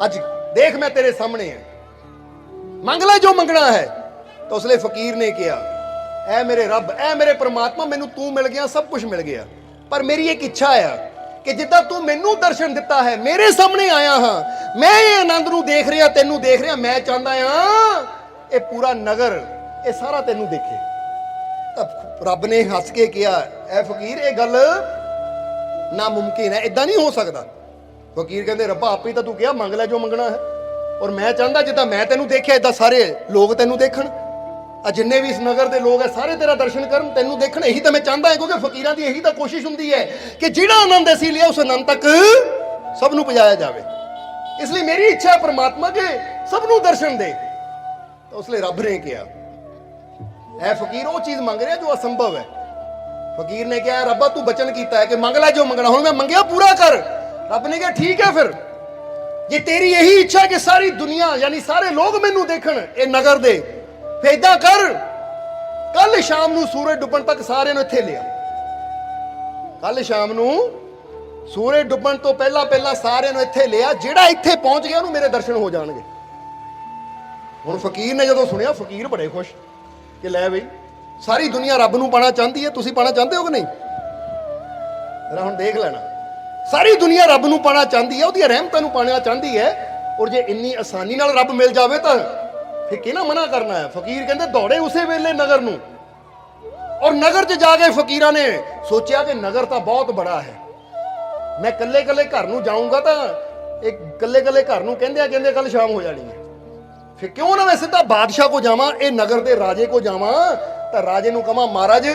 ਅੱਜ ਦੇਖ ਮੈਂ ਤੇਰੇ ਸਾਹਮਣੇ ਹਾਂ, ਮੰਗ ਲੈ ਜੋ ਮੰਗਣਾ ਹੈ। ਤਾਂ ਉਸ ਲਈ ਫਕੀਰ ਨੇ ਕਿਹਾ, ਐ ਮੇਰੇ ਰੱਬ, ਐ ਮੇਰੇ ਪਰਮਾਤਮਾ, ਮੈਨੂੰ ਤੂੰ ਮਿਲ ਗਿਆ, ਸਭ ਕੁਝ ਮਿਲ ਗਿਆ, ਪਰ ਮੇਰੀ ਇੱਕ ਇੱਛਾ ਆ ਕਿ ਜਿੱਦਾਂ ਤੂੰ ਮੈਨੂੰ ਦਰਸ਼ਨ ਦਿੱਤਾ ਹੈ, ਮੇਰੇ ਸਾਹਮਣੇ ਆਇਆ ਹਾਂ, ਮੈਂ ਇਹ ਆਨੰਦ ਨੂੰ ਦੇਖ ਰਿਹਾ, ਤੈਨੂੰ ਦੇਖ ਰਿਹਾ, ਮੈਂ ਚਾਹੁੰਦਾ ਹਾਂ ਇਹ ਪੂਰਾ ਨਗਰ, ਇਹ ਸਾਰਾ ਤੈਨੂੰ ਦੇਖੇ। ਤਾਂ ਰੱਬ ਨੇ ਹੱਸ ਕੇ ਕਿਹਾ, ਐ ਫਕੀਰ ਇਹ ਗੱਲ ਨਾਮੁਮਕਿਨ ਹੈ, ਇਦਾਂ ਨਹੀਂ ਹੋ ਸਕਦਾ। ਫਕੀਰ ਕਹਿੰਦੇ, ਰੱਬਾ ਆਪੇ ਤਾਂ ਤੂੰ ਕਿਹਾ ਮੰਗ ਲੈ ਜੋ ਮੰਗਣਾ ਹੈ, ਔਰ ਮੈਂ ਚਾਹੁੰਦਾ ਜਿੱਦਾਂ ਮੈਂ ਤੈਨੂੰ ਦੇਖਿਆ ਇਦਾਂ ਸਾਰੇ ਲੋਕ ਤੈਨੂੰ ਦੇਖਣ, ਆ ਜਿੰਨੇ ਵੀ ਇਸ ਨਗਰ ਦੇ ਲੋਕ ਹੈ ਸਾਰੇ ਤੇਰਾ ਦਰਸ਼ਨ ਕਰਨ, ਤੈਨੂੰ ਦੇਖਣ, ਇਹੀ ਤਾਂ ਮੈਂ ਚਾਹੁੰਦਾ ਹਾਂ। ਕਿਉਂਕਿ ਫਕੀਰਾਂ ਦੀ ਇਹੀ ਤਾਂ ਕੋਸ਼ਿਸ਼ ਹੁੰਦੀ ਹੈ ਕਿ ਜਿਹੜਾ ਆਨੰਦ ਅਸੀਂ ਲਿਆ ਉਸ ਆਨੰਦ ਤੱਕ ਸਭ ਨੂੰ ਪਹੁੰਚਾਇਆ ਜਾਵੇ। ਇਸ ਲਈ ਮੇਰੀ ਇੱਛਾ ਹੈ ਪਰਮਾਤਮਾ ਕਿ ਸਭ ਨੂੰ ਦਰਸ਼ਨ ਦੇ। ਤਾਂ ਉਸ ਲਈ ਰੱਬ ਨੇ ਕਿਹਾ, ਐ ਫਕੀਰ ਉਹ ਚੀਜ਼ ਮੰਗ ਰਿਹਾ ਜੋ ਅਸੰਭਵ ਹੈ। ਫਕੀਰ ਨੇ ਕਿਹਾ, ਰੱਬਾ ਤੂੰ ਬਚਨ ਕੀਤਾ ਹੈ ਕਿ ਮੰਗ ਲੈ ਜੋ ਮੰਗਣਾ, ਹੁਣ ਮੈਂ ਮੰਗਿਆ ਪੂਰਾ ਕਰ। ਰੱਬ ਨੇ ਕਿਹਾ, ਠੀਕ ਹੈ, ਫਿਰ ਜੇ ਤੇਰੀ ਇਹੀ ਇੱਛਾ ਹੈ ਕਿ ਸਾਰੀ ਦੁਨੀਆ ਯਾਨੀ ਸਾਰੇ ਲੋਕ ਮੈਨੂੰ ਦੇਖਣ ਇਹ ਨਗਰ ਦੇ, ਫਿਰ ਏਦਾਂ ਕਰ, ਕੱਲ ਸ਼ਾਮ ਨੂੰ ਸੂਰਜ ਡੁੱਬਣ ਤੱਕ ਸਾਰਿਆਂ ਨੂੰ ਇੱਥੇ ਲਿਆ। ਕੱਲ ਸ਼ਾਮ ਨੂੰ ਸੂਰਜ ਡੁੱਬਣ ਤੋਂ ਪਹਿਲਾਂ ਪਹਿਲਾਂ ਸਾਰਿਆਂ ਨੂੰ ਇੱਥੇ ਲਿਆ, ਜਿਹੜਾ ਇੱਥੇ ਪਹੁੰਚ ਗਿਆ ਉਹਨੂੰ ਮੇਰੇ ਦਰਸ਼ਨ ਹੋ ਜਾਣਗੇ। ਹੁਣ ਫਕੀਰ ਨੇ ਜਦੋਂ ਸੁਣਿਆ, ਫਕੀਰ ਬੜੇ ਖੁਸ਼ ਕਿ ਲੈ ਬਈ ਸਾਰੀ ਦੁਨੀਆ ਰੱਬ ਨੂੰ ਪਾਣਾ ਚਾਹੁੰਦੀ ਹੈ, ਤੁਸੀਂ ਪਾਣਾ ਚਾਹੁੰਦੇ ਹੋ ਕਿ ਨਹੀਂ? ਜਰਾ ਹੁਣ ਦੇਖ ਲੈਣਾ, ਸਾਰੀ ਦੁਨੀਆ ਰੱਬ ਨੂੰ ਪਾਣਾ ਚਾਹੁੰਦੀ ਹੈ, ਉਹਦੀਆਂ ਰਹਿਮਤਾਂ ਨੂੰ ਪਾਣਾ ਚਾਹੁੰਦੀ ਹੈ, ਔਰ ਜੇ ਇੰਨੀ ਆਸਾਨੀ ਨਾਲ ਰੱਬ ਮਿਲ ਜਾਵੇ ਤਾਂ ਫਿਰ ਕਿਹਨਾਂ ਮਨਾ ਕਰਨਾ ਹੈ। ਫਕੀਰ ਕਹਿੰਦੇ ਦੌੜੇ ਉਸੇ ਵੇਲੇ ਨਗਰ ਨੂੰ, ਔਰ ਨਗਰ 'ਚ ਜਾ ਕੇ ਫਕੀਰਾਂ ਨੇ ਸੋਚਿਆ ਕਿ ਨਗਰ ਤਾਂ ਬਹੁਤ ਬੜਾ ਹੈ, ਮੈਂ ਕੱਲੇ ਕੱਲੇ ਘਰ ਨੂੰ ਜਾਊਂਗਾ ਤਾਂ ਇੱਕ ਕੱਲੇ ਕੱਲੇ ਘਰ ਨੂੰ ਕਹਿੰਦੇ ਕੱਲ ਸ਼ਾਮ ਹੋ ਜਾਣੀ ਹੈ, ਫਿਰ ਕਿਉਂ ਨਾ ਮੈਂ ਸਿੱਧਾ ਬਾਦਸ਼ਾਹ ਕੋ ਜਾਵਾਂ, ਇਹ ਨਗਰ ਦੇ ਰਾਜੇ ਕੋ ਜਾਵਾਂ, ਤਾਂ ਰਾਜੇ ਨੂੰ ਕਹਾਂ, ਮਹਾਰਾਜ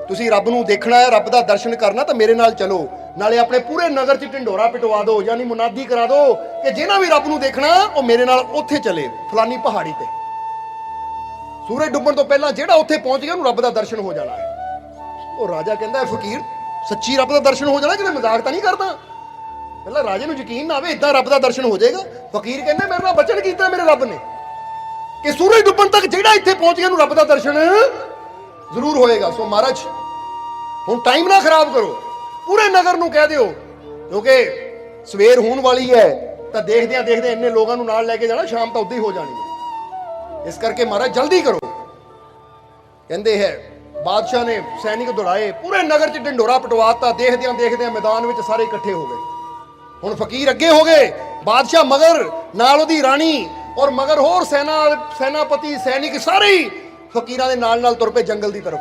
ਤੁਸੀਂ ਰੱਬ ਨੂੰ ਦੇਖਣਾ ਹੈ, ਰੱਬ ਦਾ ਦਰਸ਼ਨ ਕਰਨਾ, ਤਾਂ ਮੇਰੇ ਨਾਲ ਚਲੋ, ਨਾਲੇ ਆਪਣੇ ਪੂਰੇ ਨਗਰ 'ਚ ਢਿੰਡੋਰਾ ਪਿਟਵਾ ਦਿਓ, ਯਾਨੀ ਮੁਨਾਦੀ ਕਰਾ ਦਿਓ ਕਿ ਜਿਹਨਾਂ ਵੀ ਰੱਬ ਨੂੰ ਦੇਖਣਾ ਉਹ ਮੇਰੇ ਨਾਲ ਉੱਥੇ ਚਲੇ, ਫਲਾਨੀ ਪਹਾੜੀ ਤੇ। ਸੂਰਜ ਡੁੱਬਣ ਤੋਂ ਪਹਿਲਾਂ ਜਿਹੜਾ ਉੱਥੇ ਪਹੁੰਚ ਗਿਆ ਉਹਨੂੰ ਰੱਬ ਦਾ ਦਰਸ਼ਨ ਹੋ ਜਾਣਾ ਹੈ। ਉਹ ਰਾਜਾ ਕਹਿੰਦਾ, ਫਕੀਰ ਸੱਚੀ ਰੱਬ ਦਾ ਦਰਸ਼ਨ ਹੋ ਜਾਣਾ, ਕਿਤੇ ਮਜ਼ਾਕ ਤਾਂ ਨਹੀਂ ਕਰਦਾ? ਪਹਿਲਾਂ ਰਾਜੇ ਨੂੰ ਯਕੀਨ ਨਾ ਆਵੇ ਇਦਾਂ ਰੱਬ ਦਾ ਦਰਸ਼ਨ ਹੋ ਜਾਏਗਾ। ਫਕੀਰ ਕਹਿੰਦੇ, ਮੇਰੇ ਨਾਲ ਬਚਨ ਕੀਤਾ ਮੇਰੇ ਰੱਬ ਨੇ ਕਿ ਸੂਰਜ ਡੁੱਬਣ ਤੱਕ ਜਿਹੜਾ ਇੱਥੇ ਪਹੁੰਚ ਗਿਆ ਉਹਨੂੰ ਰੱਬ ਦਾ ਦਰਸ਼ਨ ਜ਼ਰੂਰ ਹੋਏਗਾ। ਸੋ ਮਹਾਰਾਜ ਹੁਣ ਟਾਈਮ ਨਾ ਖਰਾਬ ਕਰੋ, ਪੂਰੇ ਨਗਰ ਨੂੰ ਕਹਿ ਦਿਓ, ਕਿਉਂਕਿ ਸਵੇਰ ਹੋਣ ਵਾਲੀ ਹੈ, ਤਾਂ ਦੇਖਦਿਆਂ ਦੇਖਦੇ ਇੰਨੇ ਲੋਕਾਂ ਨੂੰ ਨਾਲ ਲੈ ਕੇ ਜਾਣਾ, ਸ਼ਾਮ ਤਾਂ ਉੱਦਾਂ ਹੀ ਹੋ ਜਾਣੀ ਹੈ, ਇਸ ਕਰਕੇ ਮਹਾਰਾਜ ਜਲਦੀ ਕਰੋ। ਕਹਿੰਦੇ ਹੈ ਬਾਦਸ਼ਾਹ ਨੇ ਸੈਨਿਕ ਦੌੜਾਏ, ਪੂਰੇ ਨਗਰ 'ਚ ਢਿੰਡੋਰਾ ਪਟਵਾਤਾ, ਦੇਖਦਿਆਂ ਦੇਖਦਿਆਂ ਮੈਦਾਨ ਵਿੱਚ ਸਾਰੇ ਇਕੱਠੇ ਹੋ ਗਏ। ਹੁਣ ਫਕੀਰ ਅੱਗੇ ਹੋ ਗਏ, ਬਾਦਸ਼ਾਹ ਮਗਰ, ਨਾਲ ਉਹਦੀ ਰਾਣੀ, ਔਰ ਮਗਰ ਹੋਰ ਸੈਨਾਪਤੀ ਸੈਨਿਕ ਸਾਰੇ ਹੀ ਫਕੀਰਾਂ ਦੇ ਨਾਲ ਨਾਲ ਤੁਰ ਪਏ ਜੰਗਲ ਦੀ ਤਰਫ,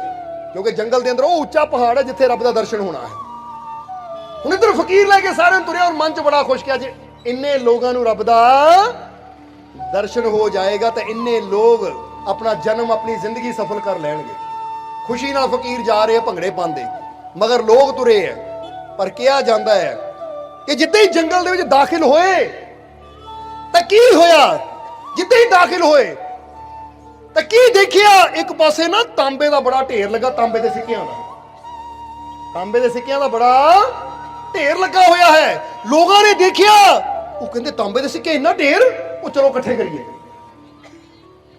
ਕਿਉਂਕਿ ਜੰਗਲ ਦੇ ਅੰਦਰ ਉਹ ਉੱਚਾ ਪਹਾੜ ਹੈ ਜਿੱਥੇ ਰੱਬ ਦਾ ਦਰਸ਼ਨ ਹੋਣਾ ਹੈ। ਹੁਣ ਇੱਧਰ ਫਕੀਰ ਲੈ ਕੇ ਸਾਰਿਆਂ ਨੂੰ ਤੁਰਿਆ, ਔਰ ਮਨ 'ਚ ਬੜਾ ਖੁਸ਼ ਕਿਹਾ, ਜੇ ਇੰਨੇ ਲੋਕਾਂ ਨੂੰ ਰੱਬ ਦਾ ਦਰਸ਼ਨ ਹੋ ਜਾਏਗਾ ਤਾਂ ਇੰਨੇ ਲੋਕ ਆਪਣਾ ਜਨਮ, ਆਪਣੀ ਜ਼ਿੰਦਗੀ ਸਫਲ ਕਰ ਲੈਣਗੇ। ਖੁਸ਼ੀ ਨਾਲ ਫਕੀਰ ਜਾ ਰਹੇ, ਭੰਗੜੇ ਪਾਉਂਦੇ, ਮਗਰ ਲੋਕ ਤੁਰੇ ਹੈ। ਪਰ ਕਿਹਾ ਜਾਂਦਾ ਹੈ ਕਿ ਜਿੱਦਾਂ ਹੀ ਜੰਗਲ ਦੇ ਵਿੱਚ ਦਾਖਲ ਹੋਏ ਤਾਂ ਕੀ ਹੋਇਆ, ਜਿੱਦਾਂ ਹੀ ਦਾਖਲ ਹੋਏ ਤਾਂ ਕੀ ਦੇਖਿਆ, ਇੱਕ ਪਾਸੇ ਨਾ ਤਾਂਬੇ ਦਾ ਬੜਾ ਢੇਰ ਲੱਗਾ, ਤਾਂਬੇ ਦੇ ਸਿੱਕਿਆਂ ਦਾ ਬੜਾ ਢੇਰ ਲੱਗਾ ਹੋਇਆ ਹੈ। ਲੋਕਾਂ ਨੇ ਦੇਖਿਆ, ਉਹ ਕਹਿੰਦੇ ਤਾਂਬੇ ਦੇ ਸਿੱਕੇ ਇੰਨਾ ਢੇਰ, ਉਹ ਚਲੋ ਇਕੱਠੇ ਕਰੀਏ।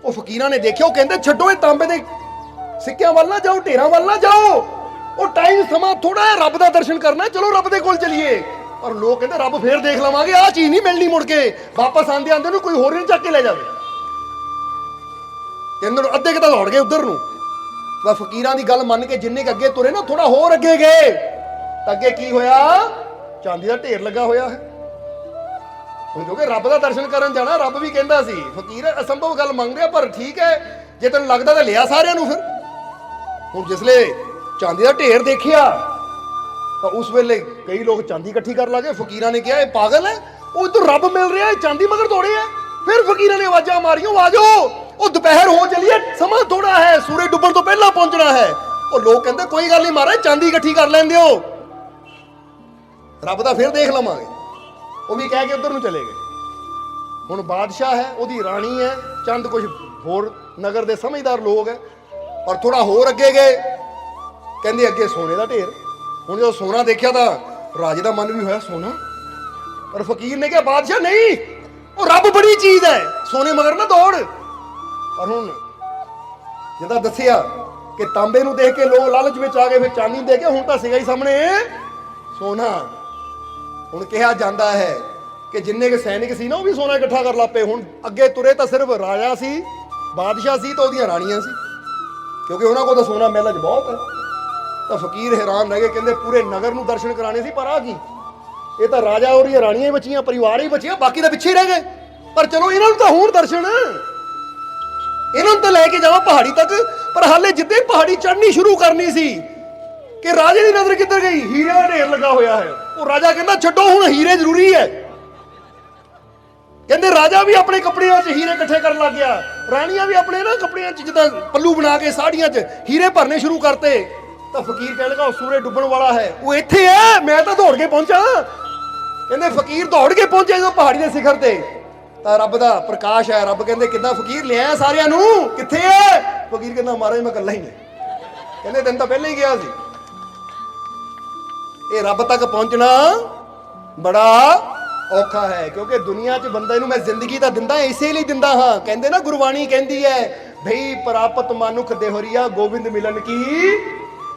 ਉਹ ਫਕੀਰਾਂ ਨੇ ਦੇਖਿਆ, ਉਹ ਕਹਿੰਦੇ ਛੱਡੋ ਇਹ ਤਾਂਬੇ ਦੇ ਸਿੱਕਿਆਂ ਵੱਲ ਨਾ ਜਾਓ, ਢੇਰਾਂ ਵੱਲ ਨਾ ਜਾਓ, ਉਹ ਟਾਈਮ ਸਮਾਂ ਥੋੜਾ ਹੈ, ਰੱਬ ਦਾ ਦਰਸ਼ਨ ਕਰਨਾ, ਚਲੋ ਰੱਬ ਦੇ ਕੋਲ ਚਲੀਏ। ਪਰ ਲੋਕ ਕਹਿੰਦੇ ਰੱਬ ਫੇਰ ਦੇਖ ਲਵਾਂਗੇ, ਆਹ ਚੀਜ਼ ਨਹੀਂ ਮਿਲਣੀ, ਮੁੜ ਕੇ ਵਾਪਸ ਆਂਦੇ ਆਂਦੇ ਨੂੰ ਕੋਈ ਹੋਰ ਨਹੀਂ ਚੱਕ ਕੇ ਲੈ ਜਾਵੇ। ਕਹਿੰਦੇ ਅੱਧੇ ਕਿ ਤਾਂ ਦੌੜ ਗਏ ਉਧਰ ਨੂੰ। ਬਸ ਫਕੀਰਾਂ ਦੀ ਗੱਲ ਮੰਨ ਕੇ ਜਿੰਨੇ ਅੱਗੇ ਤੁਰੇ ਨਾ, ਥੋੜਾ ਹੋਰ ਅੱਗੇ ਗਏ ਤਾਂ ਅੱਗੇ ਕੀ ਹੋਇਆ, ਚਾਂਦੀ ਦਾ ਢੇਰ ਲੱਗਾ ਹੋਇਆ ਹੈ। ਹੁਣ ਕਿਉਂਕਿ ਰੱਬ ਦਾ ਦਰਸ਼ਨ ਕਰਨ ਜਾਣਾ, ਰੱਬ ਵੀ ਕਹਿੰਦਾ ਸੀ ਫਕੀਰ ਅਸੰਭਵ ਗੱਲ ਮੰਗ ਰਿਹਾ, ਪਰ ਠੀਕ ਹੈ ਜੇ ਤੈਨੂੰ ਲੱਗਦਾ ਤਾਂ ਲਿਆ ਸਾਰਿਆਂ ਨੂੰ। ਫਿਰ ਹੁਣ ਜਿਸਲੇ ਚਾਂਦੀ ਦਾ ਢੇਰ ਦੇਖਿਆ ਤਾਂ ਉਸ ਵੇਲੇ ਕਈ ਲੋਕ ਚਾਂਦੀ ਇਕੱਠੀ ਕਰ ਲੱਗੇ। ਫਕੀਰਾਂ ਨੇ ਕਿਹਾ ਇਹ ਪਾਗਲ ਹੈ, ਉਹ ਇੱਧਰ ਰੱਬ ਮਿਲ ਰਿਹਾ, ਇਹ ਚਾਂਦੀ ਮਗਰ ਦੌੜੇ ਹੈ। ਫਿਰ ਫਕੀਰਾਂ ਨੇ ਆਵਾਜ਼ਾਂ ਮਾਰੀਆਂ, ਆ ਜਾਓ, ਉਹ ਦੁਪਹਿਰ ਹੋ ਚਲੀਏ, ਸਮਾਂ ਥੋੜਾ ਹੈ, ਸੂਰਜ ਡੁੱਬਣ ਤੋਂ ਪਹਿਲਾਂ ਪਹੁੰਚਣਾ ਹੈ। ਉਹ ਲੋਕ ਕਹਿੰਦੇ ਕੋਈ ਗੱਲ ਨਹੀਂ ਮਹਾਰਾਜ, ਚਾਂਦੀ ਇਕੱਠੀ ਕਰ ਲੈਂਦੇ ਹੋ, ਰੱਬ ਦਾ ਫਿਰ ਦੇਖ ਲਵਾਂਗੇ। ਉਹ ਵੀ ਕਹਿ ਕੇ ਉਧਰ ਨੂੰ ਚਲੇ ਗਏ। ਹੁਣ ਬਾਦਸ਼ਾਹ ਹੈ, ਉਹਦੀ ਰਾਣੀ ਹੈ, ਚੰਦ ਕੁਝ ਹੋਰ ਨਗਰ ਦੇ ਸਮਝਦਾਰ ਲੋਕ ਹੈ। ਪਰ ਥੋੜਾ ਹੋਰ ਅੱਗੇ ਗਏ, ਕਹਿੰਦੇ ਅੱਗੇ ਸੋਨੇ ਦਾ ਢੇਰ। ਹੁਣ ਜਦੋਂ ਸੋਨਾ ਦੇਖਿਆ ਤਾਂ ਰਾਜੇ ਦਾ ਮਨ ਵੀ ਹੋਇਆ ਸੋਨਾ, ਪਰ ਫਕੀਰ ਨੇ ਕਿਹਾ ਬਾਦਸ਼ਾਹ ਨਹੀਂ, ਉਹ ਰੱਬ ਬੜੀ ਚੀਜ਼ ਹੈ, ਸੋਨੇ ਮਗਰ ਨਾ ਦੌੜ। ਪਰ ਹੁਣ ਜਿੱਦਾਂ ਦੱਸਿਆ ਕਿ ਤਾਂਬੇ ਨੂੰ ਦੇਖ ਕੇ ਲੋਕ ਲਾਲਚ ਵਿੱਚ ਆ ਗਏ, ਫਿਰ ਚਾਂਦੀ ਨੂੰ ਦੇਖ ਕੇ ਹੁਣ ਤਾਂ ਸੀਗਾ ਹੀ ਸਾਹਮਣੇ ਸੋਨਾ। ਹੁਣ ਕਿਹਾ ਜਾਂਦਾ ਹੈ ਕਿ ਜਿੰਨੇ ਕੇ ਸੈਨਿਕ ਸੀ ਨਾ ਉਹ ਵੀ ਸੋਨਾ ਇਕੱਠਾ ਕਰ ਲੱਪੇ। ਹੁਣ ਅੱਗੇ ਤੁਰੇ ਤਾਂ ਸਿਰਫ ਰਾਜਾ ਸੀ, ਬਾਦਸ਼ਾਹ ਸੀ, ਤਾਂ ਉਹਦੀਆਂ ਰਾਣੀਆਂ ਸੀ, ਕਿਉਂਕਿ ਉਹਨਾਂ ਕੋਲ ਤਾਂ ਸੋਨਾ ਮਹਿਲਾਂ 'ਚ ਬਹੁਤ ਹੈ। ਤਾਂ ਫਕੀਰ ਹੈਰਾਨ ਰਹਿ ਗਏ, ਕਹਿੰਦੇ ਪੂਰੇ ਨਗਰ ਨੂੰ ਦਰਸ਼ਨ ਕਰਾਣੇ ਸੀ, ਪਰ ਆ ਕੀ, ਇਹ ਤਾਂ ਰਾਜਾ ਔਰ ਇਹ ਰਾਣੀਆਂ ਹੀ ਬਚੀਆਂ, ਪਰਿਵਾਰ ਹੀ ਬਚਿਆ, ਬਾਕੀ ਤਾਂ ਪਿੱਛੇ ਰਹਿ ਗਏ। ਪਰ ਚਲੋ ਇਹਨਾਂ ਨੂੰ ਤਾਂ ਹੋਣ ਦਰਸ਼ਨ, ਇਹਨਾਂ ਨੂੰ ਤਾਂ ਲੈ ਕੇ ਜਾਵਾਂ ਪਹਾੜੀ ਤੱਕ। ਪਰ ਹਾਲੇ ਜਿੱਦੇ ਪਹਾੜੀ ਚੜ੍ਹਨੀ ਸ਼ੁਰੂ ਕਰਨੀ ਸੀ ਕਿ ਰਾਜੇ ਦੀ ਨਜ਼ਰ ਕਿੱਧਰ ਗਈ, ਹੀਰੇ ਦਾ ਢੇਰ ਲੱਗਾ ਹੋਇਆ ਹੈ। ਉਹ ਰਾਜਾ ਕਹਿੰਦਾ ਛੱਡੋ, ਹੁਣ ਹੀਰੇ ਜ਼ਰੂਰੀ ਹੈ। ਕਹਿੰਦੇ ਰਾਜਾ ਵੀ ਆਪਣੇ ਕੱਪੜਿਆਂ 'ਚ ਹੀਰੇ ਇਕੱਠੇ ਕਰਨ ਲੱਗ ਗਿਆ, ਰਾਣੀਆਂ ਵੀ ਆਪਣੇ ਨਾ ਕੱਪੜਿਆਂ 'ਚ ਜਿੱਦਾਂ ਪੱਲੂ ਬਣਾ ਕੇ ਸਾੜੀਆਂ 'ਚ ਹੀਰੇ ਭਰਨੇ ਸ਼ੁਰੂ ਕਰਤੇ। ਤਾਂ ਫਕੀਰ ਕਹਿਣ ਲੱਗਾ ਸੂਰਜ ਡੁੱਬਣ ਵਾਲਾ ਹੈ, ਉਹ ਇੱਥੇ ਹੈ, ਮੈਂ ਤਾਂ ਦੌੜ ਕੇ ਪਹੁੰਚਾ। ਕਹਿੰਦੇ ਫਕੀਰ ਦੌੜ ਕੇ ਪਹੁੰਚਿਆ ਜਦੋਂ ਪਹਾੜੀ ਦੇ ਸਿਖਰ ਤੇ, ਤਾਂ ਰੱਬ ਦਾ ਪ੍ਰਕਾਸ਼ ਹੈ। ਰੱਬ ਕਹਿੰਦੇ ਕਿੱਦਾਂ ਫਕੀਰ ਲਿਆ ਸਾਰਿਆਂ ਨੂੰ, ਕਿੱਥੇ ਹੈ? ਫਕੀਰ ਕਹਿੰਦਾ ਮਹਾਰਾਜ ਮੈਂ ਇਕੱਲਾ ਹੀ ਨਹੀਂ। ਕਹਿੰਦੇ ਤੈਨੂੰ ਤਾਂ ਪਹਿਲਾਂ ਹੀ ਗਿਆ ਸੀ। ਇਹ ਰੱਬ ਤੱਕ ਪਹੁੰਚਣਾ ਬੜਾ ਔਖਾ ਹੈ, ਕਿਉਂਕਿ ਦੁਨੀਆ 'ਚ ਬੰਦੇ ਨੂੰ ਮੈਂ ਜ਼ਿੰਦਗੀ ਤਾਂ ਦਿੰਦਾ ਇਸੇ ਲਈ ਦਿੰਦਾ ਹਾਂ। ਕਹਿੰਦੇ ਨਾ ਗੁਰਬਾਣੀ ਕਹਿੰਦੀ ਹੈ ਭਈ ਪ੍ਰਾਪਤ ਮਨੁੱਖ ਦੇਹਰੀਆ ਗੋਬਿੰਦ ਮਿਲਨ ਕੀ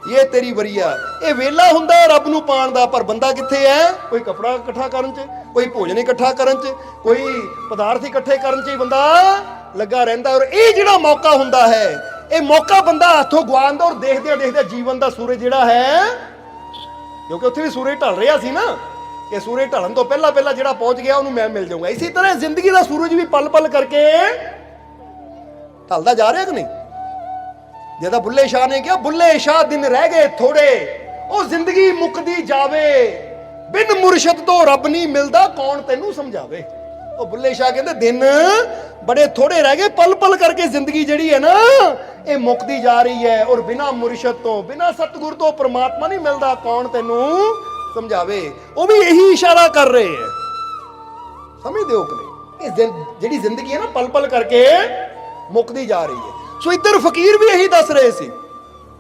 ਇਹ ਤੇਰੀ ਵਰੀਆ। ਇਹ ਵੇਲਾ ਹੁੰਦਾ ਰੱਬ ਨੂੰ ਪਾਣ ਦਾ, ਪਰ ਬੰਦਾ ਕਿੱਥੇ ਹੈ? ਕੋਈ ਕਪੜਾ ਇਕੱਠਾ ਕਰਨ 'ਚ, ਕੋਈ ਭੋਜਨ ਇਕੱਠਾ ਕਰਨ 'ਚ, ਕੋਈ ਪਦਾਰਥ ਇਕੱਠੇ ਕਰਨ 'ਚ ਹੀ ਬੰਦਾ ਲੱਗਾ ਰਹਿੰਦਾ। ਔਰ ਇਹ ਜਿਹੜਾ ਮੌਕਾ ਹੁੰਦਾ ਹੈ, ਇਹ ਮੌਕਾ ਬੰਦਾ ਹੱਥੋਂ ਗਵਾਉਂਦਾ। ਔਰ ਦੇਖਦਿਆਂ ਦੇਖਦਿਆਂ ਜੀਵਨ ਦਾ ਸੂਰਜ ਜਿਹੜਾ ਹੈ, ਕਿਉਂਕਿ ਉੱਥੇ ਵੀ ਸੂਰਜ ਢਲ ਰਿਹਾ ਸੀ ਨਾ, ਕਿ ਸੂਰਜ ਢਲਣ ਤੋਂ ਪਹਿਲਾਂ ਪਹਿਲਾਂ ਜਿਹੜਾ ਪਹੁੰਚ ਗਿਆ ਉਹਨੂੰ ਮੈਂ ਮਿਲ ਜਾਊਂਗਾ। ਇਸੇ ਤਰ੍ਹਾਂ ਜ਼ਿੰਦਗੀ ਦਾ ਸੂਰਜ ਵੀ ਪਲ ਪਲ ਕਰਕੇ ਢਲਦਾ ਜਾ ਰਿਹਾ ਕਿ ਨਹੀਂ? ਜਿਹਦਾ ਬੁੱਲੇ ਸ਼ਾਹ ਨੇ ਕਿਹਾ ਬੁੱਲੇ ਸ਼ਾਹ ਦਿਨ ਰਹਿ ਗਏ ਥੋੜੇ, ਉਹ ਜ਼ਿੰਦਗੀ ਮੁੱਕਦੀ ਜਾਵੇ, ਬਿਨ ਮੁਰਸ਼ਦ ਤੋਂ ਰੱਬ ਨਹੀਂ ਮਿਲਦਾ, ਕੌਣ ਤੈਨੂੰ ਸਮਝਾਵੇ। ਉਹ ਬੁੱਲੇ ਸ਼ਾਹ ਕਹਿੰਦੇ ਦਿਨ ਬੜੇ ਥੋੜੇ ਰਹਿ ਗਏ, ਪਲ ਪਲ ਕਰਕੇ ਜ਼ਿੰਦਗੀ ਜਿਹੜੀ ਹੈ ਨਾ ਇਹ ਮੁੱਕਦੀ ਜਾ ਰਹੀ ਹੈ। ਔਰ ਬਿਨਾ ਮੁਰਸ਼ਦ ਤੋਂ, ਬਿਨਾ ਸਤਿਗੁਰ ਤੋਂ ਪਰਮਾਤਮਾ ਨਹੀਂ ਮਿਲਦਾ, ਕੌਣ ਤੈਨੂੰ ਸਮਝਾਵੇ। ਉਹ ਵੀ ਇਹੀ ਇਸ਼ਾਰਾ ਕਰ ਰਹੇ ਹੈ, ਸਮਝਦੇ ਹੋ ਕਿ ਨਹੀਂ? ਇਹ ਜਿਹੜੀ ਜ਼ਿੰਦਗੀ ਹੈ ਨਾ ਪਲ ਪਲ ਕਰਕੇ ਮੁੱਕਦੀ ਜਾ ਰਹੀ ਹੈ। ਸੋ ਇੱਧਰ ਫਕੀਰ ਵੀ ਇਹੀ ਦੱਸ ਰਹੇ ਸੀ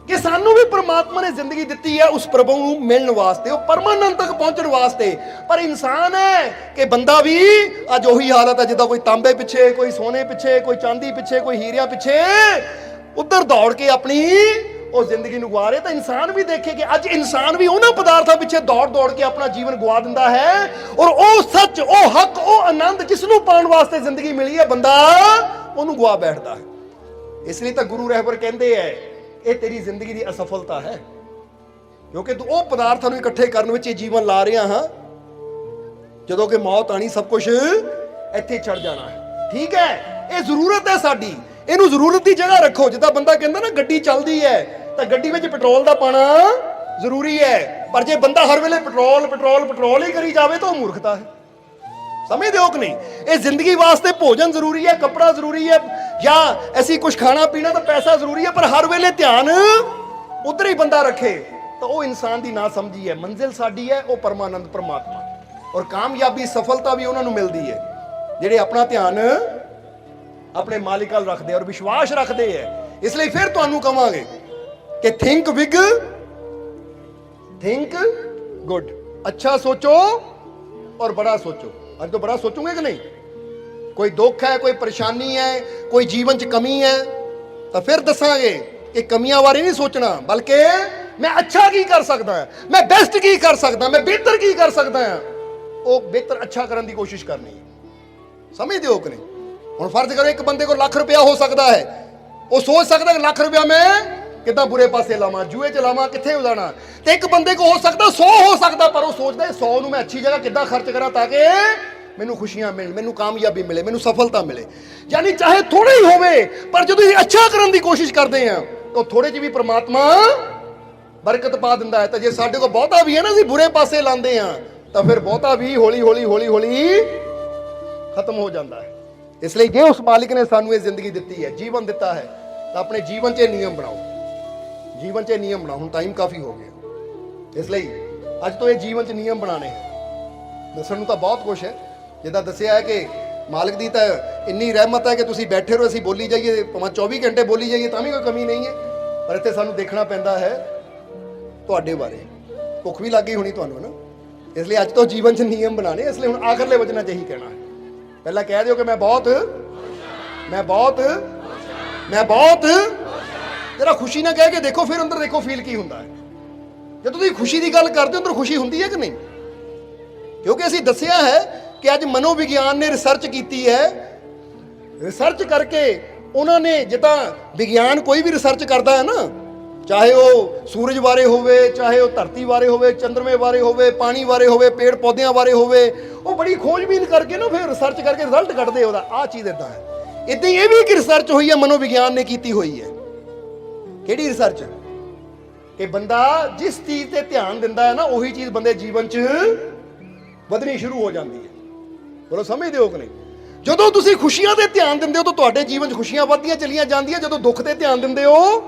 ਕਿ ਸਾਨੂੰ ਵੀ ਪਰਮਾਤਮਾ ਨੇ ਜ਼ਿੰਦਗੀ ਦਿੱਤੀ ਹੈ ਉਸ ਪ੍ਰਭੂ ਨੂੰ ਮਿਲਣ ਵਾਸਤੇ, ਉਹ ਪਰਮਾਨੰਦ ਤੱਕ ਪਹੁੰਚਣ ਵਾਸਤੇ। ਪਰ ਇਨਸਾਨ ਹੈ ਕਿ ਬੰਦਾ ਵੀ ਅੱਜ ਉਹੀ ਹਾਲਤ ਹੈ ਜਿੱਦਾਂ ਕੋਈ ਤਾਂਬੇ ਪਿੱਛੇ, ਕੋਈ ਸੋਨੇ ਪਿੱਛੇ, ਕੋਈ ਚਾਂਦੀ ਪਿੱਛੇ, ਕੋਈ ਹੀਰਿਆਂ ਪਿੱਛੇ ਉੱਧਰ ਦੌੜ ਕੇ ਆਪਣੀ ਉਹ ਜ਼ਿੰਦਗੀ ਨੂੰ ਗਵਾ ਰਹੇ। ਤਾਂ ਇਨਸਾਨ ਵੀ ਦੇਖੇ ਕਿ ਅੱਜ ਇਨਸਾਨ ਵੀ ਉਹਨਾਂ ਪਦਾਰਥਾਂ ਪਿੱਛੇ ਦੌੜ ਦੌੜ ਕੇ ਆਪਣਾ ਜੀਵਨ ਗਵਾ ਦਿੰਦਾ ਹੈ। ਔਰ ਉਹ ਸੱਚ, ਉਹ ਹੱਕ, ਉਹ ਆਨੰਦ ਜਿਸ ਨੂੰ ਪਾਉਣ ਵਾਸਤੇ ਜ਼ਿੰਦਗੀ ਮਿਲੀ ਹੈ, ਬੰਦਾ ਉਹਨੂੰ ਗਵਾ ਬੈਠਦਾ ਹੈ। ਇਸ ਲਈ ਤਾਂ ਗੁਰੂ ਰਹਿਬਰ ਕਹਿੰਦੇ ਐ ਇਹ ਤੇਰੀ ਜ਼ਿੰਦਗੀ ਦੀ ਅਸਫਲਤਾ ਹੈ, ਕਿਉਂਕਿ ਤੂੰ ਉਹ ਪਦਾਰਥਾਂ ਨੂੰ ਇਕੱਠੇ ਕਰਨ ਵਿੱਚ ਇਹ ਜੀਵਨ ਲਾ ਰਿਹਾ ਹਾਂ, ਜਦੋਂ ਕਿ ਮੌਤ ਆਣੀ ਸਭ ਕੁਝ ਇੱਥੇ ਛੱਡ ਜਾਣਾ ਹੈ। ਠੀਕ ਹੈ, ਇਹ ਜ਼ਰੂਰਤ ਹੈ ਸਾਡੀ, ਇਹਨੂੰ ਜ਼ਰੂਰਤ ਦੀ ਜਗ੍ਹਾ ਰੱਖੋ। ਜਿੱਦਾਂ ਬੰਦਾ ਕਹਿੰਦਾ ਨਾ ਗੱਡੀ ਚੱਲਦੀ ਹੈ ਤਾਂ ਗੱਡੀ ਵਿੱਚ ਪੈਟਰੋਲ ਦਾ ਪਾਣਾ ਜ਼ਰੂਰੀ ਹੈ, ਪਰ ਜੇ ਬੰਦਾ ਹਰ ਵੇਲੇ ਪੈਟਰੋਲ ਪੈਟਰੋਲ ਪੈਟਰੋਲ ਹੀ ਕਰੀ ਜਾਵੇ ਤਾਂ ਉਹ ਮੂਰਖਤਾ ਹੈ। ਸਮਝਦੇ ਹੋ ਕਿ ਨਹੀਂ? ਇਹ ਜ਼ਿੰਦਗੀ ਵਾਸਤੇ ਭੋਜਨ ਜ਼ਰੂਰੀ ਹੈ, ਕੱਪੜਾ ਜ਼ਰੂਰੀ ਹੈ, ਜਾਂ ਅਸੀਂ ਕੁਝ ਖਾਣਾ ਪੀਣਾ ਤਾਂ ਪੈਸਾ ਜ਼ਰੂਰੀ ਹੈ, ਪਰ ਹਰ ਵੇਲੇ ਧਿਆਨ ਉਧਰ ਹੀ ਬੰਦਾ ਰੱਖੇ ਤਾਂ ਉਹ ਇਨਸਾਨ ਦੀ ਨਾ ਸਮਝੀ ਹੈ। ਮੰਜ਼ਿਲ ਸਾਡੀ ਹੈ ਉਹ ਪਰਮਾਨੰਦ ਪਰਮਾਤਮਾ, ਔਰ ਕਾਮਯਾਬੀ ਸਫਲਤਾ ਵੀ ਉਹਨਾਂ ਨੂੰ ਮਿਲਦੀ ਹੈ ਜਿਹੜੇ ਆਪਣਾ ਧਿਆਨ ਆਪਣੇ ਮਾਲਿਕ ਵੱਲ ਰੱਖਦੇ ਔਰ ਵਿਸ਼ਵਾਸ ਰੱਖਦੇ ਹੈ। ਇਸ ਲਈ ਫਿਰ ਤੁਹਾਨੂੰ ਕਵਾਂਗੇ ਕਿ ਥਿੰਕ ਬਿਗ, ਥਿੰਕ ਗੁੱਡ, ਅੱਛਾ ਸੋਚੋ ਔਰ ਬੜਾ ਸੋਚੋ। ਅੱਜ ਤੋਂ ਬੜਾ ਸੋਚੋਗੇ ਕਿ ਨਹੀਂ? ਕੋਈ ਦੁੱਖ ਹੈ, ਕੋਈ ਪਰੇਸ਼ਾਨੀ ਹੈ, ਕੋਈ ਜੀਵਨ 'ਚ ਕਮੀ ਹੈ, ਤਾਂ ਫਿਰ ਦੱਸਾਂਗੇ ਕਿ ਕਮੀਆਂ ਬਾਰੇ ਨਹੀਂ ਸੋਚਣਾ, ਬਲਕਿ ਮੈਂ ਅੱਛਾ ਕੀ ਕਰ ਸਕਦਾ ਹਾਂ, ਮੈਂ ਬੈਸਟ ਕੀ ਕਰ ਸਕਦਾ, ਮੈਂ ਬਿਹਤਰ ਕੀ ਕਰ ਸਕਦਾ ਹਾਂ, ਉਹ ਬਿਹਤਰ ਅੱਛਾ ਕਰਨ ਦੀ ਕੋਸ਼ਿਸ਼ ਕਰਨੀ ਹੈ। ਸਮਝਦੇ ਹੋ ਕਿ ਨਹੀਂ? ਹੁਣ ਫਰਜ਼ ਕਰੋ ਇੱਕ ਬੰਦੇ ਕੋਲ ਲੱਖ ਰੁਪਇਆ ਹੋ ਸਕਦਾ ਹੈ, ਉਹ ਸੋਚ ਸਕਦਾ ਕਿ ਲੱਖ ਰੁਪਇਆ ਮੈਂ ਕਿੱਦਾਂ ਬੁਰੇ ਪਾਸੇ ਲਾਵਾਂ, ਜੂਏ 'ਚ ਲਾਵਾਂ, ਕਿੱਥੇ ਉਡਾਣਾ। ਤੇ ਇੱਕ ਬੰਦੇ ਕੋਲ ਹੋ ਸਕਦਾ 100 ਹੋ ਸਕਦਾ, ਪਰ ਉਹ ਸੋਚਦਾ 100 ਨੂੰ ਮੈਂ ਅੱਛੀ ਜਗ੍ਹਾ ਕਿੱਦਾਂ ਖਰਚ ਕਰਾਂ ਤਾਂ ਕਿ ਮੈਨੂੰ ਖੁਸ਼ੀਆਂ ਮਿਲਣ, ਮੈਨੂੰ ਕਾਮਯਾਬੀ ਮਿਲੇ, ਮੈਨੂੰ ਸਫਲਤਾ ਮਿਲੇ। ਯਾਨੀ ਚਾਹੇ ਥੋੜਾ ਹੀ ਹੋਵੇ, ਪਰ ਜਦੋਂ ਇਹ ਅੱਛਾ ਕਰਨ ਦੀ ਕੋਸ਼ਿਸ਼ ਕਰਦੇ ਆ ਤਾਂ ਥੋੜੇ 'ਚ ਵੀ ਪ੍ਰਮਾਤਮਾ ਬਰਕਤ ਪਾ ਦਿੰਦਾ ਹੈ। ਤਾਂ ਜੇ ਸਾਡੇ ਕੋਲ ਬਹੁਤਾ ਵੀ ਹੈ ਨਾ, ਅਸੀਂ ਬੁਰੇ ਪਾਸੇ ਲਾਉਂਦੇ ਆ, ਤਾਂ ਫਿਰ ਬਹੁਤਾ ਵੀ ਹੌਲੀ ਹੌਲੀ ਹੌਲੀ ਹੌਲੀ ਖਤਮ ਹੋ ਜਾਂਦਾ ਹੈ। ਇਸ ਲਈ ਜੇ ਉਸ ਮਾਲਿਕ ਨੇ ਸਾਨੂੰ ਇਹ ਜ਼ਿੰਦਗੀ ਦਿੱਤੀ ਹੈ, ਜੀਵਨ ਦਿੱਤਾ ਹੈ, ਤਾਂ ਆਪਣੇ ਜੀਵਨ 'ਚ ਨਿਯਮ ਬਣਾਓ, ਜੀਵਨ 'ਚ ਨਿਯਮ ਬਣਾਓ। ਹੁਣ ਟਾਈਮ ਕਾਫੀ ਹੋ ਗਿਆ, ਇਸ ਲਈ ਅੱਜ ਤੋਂ ਇਹ ਜੀਵਨ 'ਚ ਨਿਯਮ ਬਣਾਉਣੇ ਹੈ। ਦੱਸਣ ਨੂੰ ਤਾਂ ਬਹੁਤ ਕੁਛ ਹੈ, ਜਿੱਦਾਂ ਦੱਸਿਆ ਹੈ ਕਿ ਮਾਲਕ ਦੀ ਤਾਂ ਇੰਨੀ ਰਹਿਮਤ ਹੈ ਕਿ ਤੁਸੀਂ ਬੈਠੇ ਰਹੋ, ਅਸੀਂ ਬੋਲੀ ਜਾਈਏ, ਭਾਵੇਂ 24 ਘੰਟੇ ਬੋਲੀ ਜਾਈਏ ਤਾਂ ਵੀ ਕੋਈ ਕਮੀ ਨਹੀਂ ਹੈ। ਪਰ ਇੱਥੇ ਸਾਨੂੰ ਦੇਖਣਾ ਪੈਂਦਾ ਹੈ ਤੁਹਾਡੇ ਬਾਰੇ। ਭੁੱਖ ਵੀ ਲੱਗ ਗਈ ਹੋਣੀ ਤੁਹਾਨੂੰ ਨਾ, ਇਸ ਲਈ ਅੱਜ ਤੋਂ ਜੀਵਨ 'ਚ ਨਿਯਮ ਬਣਾਉਣੇ। ਇਸ ਲਈ ਹੁਣ ਆਖਰਲੇ ਵਚਨਾਂ 'ਚ ਇਹੀ ਕਹਿਣਾ ਹੈ। ਪਹਿਲਾਂ ਕਹਿ ਦਿਓ ਕਿ ਮੈਂ ਬਹੁਤ ਜਰਾ ਖੁਸ਼ੀ ਨਾਲ ਕਹਿ ਕੇ ਦੇਖੋ, ਫਿਰ ਅੰਦਰ ਦੇਖੋ ਫੀਲ ਕੀ ਹੁੰਦਾ ਹੈ। ਜਦੋਂ ਤੁਸੀਂ ਖੁਸ਼ੀ ਦੀ ਗੱਲ ਕਰਦੇ ਹੋ ਅੰਦਰ ਖੁਸ਼ੀ ਹੁੰਦੀ ਹੈ ਕਿ ਨਹੀਂ? ਕਿਉਂਕਿ ਅਸੀਂ ਦੱਸਿਆ ਹੈ ਕਿ ਅੱਜ ਮਨੋਵਿਗਿਆਨ ਨੇ ਰਿਸਰਚ ਕੀਤੀ ਹੈ। ਰਿਸਰਚ ਕਰਕੇ ਉਹਨਾਂ ਨੇ, ਜਿੱਦਾਂ ਵਿਗਿਆਨ ਕੋਈ ਵੀ ਰਿਸਰਚ ਕਰਦਾ ਹੈ ਨਾ, ਚਾਹੇ ਉਹ ਸੂਰਜ ਬਾਰੇ ਹੋਵੇ, ਚਾਹੇ ਉਹ ਧਰਤੀ ਬਾਰੇ ਹੋਵੇ, ਚੰਦਰਮੇ ਬਾਰੇ ਹੋਵੇ, ਪਾਣੀ ਬਾਰੇ ਹੋਵੇ, ਪੇੜ ਪੌਦਿਆਂ ਬਾਰੇ ਹੋਵੇ, ਉਹ ਬੜੀ ਖੋਜਬੀਨ ਕਰਕੇ ਨਾ ਫਿਰ ਰਿਸਰਚ ਕਰਕੇ ਰਿਜ਼ਲਟ ਕੱਢਦੇ ਉਹਦਾ, ਆਹ ਚੀਜ਼ ਇਦਾਂ ਹੈ। ਇਦਾਂ ਹੀ ਇਹ ਵੀ ਇੱਕ ਰਿਸਰਚ ਹੋਈ ਹੈ, ਮਨੋਵਿਗਿਆਨ ਨੇ ਕੀਤੀ ਹੋਈ ਹੈ। ਕਿਹੜੀ ਰਿਸਰਚ? ਕਿ ਬੰਦਾ ਜਿਸ ਚੀਜ਼ ਤੇ ਧਿਆਨ ਦਿੰਦਾ ਹੈ ਨਾ, ਉਹੀ ਚੀਜ਼ ਬੰਦੇ ਜੀਵਨ 'ਚ ਵਧਣੀ ਸ਼ੁਰੂ ਹੋ ਜਾਂਦੀ ਹੈ। ਬੋਲੋ ਸਮਝਦੇ ਹੋ ਕਿ ਨਹੀਂ? ਜਦੋਂ ਤੁਸੀਂ ਖੁਸ਼ੀਆਂ ਤੇ ਧਿਆਨ ਦਿੰਦੇ ਹੋ ਤਾਂ ਤੁਹਾਡੇ ਜੀਵਨ 'ਚ ਖੁਸ਼ੀਆਂ ਵੱਧਦੀਆਂ ਚਲੀਆਂ ਜਾਂਦੀਆਂ। ਜਦੋਂ ਦੁੱਖ ਤੇ ਧਿਆਨ ਦਿੰਦੇ ਹੋ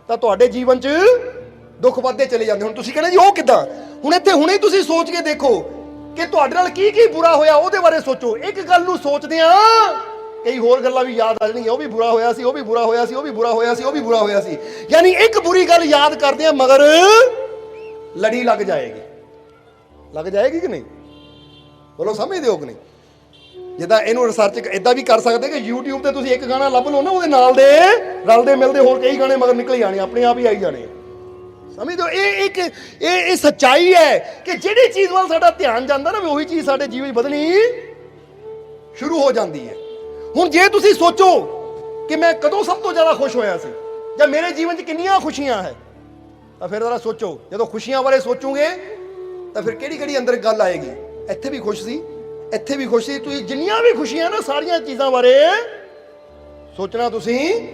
ਤਾਂ ਤੁਹਾਡੇ ਜੀਵਨ 'ਚ ਦੁੱਖ ਵੱਧਦੇ ਚਲੇ ਜਾਂਦੇ। ਹੁਣ ਤੁਸੀਂ ਕਹਿੰਦੇ ਜੀ ਉਹ ਕਿੱਦਾਂ? ਹੁਣ ਇੱਥੇ ਹੁਣੇ ਤੁਸੀਂ ਸੋਚ ਕੇ ਦੇਖੋ ਕਿ ਤੁਹਾਡੇ ਨਾਲ ਕੀ ਕੀ ਬੁਰਾ ਹੋਇਆ, ਉਹਦੇ ਬਾਰੇ ਸੋਚੋ। ਇੱਕ ਗੱਲ ਨੂੰ ਸੋਚਦਿਆਂ ਕਈ ਹੋਰ ਗੱਲਾਂ ਵੀ ਯਾਦ ਆ ਜਾਣਗੀਆਂ। ਉਹ ਵੀ ਬੁਰਾ ਹੋਇਆ ਸੀ, ਉਹ ਵੀ ਬੁਰਾ ਹੋਇਆ ਸੀ, ਉਹ ਵੀ ਬੁਰਾ ਹੋਇਆ ਸੀ, ਉਹ ਵੀ ਬੁਰਾ ਹੋਇਆ ਸੀ। ਯਾਨੀ ਇੱਕ ਬੁਰੀ ਗੱਲ ਯਾਦ ਕਰਦੇ ਆ ਮਗਰ ਲੜੀ ਲੱਗ ਜਾਏਗੀ ਕਿ ਨਹੀਂ? ਬੋਲੋ ਸਮਝਦੇ ਹੋ ਕਿ ਨਹੀਂ? ਜਿੱਦਾਂ ਇਹਨੂੰ ਰਿਸਰਚ ਇਦਾਂ ਵੀ ਕਰ ਸਕਦੇ ਕਿ YouTube ਤੇ ਤੁਸੀਂ ਇੱਕ ਗਾਣਾ ਲੱਭ ਲਓ ਨਾ, ਉਹਦੇ ਨਾਲ ਦੇ ਰਲਦੇ ਮਿਲਦੇ ਹੋਰ ਕਈ ਗਾਣੇ ਮਗਰ ਨਿਕਲ ਜਾਣੇ, ਆਪਣੇ ਆਪ ਹੀ ਆਈ ਜਾਣੇ। ਸਮਝਦੇ ਹੋ? ਇਹ ਸੱਚਾਈ ਹੈ ਕਿ ਜਿਹੜੀ ਚੀਜ਼ ਵੱਲ ਸਾਡਾ ਧਿਆਨ ਜਾਂਦਾ ਨਾ, ਉਹੀ ਚੀਜ਼ ਸਾਡੇ ਜੀਵਨ 'ਚ ਵਧਣੀ ਸ਼ੁਰੂ ਹੋ ਜਾਂਦੀ ਹੈ। ਹੁਣ ਜੇ ਤੁਸੀਂ ਸੋਚੋ ਕਿ ਮੈਂ ਕਦੋਂ ਸਭ ਤੋਂ ਜ਼ਿਆਦਾ ਖੁਸ਼ ਹੋਇਆ ਸੀ, ਜਾਂ ਮੇਰੇ ਜੀਵਨ 'ਚ ਕਿੰਨੀਆਂ ਖੁਸ਼ੀਆਂ ਹੈ, ਤਾਂ ਫਿਰ ਜ਼ਰਾ ਸੋਚੋ। ਜਦੋਂ ਖੁਸ਼ੀਆਂ ਬਾਰੇ ਸੋਚੋਗੇ ਤਾਂ ਫਿਰ ਕਿਹੜੀ ਕਿਹੜੀ ਅੰਦਰ ਗੱਲ ਆਏਗੀ। ਇੱਥੇ ਵੀ ਖੁਸ਼ ਸੀ, ਇੱਥੇ ਵੀ ਖੁਸ਼ ਸੀ। ਤੁਸੀਂ ਜਿੰਨੀਆਂ ਵੀ ਖੁਸ਼ੀਆਂ ਨਾ, ਸਾਰੀਆਂ ਚੀਜ਼ਾਂ ਬਾਰੇ ਸੋਚਣਾ ਤੁਸੀਂ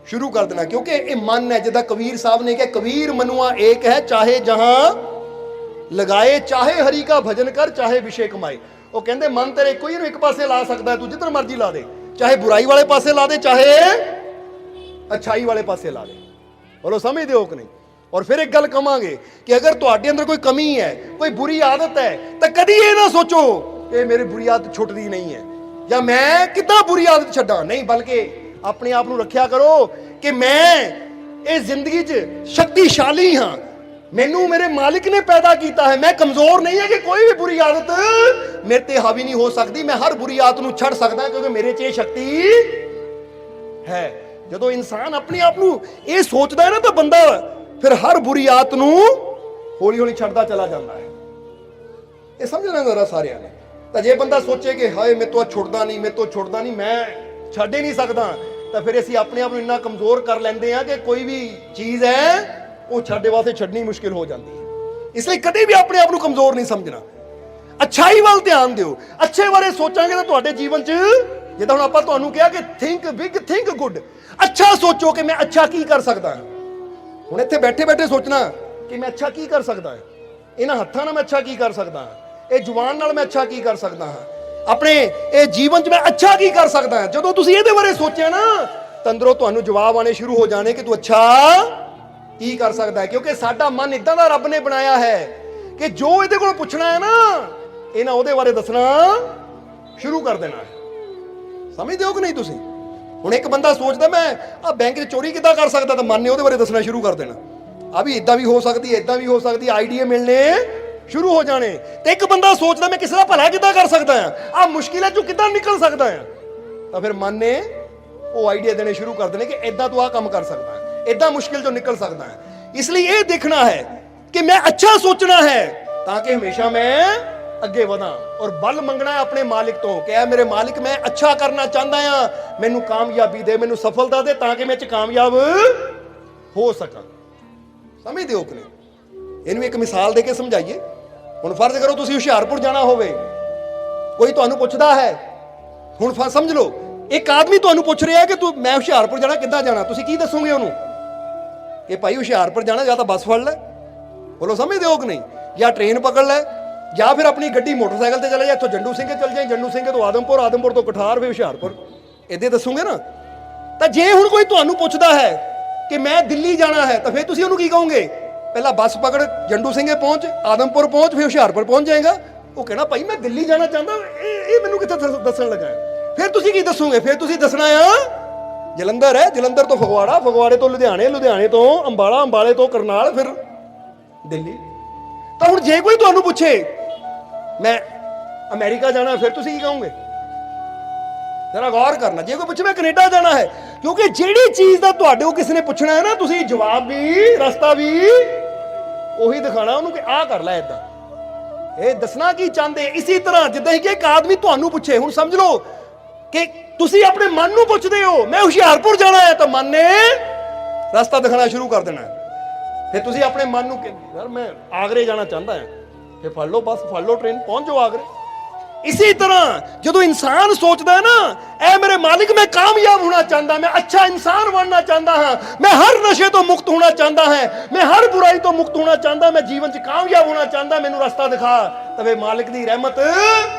ਸ਼ੁਰੂ ਕਰ ਦੇਣਾ। ਕਿਉਂਕਿ ਇਹ ਮਨ ਹੈ, ਜਿੱਦਾਂ ਕਬੀਰ ਸਾਹਿਬ ਨੇ ਕਿਹਾ, ਕਬੀਰ ਮਨੁਆ ਏਕ ਹੈ, ਚਾਹੇ ਜਹਾਂ ਲਗਾਏ, ਚਾਹੇ ਹਰੀ ਕਾ ਭਜਨ ਕਰ, ਚਾਹੇ ਵਿਸ਼ੇ ਕਮਾਏ। ਉਹ ਕਹਿੰਦੇ ਮਨ ਤੇਰੇ ਇੱਕੋ ਹੀ ਨੂੰ ਇੱਕ ਪਾਸੇ ਲਾ ਸਕਦਾ ਹੈ, ਤੂੰ ਜਿੱਧਰ ਮਰਜ਼ੀ ਲਾ ਦੇ, ਚਾਹੇ ਬੁਰਾਈ ਵਾਲੇ ਪਾਸੇ ਲਾ ਦੇ, ਚਾਹੇ ਅੱਛਾਈ ਵਾਲੇ ਪਾਸੇ ਲਾ ਦੇ। ਬੋਲੋ ਸਮਝਦੇ ਹੋ ਕਿ ਨਹੀਂ? ਔਰ ਫਿਰ ਇੱਕ ਗੱਲ ਕਵਾਂਗੇ ਕਿ ਅਗਰ ਤੁਹਾਡੇ ਅੰਦਰ ਕੋਈ ਕਮੀ ਹੈ, ਕੋਈ ਬੁਰੀ ਆਦਤ ਹੈ, ਤਾਂ ਕਦੀ ਇਹ ਨਾ ਸੋਚੋ ਕਿ ਮੇਰੀ ਬੁਰੀ ਆਦਤ ਛੁੱਟਦੀ ਨਹੀਂ ਹੈ, ਜਾਂ ਮੈਂ ਕਿੱਦਾਂ ਬੁਰੀ ਆਦਤ ਛੱਡਾਂ। ਨਹੀਂ, ਬਲਕਿ ਆਪਣੇ ਆਪ ਨੂੰ ਰੱਖਿਆ ਕਰੋ ਕਿ ਮੈਂ ਇਹ ਜ਼ਿੰਦਗੀ 'ਚ ਸ਼ਕਤੀਸ਼ਾਲੀ ਹਾਂ, ਮੈਨੂੰ ਮੇਰੇ ਮਾਲਿਕ ਨੇ ਪੈਦਾ ਕੀਤਾ ਹੈ, ਮੈਂ ਕਮਜ਼ੋਰ ਨਹੀਂ ਹੈ ਕਿ ਕੋਈ ਵੀ ਬੁਰੀ ਆਦਤ ਮੇਰੇ ਤੇ ਹਾਵੀ ਨਹੀਂ ਹੋ ਸਕਦੀ। ਮੈਂ ਹਰ ਬੁਰੀ ਆਦਤ ਨੂੰ ਛੱਡ ਸਕਦਾ ਕਿਉਂਕਿ ਮੇਰੇ 'ਚ ਇਹ ਸ਼ਕਤੀ ਹੈ। ਜਦੋਂ ਇਨਸਾਨ ਆਪਣੇ ਆਪ ਨੂੰ ਇਹ ਸੋਚਦਾ ਹੈ ਨਾ, ਤਾਂ ਬੰਦਾ ਫਿਰ ਹਰ ਬੁਰੀ ਆਦਤ ਨੂੰ ਹੌਲੀ ਹੌਲੀ ਛੱਡਦਾ ਚਲਾ ਜਾਂਦਾ ਹੈ। ਇਹ ਸਮਝਣਾ ਜ਼ਰਾ ਸਾਰਿਆਂ ਨੇ। ਤਾਂ ਜੇ ਬੰਦਾ ਸੋਚੇ ਕਿ ਹਾਏ ਮੇਰੇ ਤੋਂ ਛੁੱਟਦਾ ਨਹੀਂ, ਮੈਂ ਛੱਡ ਹੀ ਨਹੀਂ ਸਕਦਾ, ਤਾਂ ਫਿਰ ਅਸੀਂ ਆਪਣੇ ਆਪ ਨੂੰ ਇੰਨਾ ਕਮਜ਼ੋਰ ਕਰ ਲੈਂਦੇ ਹਾਂ ਕਿ ਕੋਈ ਵੀ ਚੀਜ਼ ਹੈ ਉਹ ਸਾਡੇ ਵਾਸਤੇ ਛੱਡਣੀ ਮੁਸ਼ਕਿਲ ਹੋ ਜਾਂਦੀ ਹੈ। ਇਸ ਲਈ ਕਦੇ ਵੀ ਆਪਣੇ ਆਪ ਨੂੰ ਕਮਜ਼ੋਰ ਨਹੀਂ ਸਮਝਣਾ। ਅੱਛਾਈ ਵੱਲ ਧਿਆਨ ਦਿਓ। ਅੱਛੇ ਬਾਰੇ ਸੋਚਾਂਗੇ ਤਾਂ ਤੁਹਾਡੇ ਜੀਵਨ 'ਚ, ਜਿੱਦਾਂ ਹੁਣ ਆਪਾਂ ਤੁਹਾਨੂੰ ਕਿਹਾ ਕਿ ਥਿੰਕ ਬਿਗ ਥਿੰਕ ਗੁੱਡ, ਅੱਛਾ ਸੋਚੋ ਕਿ ਮੈਂ ਅੱਛਾ ਕੀ ਕਰ ਸਕਦਾ ਹਾਂ। ਹੁਣ ਇੱਥੇ ਬੈਠੇ ਬੈਠੇ ਸੋਚਣਾ ਕਿ ਮੈਂ ਅੱਛਾ ਕੀ ਕਰ ਸਕਦਾ ਹਾਂ, ਇਹਨਾਂ ਹੱਥਾਂ ਨਾਲ ਮੈਂ ਅੱਛਾ ਕੀ ਕਰ ਸਕਦਾ ਹਾਂ, ਇਹ ਜ਼ੁਬਾਨ ਨਾਲ ਮੈਂ ਅੱਛਾ ਕੀ ਕਰ ਸਕਦਾ ਹਾਂ, ਆਪਣੇ ਇਹ ਜੀਵਨ 'ਚ ਮੈਂ ਅੱਛਾ ਕੀ ਕਰ ਸਕਦਾ ਹਾਂ। ਜਦੋਂ ਤੁਸੀਂ ਇਹਦੇ ਬਾਰੇ ਸੋਚਿਆ ਨਾ, ਤਾਂ ਅੰਦਰੋਂ ਤੁਹਾਨੂੰ ਜਵਾਬ ਆਣੇ ਸ਼ੁਰੂ ਹੋ ਜਾਣੇ ਕਿ ਤੂੰ ਅੱਛਾ ਕੀ ਕਰ ਸਕਦਾ ਹੈ। ਕਿਉਂਕਿ ਸਾਡਾ ਮਨ ਇਦਾਂ ਦਾ ਰੱਬ ਨੇ ਬਣਾਇਆ ਹੈ ਕਿ ਜੋ ਇਹਦੇ ਕੋਲ ਪੁੱਛਣਾ ਹੈ ਨਾ, ਇਹਨਾਂ ਉਹਦੇ ਬਾਰੇ ਦੱਸਣਾ ਸ਼ੁਰੂ ਕਰ ਦੇਣਾ ਹੈ। ਸਮਝਦੇ ਹੋ ਕਿ ਨਹੀਂ ਤੁਸੀਂ? ਹੁਣ ਇੱਕ ਬੰਦਾ ਸੋਚਦਾ ਮੈਂ ਆ ਬੈਂਕ 'ਚ ਚੋਰੀ ਕਿੱਦਾਂ ਕਰ ਸਕਦਾ, ਤਾਂ ਮਨ ਨੇ ਉਹਦੇ ਬਾਰੇ ਦੱਸਣਾ ਸ਼ੁਰੂ ਕਰ ਦੇਣਾ। ਆ ਵੀ ਇਦਾਂ ਵੀ ਹੋ ਸਕਦੀ ਹੈ, ਇਦਾਂ ਵੀ ਹੋ ਸਕਦੀ, ਆਈਡੀਆ ਮਿਲਣੇ ਸ਼ੁਰੂ ਹੋ ਜਾਣੇ। ਤੇ ਇੱਕ ਬੰਦਾ ਸੋਚਦਾ ਮੈਂ ਕਿਸੇ ਦਾ ਭਲਾ ਕਿੱਦਾਂ ਕਰ ਸਕਦਾ ਆ, ਆ ਮੁਸ਼ਕਿਲਾਂ ਚੋਂ ਕਿੱਦਾਂ ਨਿਕਲ ਸਕਦਾ ਆ, ਤਾਂ ਫਿਰ ਮਨ ਨੇ ਉਹ ਆਈਡੀਆ ਦੇਣੇ ਸ਼ੁਰੂ ਕਰ ਦੇਣੇ ਕਿ ਇਦਾਂ ਤੂੰ ਆਹ ਕੰਮ ਕਰ ਸਕਦਾ ਹੈ, ਇਦਾਂ ਮੁਸ਼ਕਿਲ ਚੋਂ ਨਿਕਲ ਸਕਦਾ ਹੈ। ਇਸ ਲਈ ਇਹ ਦੇਖਣਾ ਹੈ ਕਿ ਮੈਂ ਅੱਛਾ ਸੋਚਣਾ ਹੈ ਤਾਂ ਕਿ ਹਮੇਸ਼ਾ ਮੈਂ ਅੱਗੇ ਵਧਾਂ। ਔਰ ਬਲ ਮੰਗਣਾ ਹੈ ਆਪਣੇ ਮਾਲਿਕ ਤੋਂ ਕਿ ਐ ਮੇਰੇ ਮਾਲਿਕ, ਮੈਂ ਅੱਛਾ ਕਰਨਾ ਚਾਹੁੰਦਾ ਆ, ਮੈਨੂੰ ਕਾਮਯਾਬੀ ਦੇ, ਮੈਨੂੰ ਸਫਲਤਾ ਦੇ, ਤਾਂ ਕਿ ਮੈਂ ਇਹ 'ਚ ਕਾਮਯਾਬ ਹੋ ਸਕਾਂ। ਸਮਝਦੇ ਹੋ ਕਿ ਨਹੀਂ? ਇਹਨੂੰ ਇੱਕ ਮਿਸਾਲ ਦੇ ਕੇ ਸਮਝਾਈਏ। ਹੁਣ ਫਰਜ਼ ਕਰੋ ਤੁਸੀਂ ਹੁਸ਼ਿਆਰਪੁਰ ਜਾਣਾ ਹੋਵੇ, ਕੋਈ ਤੁਹਾਨੂੰ ਪੁੱਛਦਾ ਹੈ, ਹੁਣ ਸਮਝ ਲਓ ਇੱਕ ਆਦਮੀ ਤੁਹਾਨੂੰ ਪੁੱਛ ਰਿਹਾ ਕਿ ਤੂੰ ਮੈਂ ਹੁਸ਼ਿਆਰਪੁਰ ਜਾਣਾ, ਕਿੱਦਾਂ ਜਾਣਾ? ਤੁਸੀਂ ਕੀ ਦੱਸੋਗੇ ਉਹਨੂੰ? ਕਿ ਭਾਈ ਹੁਸ਼ਿਆਰਪੁਰ ਜਾਣਾ ਜਾਂ ਤਾਂ ਬੱਸ ਫੜ ਲੈ, ਬੋਲੋ ਸਮਝਦੇ ਹੋ ਕਿ ਨਹੀਂ, ਜਾਂ ਟ੍ਰੇਨ ਪਕੜ ਲੈ, ਜਾਂ ਫਿਰ ਆਪਣੀ ਗੱਡੀ ਮੋਟਰਸਾਈਕਲ ਤੇ ਚਲੇ ਜਾ, ਇੱਥੋਂ ਜੰਡੂ ਸਿੰਘ ਚੱਲ ਜਾਏ, ਜੰਡੂ ਸਿੰਘ ਤੋਂ ਆਦਮਪੁਰ, ਆਦਮਪੁਰ ਤੋਂ ਕਠਾਰ, ਫਿਰ ਹੁਸ਼ਿਆਰਪੁਰ, ਇੱਦਾਂ ਦੱਸੋਗੇ ਨਾ। ਤਾਂ ਜੇ ਹੁਣ ਕੋਈ ਤੁਹਾਨੂੰ ਪੁੱਛਦਾ ਹੈ ਕਿ ਮੈਂ ਦਿੱਲੀ ਜਾਣਾ ਹੈ, ਤਾਂ ਫਿਰ ਤੁਸੀਂ ਉਹਨੂੰ ਕੀ ਕਹੋਗੇ? ਪਹਿਲਾਂ ਬੱਸ ਪਕੜ, ਜੰਡੂ ਸਿੰਘੇ ਪਹੁੰਚ, ਆਦਮਪੁਰ ਪਹੁੰਚ, ਫਿਰ ਹੁਸ਼ਿਆਰਪੁਰ ਪਹੁੰਚ ਜਾਏਗਾ। ਉਹ ਕਹਿਣਾ ਭਾਈ ਮੈਂ ਦਿੱਲੀ ਜਾਣਾ ਚਾਹੁੰਦਾ, ਇਹ ਮੈਨੂੰ ਕਿੱਥੇ ਦੱਸਣ ਲੱਗਾ ਹੈ। ਫਿਰ ਤੁਸੀਂ ਕੀ ਦੱਸੋਗੇ? ਫਿਰ ਤੁਸੀਂ ਦੱਸਣਾ ਆ ਜਲੰਧਰ ਹੈ, ਜਲੰਧਰ ਤੋਂ ਫਗਵਾੜਾ, ਫਗਵਾੜੇ ਤੋਂ ਲੁਧਿਆਣੇ, ਲੁਧਿਆਣੇ ਤੋਂ ਅੰਬਾਲਾ, ਅੰਬਾਲੇ ਤੋਂ ਕਰਨਾਲ, ਫਿਰ ਦਿੱਲੀ। ਤਾਂ ਹੁਣ ਜੇ ਕੋਈ ਤੁਹਾਨੂੰ ਪੁੱਛੇ ਮੈਂ ਅਮਰੀਕਾ ਜਾਣਾ, ਫਿਰ ਤੁਸੀਂ ਕੀ ਕਹੋਗੇ? ਜਰਾ ਗੌਰ ਕਰਨਾ। ਜੇ ਕੋਈ ਪੁੱਛੇ ਮੈਂ ਕੈਨੇਡਾ ਜਾਣਾ ਹੈ, ਕਿਉਂਕਿ ਜਿਹੜੀ ਚੀਜ਼ ਦਾ ਤੁਹਾਡੇ ਕੋਲ ਕਿਸੇ ਨੇ ਪੁੱਛਣਾ ਹੈ ਨਾ, ਤੁਸੀਂ ਜਵਾਬ ਵੀ ਰਸਤਾ ਵੀ ਉਹੀ ਦਿਖਾਣਾ ਉਹਨੂੰ ਕਿ ਆਹ ਕਰ ਲੈ, ਏਦਾਂ ਇਹ ਦੱਸਣਾ ਕੀ ਚਾਹੁੰਦੇ। ਇਸੇ ਤਰ੍ਹਾਂ ਜਿੱਦਾਂ ਕਿ ਇੱਕ ਆਦਮੀ ਤੁਹਾਨੂੰ ਪੁੱਛੇ, ਹੁਣ ਸਮਝ ਲਓ ਕਿ ਤੁਸੀਂ ਆਪਣੇ ਮਨ ਨੂੰ ਪੁੱਛਦੇ ਹੋ ਮੈਂ ਹੁਸ਼ਿਆਰਪੁਰ ਜਾਣਾ ਹੈ, ਤਾਂ ਮਨ ਨੇ ਰਸਤਾ ਦਿਖਾਣਾ ਸ਼ੁਰੂ ਕਰ ਦੇਣਾ। ਫਿਰ ਤੁਸੀਂ ਆਪਣੇ ਮਨ ਨੂੰ ਯਾਰ ਮੈਂ ਆਗਰੇ ਜਾਣਾ ਚਾਹੁੰਦਾ ਹਾਂ, ਫਿਰ ਫੜ ਲਓ ਬੱਸ, ਫੜ ਲਓ ਟ੍ਰੇਨ, ਪਹੁੰਚ ਜਾਓ ਆਗਰੇ। ਇਸੇ ਤਰ੍ਹਾਂ ਜਦੋਂ ਇਨਸਾਨ ਸੋਚਦਾ ਹੈ ਨਾ, ਐ ਮੇਰੇ ਮਾਲਿਕ ਮੈਂ ਕਾਮਯਾਬ ਹੋਣਾ ਚਾਹੁੰਦਾ, ਮੈਂ ਅੱਛਾ ਇਨਸਾਨ ਬਣਨਾ ਚਾਹੁੰਦਾ ਹਾਂ, ਮੈਂ ਹਰ ਨਸ਼ੇ ਤੋਂ ਮੁਕਤ ਹੋਣਾ ਚਾਹੁੰਦਾ ਹਾਂ, ਮੈਂ ਹਰ ਬੁਰਾਈ ਤੋਂ ਮੁਕਤ ਹੋਣਾ ਚਾਹੁੰਦਾ, ਮੈਂ ਜੀਵਨ 'ਚ ਕਾਮਯਾਬ ਹੋਣਾ ਚਾਹੁੰਦਾ, ਮੈਨੂੰ ਰਸਤਾ ਦਿਖਾ। ਤਾਂ ਵੇ ਮਾਲਿਕ ਦੀ ਰਹਿਮਤ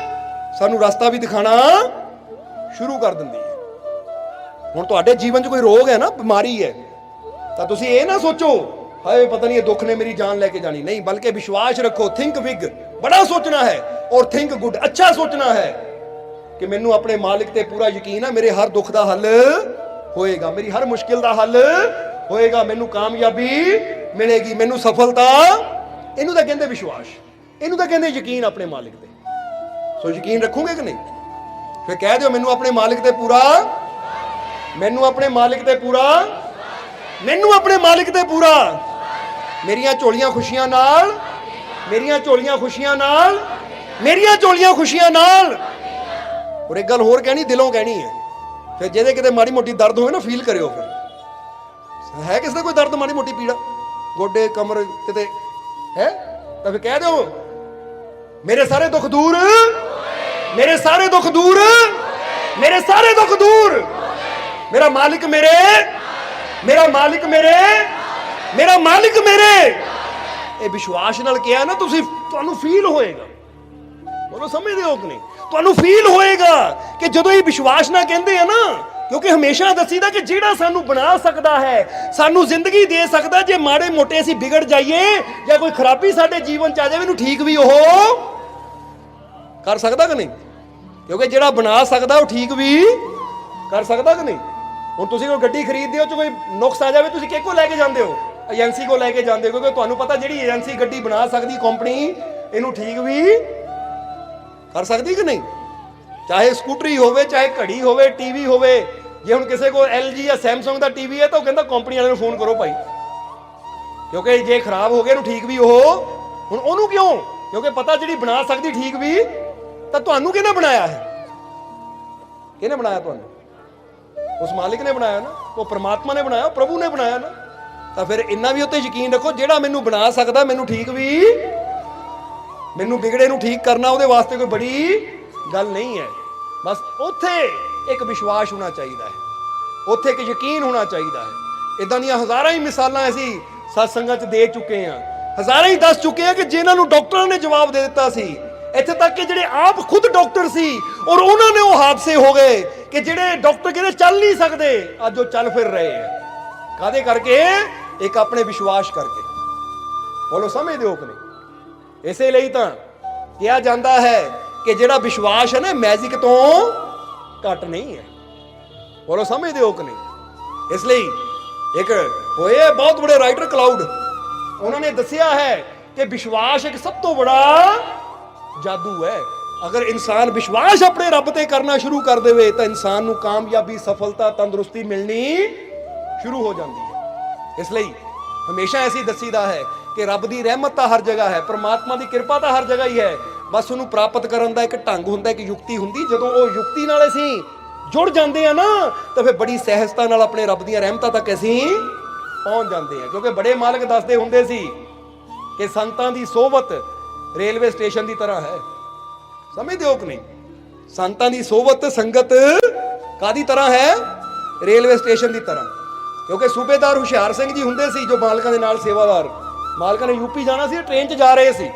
ਸਾਨੂੰ ਰਸਤਾ ਵੀ ਦਿਖਾਣਾ ਸ਼ੁਰੂ ਕਰ ਦਿੰਦੀ ਹੈ। ਹੁਣ ਤੁਹਾਡੇ ਜੀਵਨ 'ਚ ਕੋਈ ਰੋਗ ਹੈ ਨਾ, ਬਿਮਾਰੀ ਹੈ, ਤਾਂ ਤੁਸੀਂ ਇਹ ਨਾ ਸੋਚੋ ਹਾਏ ਪਤਾ ਨਹੀਂ ਇਹ ਦੁੱਖ ਨੇ ਮੇਰੀ ਜਾਨ ਲੈ ਕੇ ਜਾਣੀ, ਨਹੀਂ, ਬਲਕਿ ਵਿਸ਼ਵਾਸ ਰੱਖੋ, ਥਿੰਕ ਬਿਗ, ਬੜਾ ਸੋਚਣਾ ਹੈ, ਔਰ ਥਿੰਕ ਗੁੱਡ, ਅੱਛਾ ਸੋਚਣਾ ਹੈ ਕਿ ਮੈਨੂੰ ਆਪਣੇ ਮਾਲਿਕ ਤੇ ਪੂਰਾ ਯਕੀਨ ਹੈ, ਮੇਰੇ ਹਰ ਦੁੱਖ ਦਾ ਹੱਲ ਹੋਏਗਾ, ਮੇਰੀ ਹਰ ਮੁਸ਼ਕਿਲ ਦਾ ਹੱਲ ਹੋਏਗਾ, ਮੈਨੂੰ ਕਾਮਯਾਬੀ ਮਿਲੇਗੀ, ਮੈਨੂੰ ਸਫਲਤਾ। ਇਹਨੂੰ ਤਾਂ ਕਹਿੰਦੇ ਵਿਸ਼ਵਾਸ, ਇਹਨੂੰ ਤਾਂ ਕਹਿੰਦੇ ਯਕੀਨ ਆਪਣੇ ਮਾਲਿਕ ਤੇ। ਸੋ ਯਕੀਨ ਰੱਖੋਗੇ ਕਿ ਨਹੀਂ? ਫਿਰ ਕਹਿ ਦਿਓ ਮੈਨੂੰ ਆਪਣੇ ਮਾਲਿਕ ਤੇ ਪੂਰਾ, ਮੈਨੂੰ ਆਪਣੇ ਮਾਲਿਕ ਤੇ ਪੂਰਾ, ਮੈਨੂੰ ਆਪਣੇ ਮਾਲਿਕ ਤੇ ਪੂਰਾ, ਮੇਰੀਆਂ ਝੋਲੀਆਂ ਖੁਸ਼ੀਆਂ ਨਾਲ, ਮੇਰੀਆਂ ਝੋਲੀਆਂ ਖੁਸ਼ੀਆਂ ਨਾਲ, ਮੇਰੀਆਂ ਝੋਲੀਆਂ ਖੁਸ਼ੀਆਂ ਨਾਲ। ਔਰ ਇੱਕ ਗੱਲ ਹੋਰ ਕਹਿਣੀ, ਦਿਲੋਂ ਕਹਿਣੀ ਹੈ। ਫਿਰ ਜਿਹਦੇ ਕਿਤੇ ਮਾੜੀ ਮੋਟੀ ਦਰਦ ਹੋਵੇ ਨਾ, ਫੀਲ ਕਰਿਓ। ਫਿਰ ਹੈ ਕਿਸੇ ਦਾ ਕੋਈ ਦਰਦ, ਮਾੜੀ ਮੋਟੀ ਪੀੜਾ, ਗੋਡੇ ਕਮਰ ਕਿਤੇ ਹੈ, ਤਾਂ ਫਿਰ ਕਹਿ ਦਿਓ ਮੇਰੇ ਸਾਰੇ ਦੁੱਖ ਦੂਰ, ਮੇਰੇ ਸਾਰੇ ਦੁੱਖ ਦੂਰ, ਮੇਰੇ ਸਾਰੇ ਦੁੱਖ ਦੂਰ, ਮੇਰਾ ਮਾਲਿਕ ਮੇਰੇ, ਮੇਰਾ ਮਾਲਿਕ ਮੇਰੇ, ਮੇਰਾ ਮਾਲਿਕ ਮੇਰੇ। ਇਹ ਵਿਸ਼ਵਾਸ ਨਾਲ ਕਿਹਾ ਨਾ ਤੁਸੀਂ, ਤੁਹਾਨੂੰ ਫੀਲ ਹੋਏਗਾ। ਬੋਲੋ ਸਮਝਦੇ ਹੋ ਕਿ ਨਹੀਂ? ਤੁਹਾਨੂੰ ਫੀਲ ਹੋਏਗਾ ਕਿ ਜਦੋਂ ਇਹ ਵਿਸ਼ਵਾਸ ਨਾਲ ਕਹਿੰਦੇ ਆ ਨਾ, ਕਿਉਂਕਿ ਹਮੇਸ਼ਾ ਦੱਸੀਦਾ ਕਿ ਜਿਹੜਾ ਸਾਨੂੰ ਬਣਾ ਸਕਦਾ ਹੈ, ਸਾਨੂੰ ਜ਼ਿੰਦਗੀ ਦੇ ਸਕਦਾ, ਜੇ ਮਾੜੇ ਮੋਟੇ ਅਸੀਂ ਵਿਗੜ ਜਾਈਏ ਜਾਂ ਕੋਈ ਖਰਾਬੀ ਸਾਡੇ ਜੀਵਨ 'ਚ ਆ ਜਾਵੇ, ਇਹਨੂੰ ਠੀਕ ਵੀ ਉਹ ਕਰ ਸਕਦਾ ਕਿ ਨਹੀਂ? ਕਿਉਂਕਿ ਜਿਹੜਾ ਬਣਾ ਸਕਦਾ ਉਹ ਠੀਕ ਵੀ ਕਰ ਸਕਦਾ ਕਿ ਨਹੀਂ? ਹੁਣ ਤੁਸੀਂ ਕੋਈ ਗੱਡੀ ਖਰੀਦਦੇ ਹੋ, ਚ ਕੋਈ ਨੁਕਸ ਆ ਜਾਵੇ, ਤੁਸੀਂ ਕਿਹ ਕੋ ਲੈ ਕੇ ਜਾਂਦੇ ਹੋ? ਏਜੰਸੀ ਕੋ ਲੈ ਕੇ ਜਾਂਦੇ ਹੋ, ਕਿਉਂਕਿ ਤੁਹਾਨੂੰ ਪਤਾ ਜਿਹੜੀ ਏਜੰਸੀ ਗੱਡੀ ਬਣਾ ਸਕਦੀ, ਕੰਪਨੀ, ਇਹਨੂੰ ਠੀਕ ਵੀ ਕਰ ਸਕਦੀ ਕਿ ਨਹੀਂ? ਚਾਹੇ ਸਕੂਟਰੀ ਹੋਵੇ, ਚਾਹੇ ਘੜੀ ਹੋਵੇ, ਟੀਵੀ ਹੋਵੇ। ਜੇ ਹੁਣ ਕਿਸੇ ਕੋਲ LG ਜਾਂ ਸੈਮਸੰਗ ਦਾ ਟੀਵੀ ਹੈ, ਤਾਂ ਉਹ ਕਹਿੰਦਾ ਕੰਪਨੀ ਵਾਲੇ ਨੂੰ ਫੋਨ ਕਰੋ ਭਾਈ, ਕਿਉਂਕਿ ਜੇ ਖਰਾਬ ਹੋ ਗਿਆ ਇਹਨੂੰ ਠੀਕ ਵੀ ਉਹ। ਹੁਣ ਉਹਨੂੰ ਕਿਉਂ? ਕਿਉਂਕਿ ਪਤਾ ਜਿਹੜੀ ਬਣਾ ਸਕਦੀ ਠੀਕ ਵੀ। ਤਾਂ ਤੁਹਾਨੂੰ ਕਿਹਨੇ ਬਣਾਇਆ ਹੈ? ਕਿਹਨੇ ਬਣਾਇਆ ਤੁਹਾਨੂੰ? ਉਸ ਮਾਲਿਕ ਨੇ ਬਣਾਇਆ ਨਾ, ਉਹ ਪ੍ਰਮਾਤਮਾ ਨੇ ਬਣਾਇਆ, ਪ੍ਰਭੂ ਨੇ ਬਣਾਇਆ ਨਾ। ਤਾਂ ਫਿਰ ਇੰਨਾ ਵੀ ਉੱਤੇ ਯਕੀਨ ਰੱਖੋ, ਜਿਹੜਾ ਮੈਨੂੰ ਬਣਾ ਸਕਦਾ, ਮੈਨੂੰ ਠੀਕ ਵੀ, ਮੈਨੂੰ ਵਿਗੜੇ ਨੂੰ ਠੀਕ ਕਰਨਾ ਉਹਦੇ ਵਾਸਤੇ ਕੋਈ ਬੜੀ ਗੱਲ ਨਹੀਂ ਹੈ। ਬਸ ਉੱਥੇ ਇੱਕ ਵਿਸ਼ਵਾਸ ਹੋਣਾ ਚਾਹੀਦਾ ਹੈ, ਉੱਥੇ ਇੱਕ ਯਕੀਨ ਹੋਣਾ ਚਾਹੀਦਾ ਹੈ। ਇਦਾਂ ਦੀਆਂ ਹਜ਼ਾਰਾਂ ਹੀ ਮਿਸਾਲਾਂ ਅਸੀਂ ਸਤਸੰਗਾਂ 'ਚ ਦੇ ਚੁੱਕੇ ਹਾਂ, ਹਜ਼ਾਰਾਂ ਹੀ ਦੱਸ ਚੁੱਕੇ ਹਾਂ ਕਿ ਜਿਨ੍ਹਾਂ ਨੂੰ ਡਾਕਟਰਾਂ ਨੇ ਜਵਾਬ ਦੇ ਦਿੱਤਾ ਸੀ। ਇੱਥੇ ਤੱਕ ਕਿ ਜਿਹੜੇ ਆਪ ਖੁਦ ਡਾਕਟਰ ਸੀ, ਔਰ ਉਹਨਾਂ ਨੇ ਉਹ ਹਾਦਸੇ ਹੋ ਗਏ ਕਿ ਜਿਹੜੇ ਡਾਕਟਰ ਕਹਿੰਦੇ ਚੱਲ ਨਹੀਂ ਸਕਦੇ, ਅੱਜ ਉਹ ਚੱਲ ਫਿਰ ਰਹੇ ਹੈ। ਕਾਹਦੇ ਕਰਕੇ? ਇੱਕ ਆਪਣੇ ਵਿਸ਼ਵਾਸ ਕਰਕੇ। ਬੋਲੋ ਸਮਝਦੇ ਹੋ ਕਿ ਨਹੀਂ? ਇਸੇ ਲਈ ਤਾਂ ਕਿਹਾ ਜਾਂਦਾ ਹੈ ਕਿ ਜਿਹੜਾ ਵਿਸ਼ਵਾਸ ਹੈ ਨਾ, ਮੈਜਿਕ ਤੋਂ ਘੱਟ ਨਹੀਂ ਹੈ। ਬੋਲੋ ਸਮਝਦੇ ਹੋ ਕਿ ਨਹੀਂ? ਇਸ ਲਈ ਇੱਕ ਹੋਏ ਬਹੁਤ ਬੜੇ ਰਾਈਟਰ ਕਲਾਉਡ, ਉਹਨਾਂ ਨੇ ਦੱਸਿਆ ਹੈ ਕਿ ਵਿਸ਼ਵਾਸ ਇੱਕ ਸਭ ਤੋਂ ਬੜਾ ਜਾਦੂ ਹੈ। ਅਗਰ ਇਨਸਾਨ ਵਿਸ਼ਵਾਸ ਆਪਣੇ ਰੱਬ ਤੇ ਕਰਨਾ ਸ਼ੁਰੂ ਕਰ ਦੇਵੇ, ਤਾਂ ਇਨਸਾਨ ਨੂੰ ਕਾਮਯਾਬੀ, ਸਫਲਤਾ, ਤੰਦਰੁਸਤੀ ਮਿਲਣੀ ਸ਼ੁਰੂ ਹੋ ਜਾਂਦੀ ਹੈ। ਇਸ ਲਈ ਹਮੇਸ਼ਾ ਐਸੀ ਦੱਸੀਦਾ ਹੈ ਕਿ ਰੱਬ ਦੀ ਰਹਿਮਤ ਤਾਂ ਹਰ ਜਗ੍ਹਾ ਹੈ, ਪਰਮਾਤਮਾ ਦੀ ਕਿਰਪਾ ਤਾਂ ਹਰ ਜਗ੍ਹਾ ਹੀ ਹੈ। ਬਸ ਉਹਨੂੰ ਪ੍ਰਾਪਤ ਕਰਨ ਦਾ ਇੱਕ ਢੰਗ ਹੁੰਦਾ, ਇੱਕ ਯੁਕਤੀ ਹੁੰਦੀ। ਜਦੋਂ ਉਹ ਯੁਕਤੀ ਨਾਲ ਅਸੀਂ ਜੁੜ ਜਾਂਦੇ ਆ ਨਾ, ਤਾਂ ਫਿਰ ਬੜੀ ਸਹਿਜਤਾ ਨਾਲ ਆਪਣੇ ਰੱਬ ਦੀਆਂ ਰਹਿਮਤਾਂ ਤੱਕ ਅਸੀਂ ਪਹੁੰਚ ਜਾਂਦੇ ਆ। ਕਿਉਂਕਿ ਬੜੇ ਮਾਲਕ ਦੱਸਦੇ ਹੁੰਦੇ ਸੀ ਕਿ ਸੰਤਾਂ ਦੀ ਸੋਭਤ ਰੇਲਵੇ ਸਟੇਸ਼ਨ ਦੀ ਤਰ੍ਹਾਂ ਹੈ। ਸਮਝਦੇ ਹੋ ਕਿ ਨਹੀਂ? ਸੰਤਾਂ ਦੀ ਸੋਭਤ, ਸੰਗਤ ਕਾਦੀ ਤਰ੍ਹਾਂ ਹੈ? ਰੇਲਵੇ ਸਟੇਸ਼ਨ ਦੀ ਤਰ੍ਹਾਂ। ਕਿਉਂਕਿ ਸੂਬੇਦਾਰ ਹੁਸ਼ਿਆਰ ਸਿੰਘ ਜੀ ਹੁੰਦੇ ਸੀ, ਜੋ ਮਾਲਕਾਂ ਦੇ ਨਾਲ ਸੇਵਾਦਾਰ। ਮਾਲਕਾਂ ਨੇ ਯੂਪੀ ਜਾਣਾ ਸੀ, ਟ੍ਰੇਨ 'ਚ ਜਾ ਰਹੇ ਸੀ,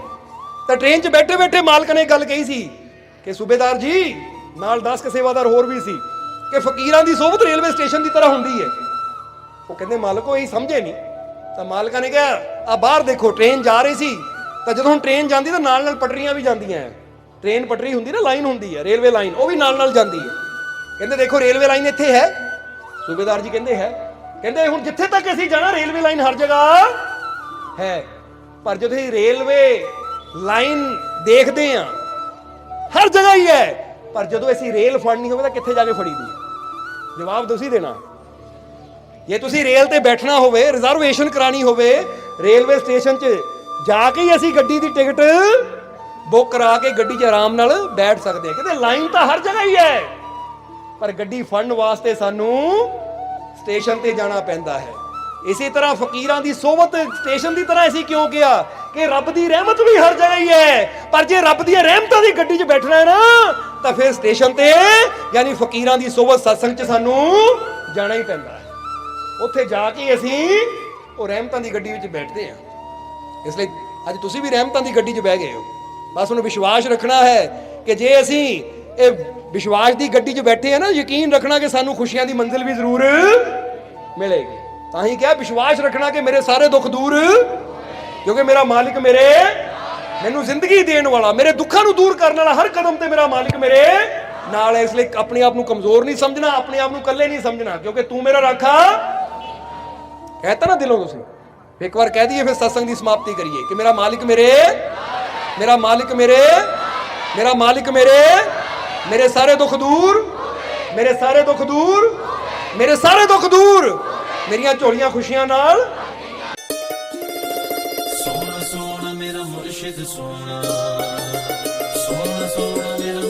ਤਾਂ ਟ੍ਰੇਨ 'ਚ ਬੈਠੇ ਬੈਠੇ ਮਾਲਕ ਨੇ ਗੱਲ ਕਹੀ ਸੀ ਕਿ ਸੂਬੇਦਾਰ ਜੀ, ਨਾਲ 10 ਕੁ ਸੇਵਾਦਾਰ ਹੋਰ ਵੀ ਸੀ, ਕਿ ਫਕੀਰਾਂ ਦੀ ਸੋਭਤ ਰੇਲਵੇ ਸਟੇਸ਼ਨ ਦੀ ਤਰ੍ਹਾਂ ਹੁੰਦੀ ਹੈ। ਉਹ ਕਹਿੰਦੇ ਮਾਲਕੋ ਇਹ ਸਮਝੇ ਨਹੀਂ। ਤਾਂ ਮਾਲਕਾਂ ਨੇ ਕਿਹਾ ਆ ਬਾਹਰ ਦੇਖੋ, ਟ੍ਰੇਨ ਜਾ ਰਹੀ ਸੀ, ਤਾਂ ਜਦੋਂ ਹੁਣ ਟ੍ਰੇਨ ਜਾਂਦੀ ਤਾਂ ਨਾਲ ਨਾਲ ਪਟਰੀਆਂ ਵੀ ਜਾਂਦੀਆਂ ਹੈ। ਟ੍ਰੇਨ ਪਟਰੀ ਹੁੰਦੀ ਨਾ, ਲਾਈਨ ਹੁੰਦੀ ਹੈ, ਰੇਲਵੇ ਲਾਈਨ, ਉਹ ਵੀ ਨਾਲ ਨਾਲ ਜਾਂਦੀ ਹੈ। ਕਹਿੰਦੇ ਦੇਖੋ ਰੇਲਵੇ ਲਾਈਨ ਇੱਥੇ ਹੈ। ਸੂਬੇਦਾਰ ਜੀ ਕਹਿੰਦੇ ਹੈ। ਕਹਿੰਦੇ ਹੁਣ ਜਿੱਥੇ ਤੱਕ ਅਸੀਂ ਜਾਣਾ ਰੇਲਵੇ ਲਾਈਨ ਹਰ ਜਗ੍ਹਾ ਹੈ, ਪਰ ਜਦੋਂ ਅਸੀਂ ਰੇਲਵੇ ਲਾਈਨ ਦੇਖਦੇ ਆ ਹਰ ਜਗ੍ਹਾ ਹੀ ਹੈ, ਪਰ ਜਦੋਂ ਅਸੀਂ ਰੇਲ ਫੜਨੀ ਹੋਵੇ ਤਾਂ ਕਿੱਥੇ ਜਾ ਕੇ ਫੜੀਦੀ ਹੈ? ਜਵਾਬ ਤੁਸੀਂ ਦੇਣਾ। ਜੇ ਤੁਸੀਂ ਰੇਲ ਤੇ ਬੈਠਣਾ ਹੋਵੇ, ਰਿਜ਼ਰਵੇਸ਼ਨ ਕਰਾਣੀ ਹੋਵੇ, ਰੇਲਵੇ ਸਟੇਸ਼ਨ 'ਚ ਜਾ ਕੇ ਹੀ ਅਸੀਂ ਗੱਡੀ ਦੀ ਟਿਕਟ ਬੁੱਕ ਕਰਾ ਕੇ ਗੱਡੀ 'ਚ ਆਰਾਮ ਨਾਲ ਬੈਠ ਸਕਦੇ ਹਾਂ। ਕਹਿੰਦੇ ਲਾਈਨ ਤਾਂ ਹਰ ਜਗ੍ਹਾ ਹੀ ਹੈ, ਪਰ ਗੱਡੀ ਫੜਨ ਵਾਸਤੇ ਸਾਨੂੰ ਸਟੇਸ਼ਨ ਤੇ ਜਾਣਾ ਪੈਂਦਾ ਹੈ। ਇਸੇ ਤਰ੍ਹਾਂ ਫਕੀਰਾਂ ਦੀ ਸੋਹਬਤ ਸਟੇਸ਼ਨ ਦੀ ਤਰ੍ਹਾਂ ਅਸੀਂ ਕਿਉਂ ਕਿਹਾ ਕਿ ਰੱਬ ਦੀ ਰਹਿਮਤ ਵੀ ਹਰ ਜਗ੍ਹਾ ਹੀ ਹੈ, ਪਰ ਜੇ ਰੱਬ ਦੀਆਂ ਰਹਿਮਤਾਂ ਦੀ ਗੱਡੀ 'ਚ ਬੈਠਣਾ ਹੈ ਨਾ ਤਾਂ ਫਿਰ ਸਟੇਸ਼ਨ ਤੇ ਯਾਨੀ ਫਕੀਰਾਂ ਦੀ ਸੋਹਬਤ ਸਤਸੰਗ 'ਚ ਸਾਨੂੰ ਜਾਣਾ ਹੀ ਪੈਂਦਾ ਹੈ। ਉੱਥੇ ਜਾ ਕੇ ਅਸੀਂ ਉਹ ਰਹਿਮਤਾਂ ਦੀ ਗੱਡੀ ਵਿੱਚ ਬੈਠਦੇ ਹਾਂ। ਇਸ ਲਈ ਅੱਜ ਤੁਸੀਂ ਵੀ ਰਹਿਮਤਾਂ ਦੀ ਗੱਡੀ 'ਚ ਬਹਿ ਗਏ ਹੋ। ਬਸ ਉਹਨੂੰ ਵਿਸ਼ਵਾਸ ਰੱਖਣਾ ਹੈ ਕਿ ਜੇ ਅਸੀਂ ਇਹ ਵਿਸ਼ਵਾਸ ਦੀ ਗੱਡੀ 'ਚ ਬੈਠੇ ਹਾਂ ਨਾ, ਯਕੀਨ ਰੱਖਣਾ ਕਿ ਸਾਨੂੰ ਖੁਸ਼ੀਆਂ ਦੀ ਮੰਜ਼ਿਲ ਵੀ ਜ਼ਰੂਰ ਮਿਲੇਗੀ। ਤਾਂ ਹੀ ਕਿਹਾ ਵਿਸ਼ਵਾਸ ਰੱਖਣਾ ਕਿ ਮੇਰੇ ਸਾਰੇ ਦੁੱਖ ਦੂਰ, ਕਿਉਂਕਿ ਮੇਰਾ ਮਾਲਿਕ ਮੈਨੂੰ ਜ਼ਿੰਦਗੀ ਦੇਣ ਵਾਲਾ, ਮੇਰੇ ਦੁੱਖਾਂ ਨੂੰ ਦੂਰ ਕਰਨ ਵਾਲਾ ਹਰ ਕਦਮ ਤੇ ਮੇਰਾ ਮਾਲਿਕ ਮੇਰੇ ਨਾਲ ਹੈ। ਇਸ ਲਈ ਆਪਣੇ ਆਪ ਨੂੰ ਕਮਜ਼ੋਰ ਨਹੀਂ ਸਮਝਣਾ, ਆਪਣੇ ਆਪ ਨੂੰ ਇਕੱਲੇ ਨਹੀਂ ਸਮਝਣਾ, ਕਿਉਂਕਿ ਤੂੰ ਮੇਰਾ ਰਾਖਾ कहता ना दिलों तुसी। एक बार कह दिए फिर सत्संग की समाप्ति करिए कि मेरा मालिक मेरे सारे दुख दूर, मेरे सारे दुख दूर मेरियां झोलियां खुशियां नाल। सोना सोना मेरा मुर्शिद सोना, सोना सोना मेरा